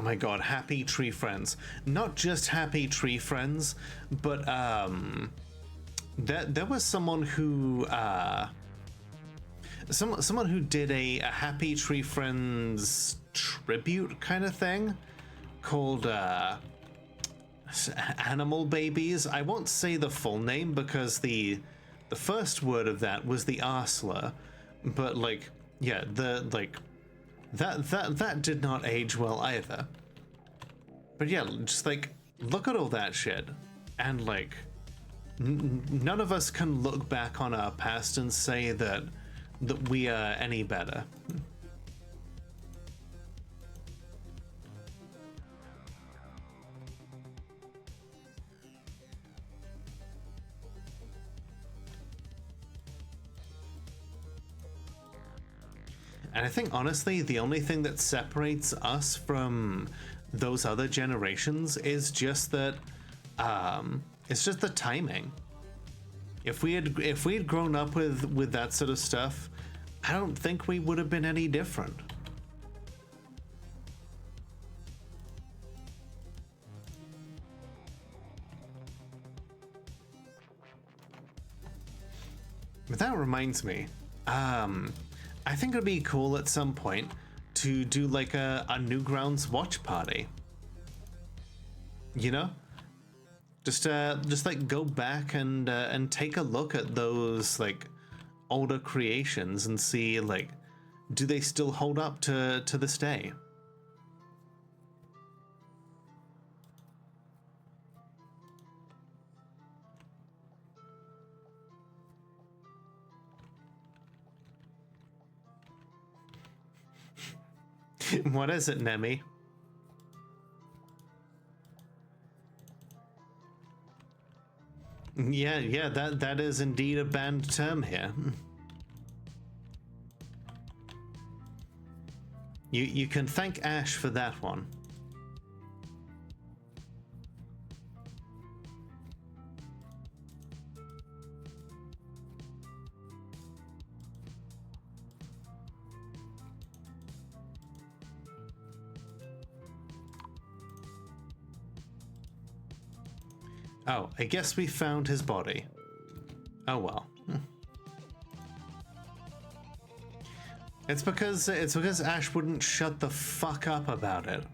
my god, happy tree friends. Not just happy tree friends, but there was someone who someone who did a happy tree friends tribute kind of thing called Animal Babies. I won't say the full name because the first word of that was the arsler, but like, yeah, that did not age well either. But yeah, just like look at all that shit, and like none of us can look back on our past and say that we are any better. And I think honestly, the only thing that separates us from those other generations is just that it's just the timing. If we had grown up with that sort of stuff, I don't think we would have been any different. But that reminds me, I think it'd be cool at some point to do like a Newgrounds watch party. You know? Just like go back and take a look at those like older creations and see like, do they still hold up to this day? What is it, Nemi? Yeah, that is indeed a banned term here. You can thank Ash for that one. Oh, I guess we found his body. Oh well. It's because Ash wouldn't shut the fuck up about it.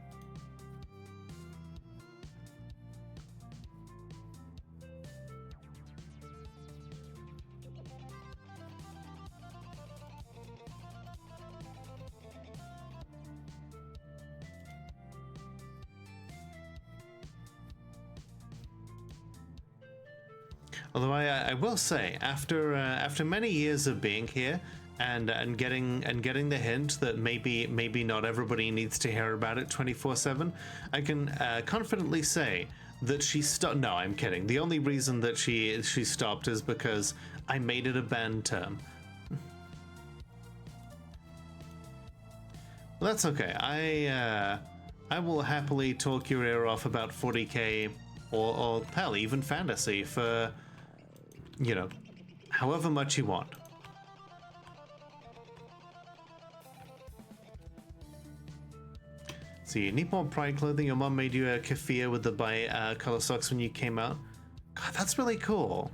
Although I will say, after many years of being here and getting the hint that maybe not everybody needs to hear about it 24/7, I can confidently say that she stopped. No, I'm kidding. The only reason that she stopped is because I made it a banned term. Well, that's okay. I will happily talk your ear off about 40k or hell, even fantasy for, you know, however much you want. So you need more pride clothing. Your mom made you a keffiyeh with the bi-color socks when you came out. God, that's really cool.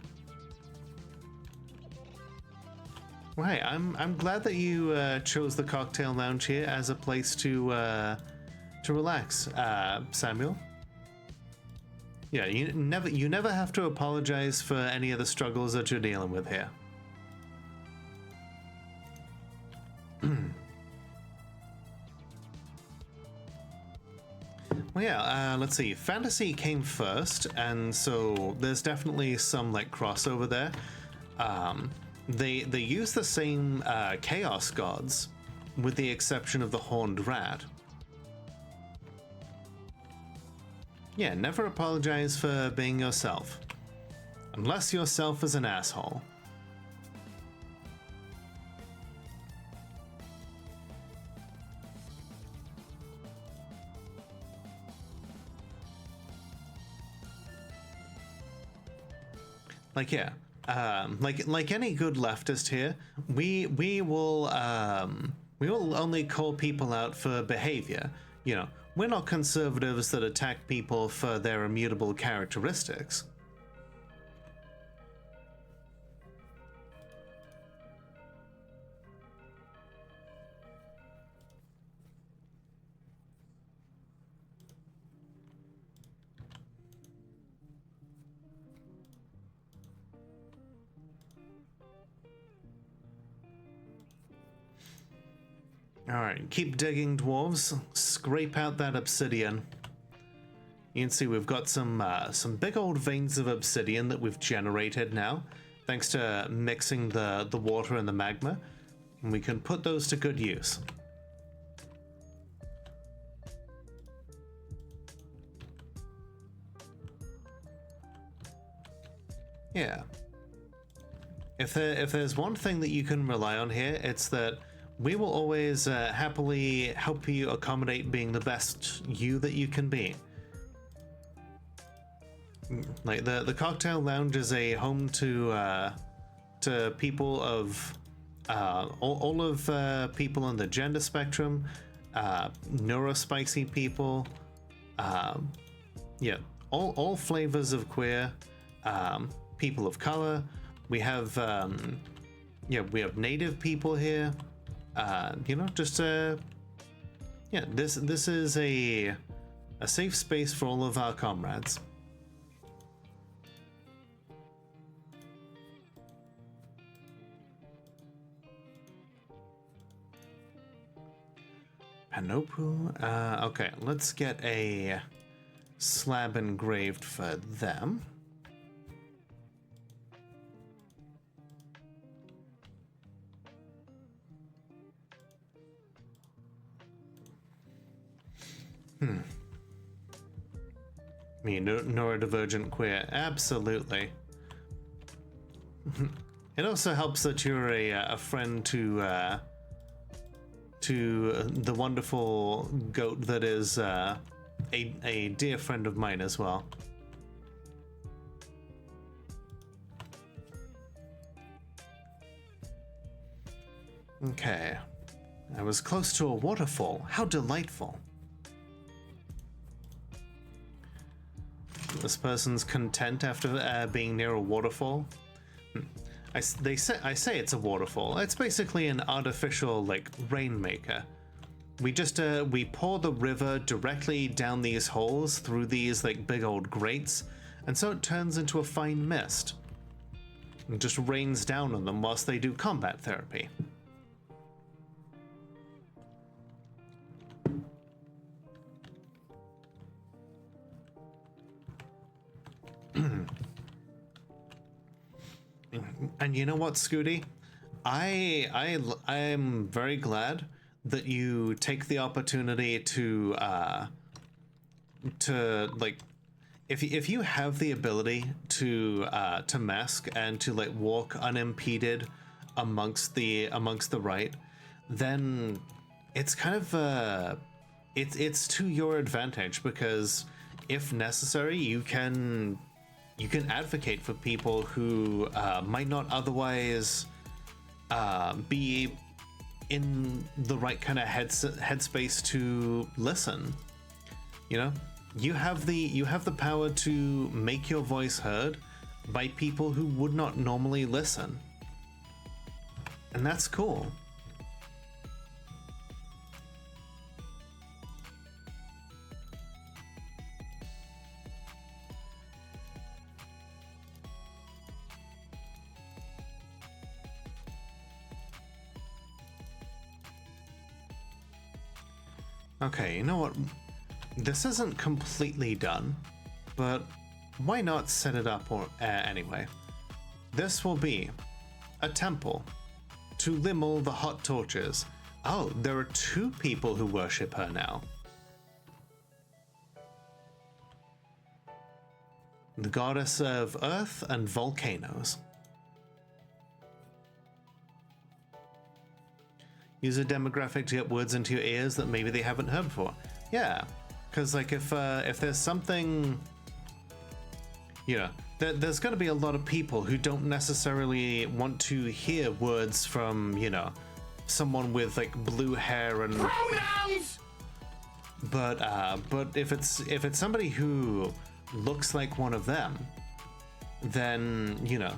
Right, I'm glad that you chose the cocktail lounge here as a place to relax, Samuel. Yeah, you never have to apologize for any of the struggles that you're dealing with here. Well, yeah, let's see. Fantasy came first, and so there's definitely some like crossover there. They use the same chaos gods, with the exception of the horned rat. Yeah, never apologize for being yourself, unless yourself is an asshole. Like, yeah, like any good leftist here, we will only call people out for behavior. You know, we're not conservatives that attack people for their immutable characteristics. Alright, keep digging, dwarves. Scrape out that obsidian. You can see we've got some big old veins of obsidian that we've generated now, thanks to mixing the water and the magma. And we can put those to good use. Yeah. If there's one thing that you can rely on here, it's that we will always happily help you accommodate being the best you that you can be. Like the cocktail lounge is a home to people of all of people on the gender spectrum, neurospicy people, yeah, all flavors of queer, people of color. We have yeah, we have native people here. You know, just yeah, this is a safe space for all of our comrades. Panopu. Okay, let's get a slab engraved for them. Me, neurodivergent queer, absolutely. It also helps that you're a friend to the wonderful goat that is a dear friend of mine as well. Okay, I was close to a waterfall. How delightful. This person's content after being near a waterfall. I say it's a waterfall. It's basically an artificial like rainmaker. We just we pour the river directly down these holes through these like big old grates, and so it turns into a fine mist. It just rains down on them whilst they do combat therapy. And you know what, Scooty? I'm very glad that you take the opportunity to like, if you have the ability to mask and to like walk unimpeded amongst the right, then it's kind of it's to your advantage, because if necessary, you can advocate for people who might not otherwise be in the right kind of headspace to listen. You know, you have the power to make your voice heard by people who would not normally listen. And that's cool. Okay, you know what? This isn't completely done, but why not set it up anyway? This will be a temple to Limmel the Hot Torches. Oh, there are 2 people who worship her now. The goddess of earth and volcanoes. Use a demographic to get words into your ears that maybe they haven't heard before. Yeah, because like if there's something, you know, there's going to be a lot of people who don't necessarily want to hear words from, you know, someone with like blue hair and pronouns. But if it's somebody who looks like one of them, then you know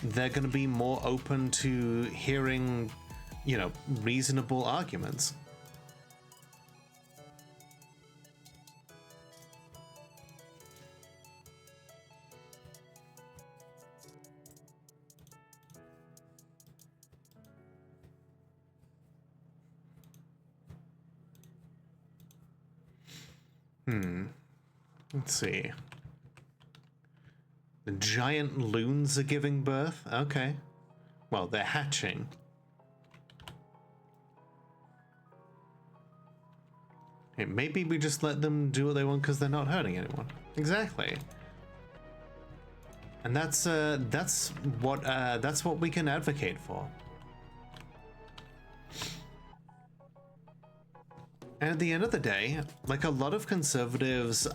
they're going to be more open to hearing, you know, reasonable arguments. Let's see. The giant loons are giving birth? Okay. Well, they're hatching. Hey, maybe we just let them do what they want because they're not hurting anyone. Exactly. And that's what we can advocate for. And at the end of the day, like a lot of conservatives,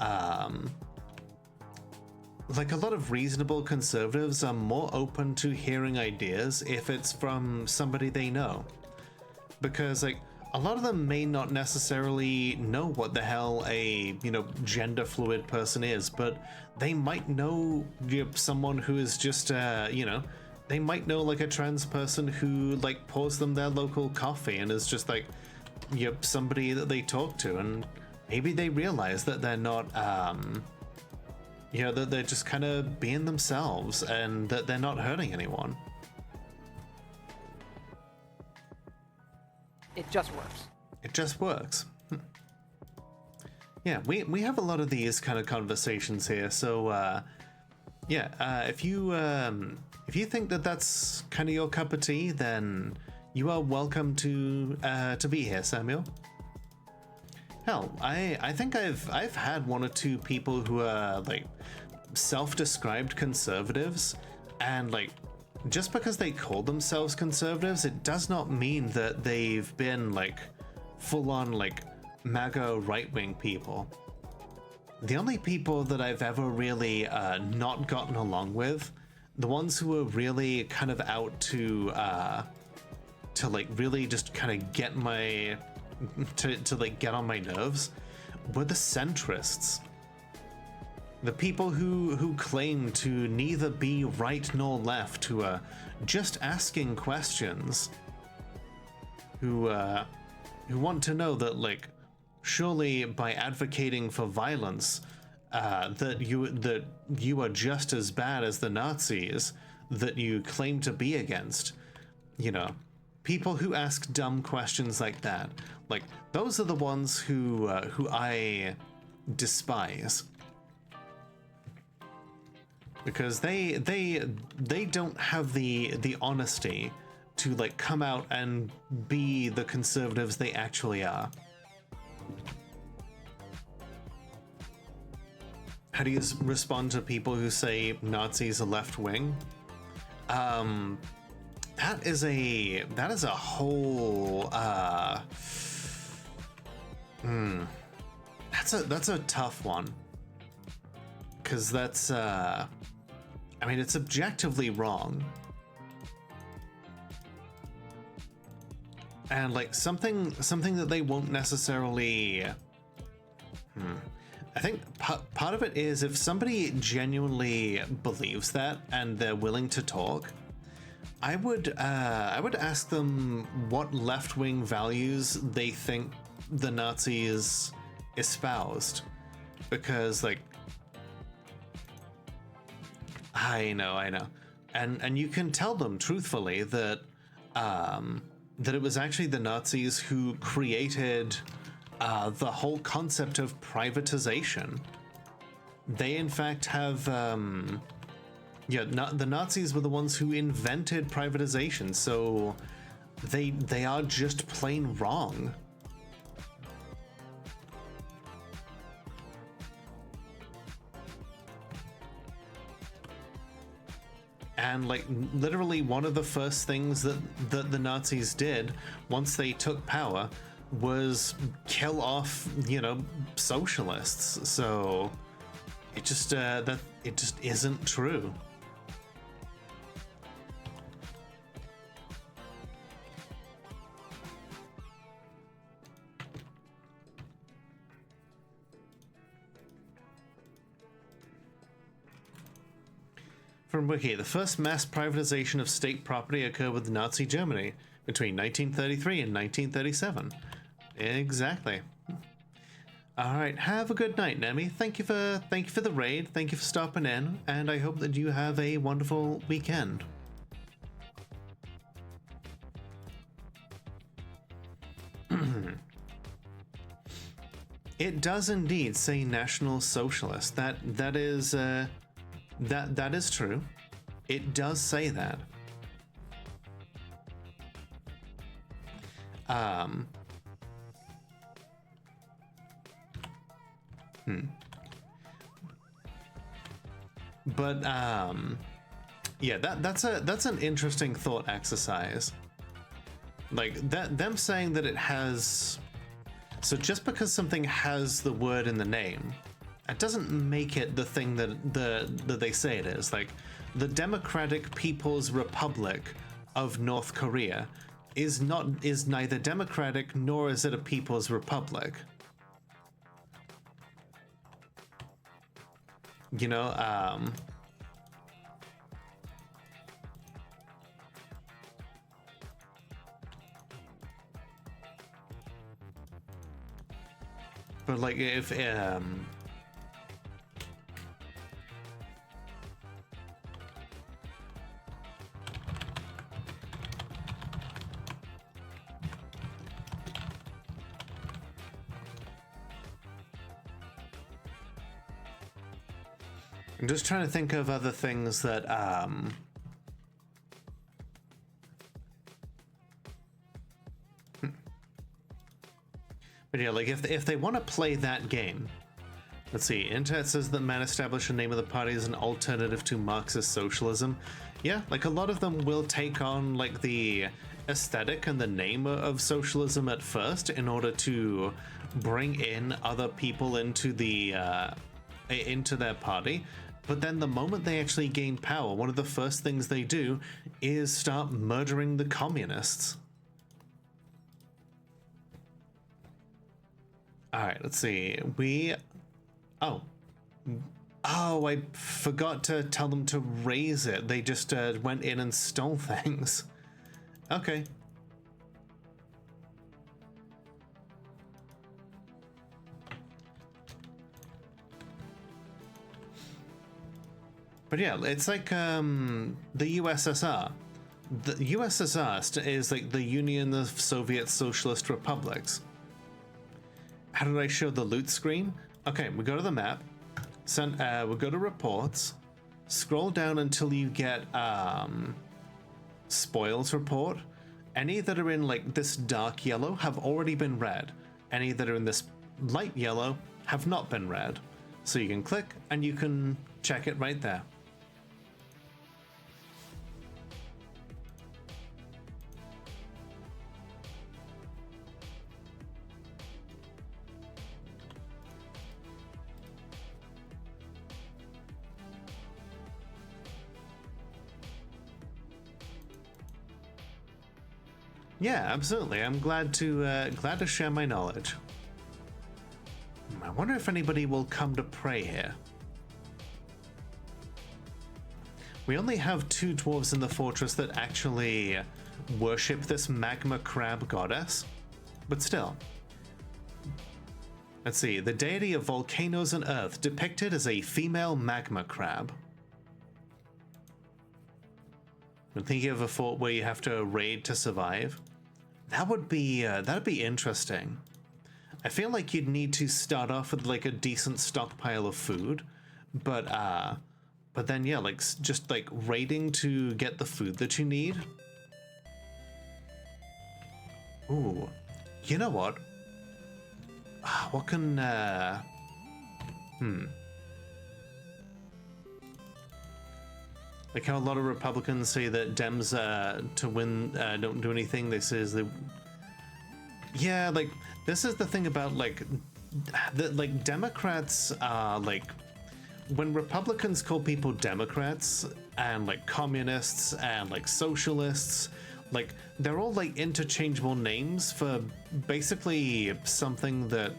like a lot of reasonable conservatives are more open to hearing ideas if it's from somebody they know. Because like a lot of them may not necessarily know what the hell a, you know, gender fluid person is, but they might know, you know, someone who is just, you know, they might know like a trans person who like pours them their local coffee and is just like, yep, somebody that they talk to, and maybe they realize that they're not, you know, that they're just kind of being themselves and that they're not hurting anyone. It just works. It just works. Yeah, we have a lot of these kind of conversations here, so yeah, if you think that that's kind of your cup of tea, then you are welcome to be here, Samuel. Hell, I think I've had 1 or 2 people who are like self-described conservatives, and like just because they call themselves conservatives, it does not mean that they've been like full-on like MAGA right-wing people. The only people that I've ever really not gotten along with, the ones who are really kind of out to like really just kind of get my to like get on my nerves, were the centrists. The people who claim to neither be right nor left, who are just asking questions, who want to know that like surely by advocating for violence that you are just as bad as the Nazis that you claim to be against. You know, people who ask dumb questions like that, like those are the ones who I despise, because they don't have the honesty to like come out and be the conservatives they actually are. How do you respond to people who say Nazis are left wing? That is a whole that's a tough one, because that's I mean, it's objectively wrong, and like something that they won't necessarily I think part of it is if somebody genuinely believes that and they're willing to talk, I would ask them what left-wing values they think the Nazis espoused, because like I know, and you can tell them truthfully that that it was actually the Nazis who created the whole concept of privatization. They in fact have the Nazis were the ones who invented privatization, so they are just plain wrong. And like literally one of the first things that the Nazis did once they took power was kill off, socialists. So it just it just isn't true. From Wiki, the first mass privatization of state property occurred with Nazi Germany between 1933 and 1937. Exactly. All right, have a good night, Nemi. Thank you for the raid. Thank you for stopping in, and I hope that you have a wonderful weekend. It does indeed say National Socialist. That is true. It does say that. But yeah, that's an interesting thought exercise. Like them saying that it has. So just because something has the word in the name, it doesn't make it the thing that they say it is. Like the Democratic People's Republic of North Korea is neither democratic nor is it a people's republic. But like if I'm just trying to think of other things that But yeah, like if they want to play that game, let's see. Internet says that man established the name of the party as an alternative to Marxist socialism. Yeah, like a lot of them will take on like the aesthetic and the name of socialism at first in order to bring in other people into their party. But then the moment they actually gain power, one of the first things they do is start murdering the communists. All right, let's see. Oh, I forgot to tell them to raise it. They just went in and stole things. Okay. But yeah, it's like the USSR. The USSR is like the Union of Soviet Socialist Republics. How did I show the loot screen? Okay, we go to the map. We go to reports. Scroll down until you get spoils report. Any that are in like this dark yellow have already been read. Any that are in this light yellow have not been read. So you can click and you can check it right there. Yeah, absolutely. I'm glad to share my knowledge. I wonder if anybody will come to pray here. We only have 2 dwarves in the fortress that actually worship this magma crab goddess, but still. Let's see, the deity of volcanoes and earth, depicted as a female magma crab. I'm thinking of a fort where you have to raid to survive. That'd be interesting. I feel like you'd need to start off with like a decent stockpile of food, but then yeah, like just like raiding to get the food that you need. Ooh, you know what? What can Like how a lot of Republicans say that Dems to win don't do anything. This is the like this is the thing about like Democrats like when Republicans call people Democrats and like communists and like socialists, like they're all like interchangeable names for basically something that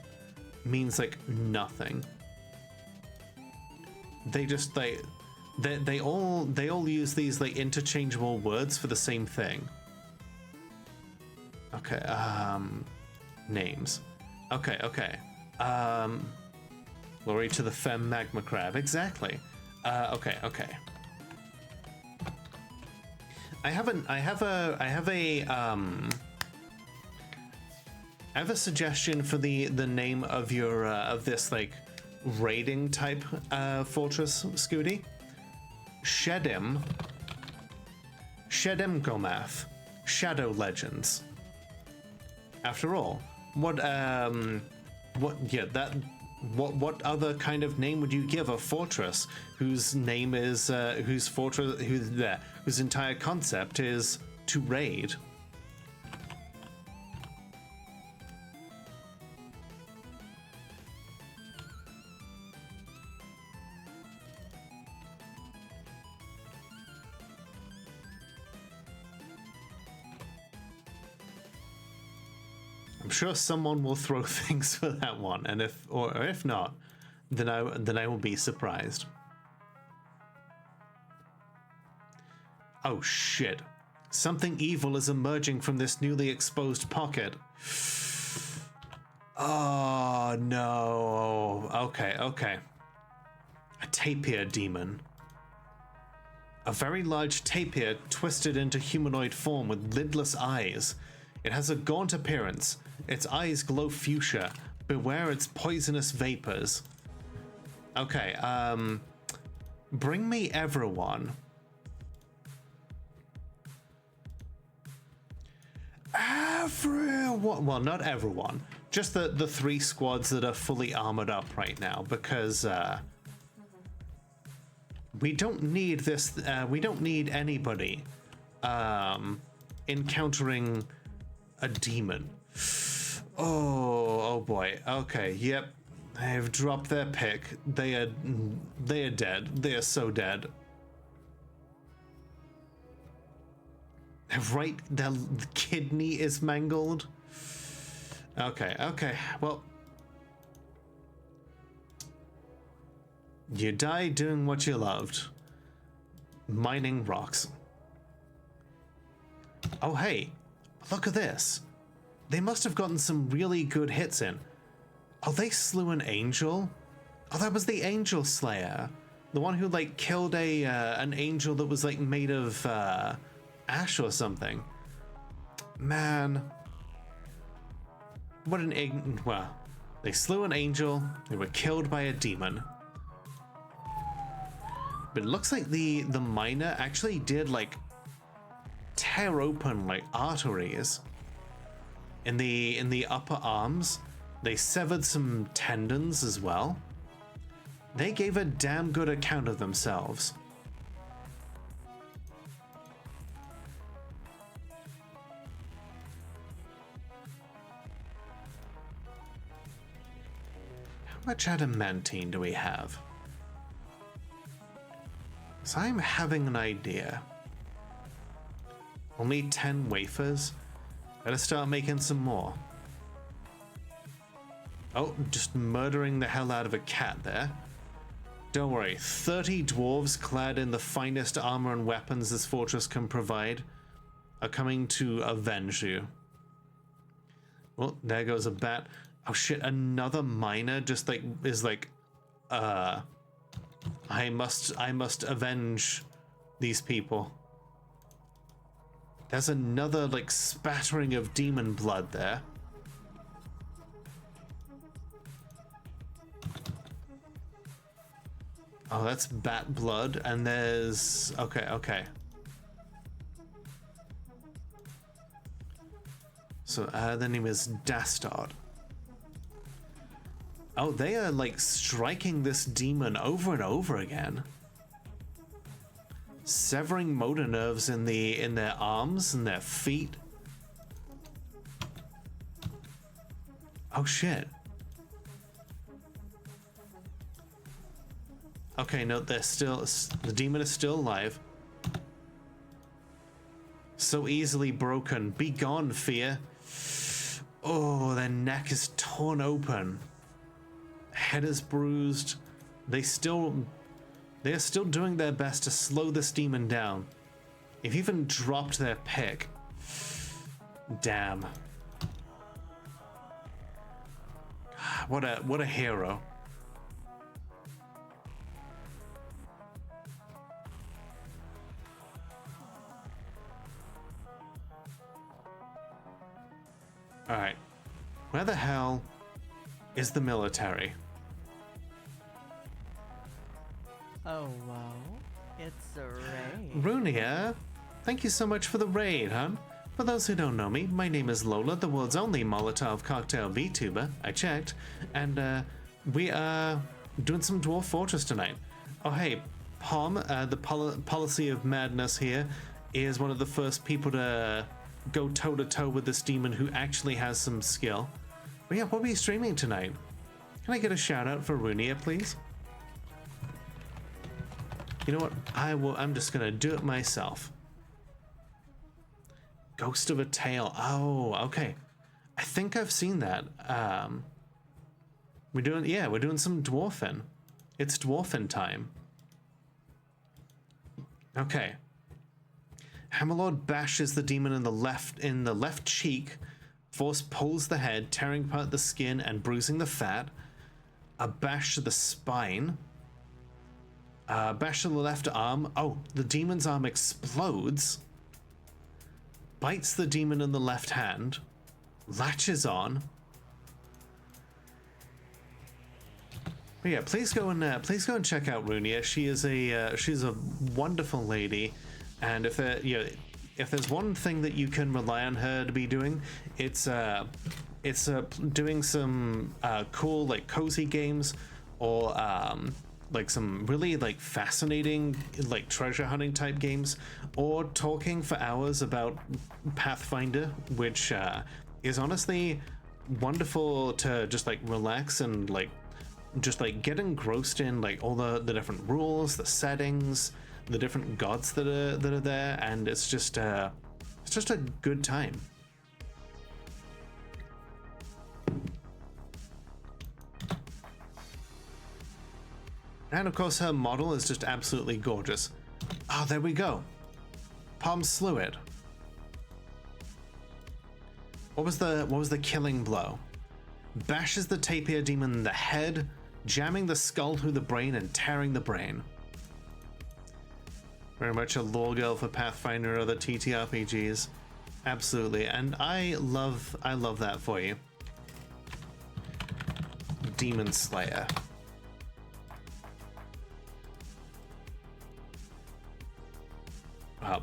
means like nothing. They just they all use these like interchangeable words for the same thing. Okay, names. Okay. Glory to the femme magma crab. Exactly. Okay. I have a suggestion for the name of your of this like raiding type fortress, Scooty. Shedim Gomath, Shadow Legends. After all, what other kind of name would you give a fortress whose name is whose entire concept is to raid? I'm sure someone will throw things for that one, and if not, then I will be surprised. Oh shit. Something evil is emerging from this newly exposed pocket. Oh no. Okay. A tapir demon. A very large tapir twisted into humanoid form with lidless eyes. It has a gaunt appearance. Its eyes glow fuchsia. Beware its poisonous vapors. Okay, bring me everyone. Everyone. Well, not everyone. Just the 3 squads that are fully armored up right now, because we don't need this. We don't need anybody encountering a demon. Oh boy. Okay. Yep. They've dropped their pick. They are dead. They are so dead. Right, their kidney is mangled. Okay. Well, you died doing what you loved. Mining rocks. Oh hey, look at this. They must have gotten some really good hits in. Oh, they slew an angel? Oh, that was the angel slayer. The one who like killed an angel that was like made of ash or something. Man. What an well, they slew an angel, they were killed by a demon. But it looks like the miner actually did like tear open like arteries in the upper arms. They severed some tendons as well. They gave a damn good account of themselves. How much adamantine do we have? So I'm having an idea. Only 10 wafers? Better start making some more. Oh, just murdering the hell out of a cat there. Don't worry, 30 dwarves clad in the finest armor and weapons this fortress can provide are coming to avenge you. Well, there goes a bat. Oh shit, another miner just like is like I must avenge these people. There's another like spattering of demon blood there. Oh, that's bat blood, and there's okay. So the name is Dastard. Oh, they are like striking this demon over and over again, severing motor nerves in their arms and their feet. Oh shit. Okay, no, the demon is still alive. So easily broken. Be gone, fear. Oh, their neck is torn open. Head is bruised. They are still doing their best to slow this demon down. They've even dropped their pick. Damn. What a hero. All right. Where the hell is the military? Oh, whoa. It's a raid. Runia, thank you so much for the raid, hon. For those who don't know me, my name is Lola, the world's only Molotov cocktail VTuber. I checked, and we are doing some Dwarf Fortress tonight. Oh hey, Palm, the policy of madness here is one of the first people to go toe-to-toe with this demon who actually has some skill. But yeah, what are we streaming tonight? Can I get a shout-out for Runia, please? You know what? I'm just gonna do it myself. Ghost of a Tale. Oh, okay. I think I've seen that. We're doing some dwarfing. It's dwarfing time. Okay. Hammerlord bashes the demon in the left cheek. Force pulls the head, tearing apart the skin and bruising the fat. A bash to the spine. Bash to the left arm. Oh, the demon's arm explodes. Bites the demon in the left hand. Latches on. But yeah, please go and check out Runia. She's a wonderful lady, and if there's one thing that you can rely on her to be doing, it's doing some cool like cozy games, or like some really like fascinating like treasure hunting type games, or talking for hours about Pathfinder, which is honestly wonderful to just like relax and like just like get engrossed in like all the different rules, the settings, the different gods that are there, and it's just a good time. And of course her model is just absolutely gorgeous. Oh, there we go. Palm slew it. What was the killing blow? Bashes the tapir demon in the head, jamming the skull through the brain and tearing the brain. Very much a lore girl for Pathfinder or other TTRPGs. Absolutely, and I love that for you. Demon Slayer.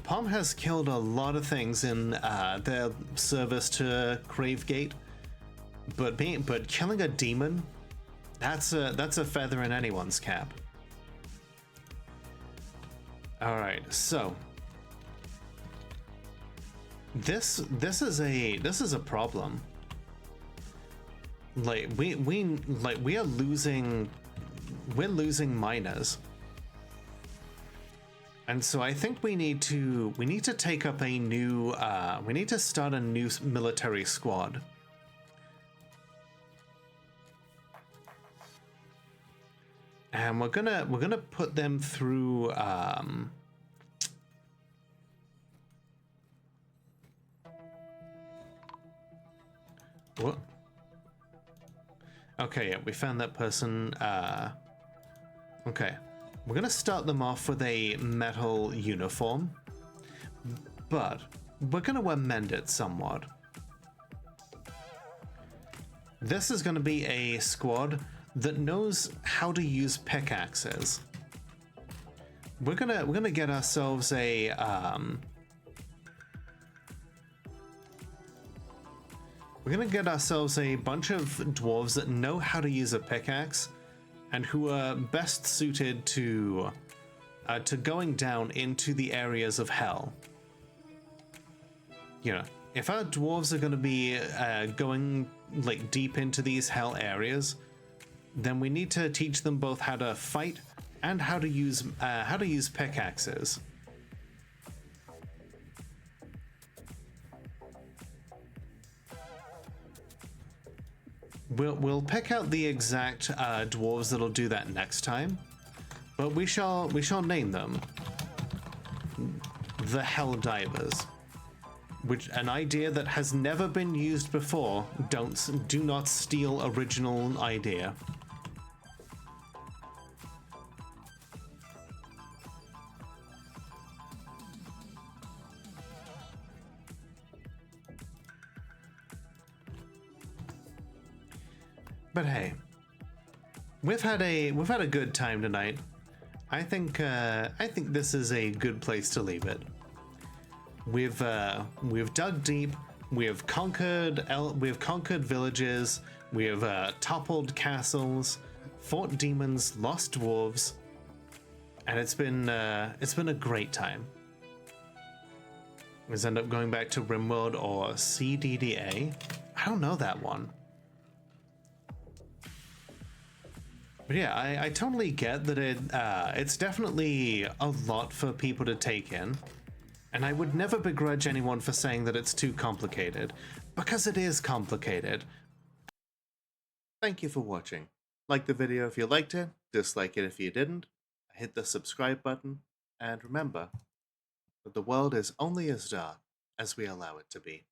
Palm has killed a lot of things in their service to GraveGate, but killing a demon, that's a feather in anyone's cap. All right, so this is a problem. Like we're losing miners. And so I think we need to take up a new we need to start a new military squad. And we're gonna put them through what? Okay, yeah, we found that person. Okay. We're gonna start them off with a metal uniform, but we're gonna amend it somewhat. This is gonna be a squad that knows how to use pickaxes. We're gonna get ourselves a we're gonna get ourselves a bunch of dwarves that know how to use a pickaxe and who are best suited to going down into the areas of hell. You know, if our dwarves are going to be going like deep into these hell areas, then we need to teach them both how to fight and how to use pickaxes. We'll pick out the exact dwarves that'll do that next time, but we shall name them the Hell Divers, which an idea that has never been used before. Do not steal original idea. But hey, we've had a good time tonight. I think this is a good place to leave it. We've dug deep. We have conquered villages. We have toppled castles, fought demons, lost dwarves, and it's been a great time. Let's end up going back to Rimworld or CDDA. I don't know that one. But yeah, I totally get that it's definitely a lot for people to take in. And I would never begrudge anyone for saying that it's too complicated, because it is complicated. Thank you for watching. Like the video if you liked it, dislike it if you didn't, hit the subscribe button, and remember that the world is only as dark as we allow it to be.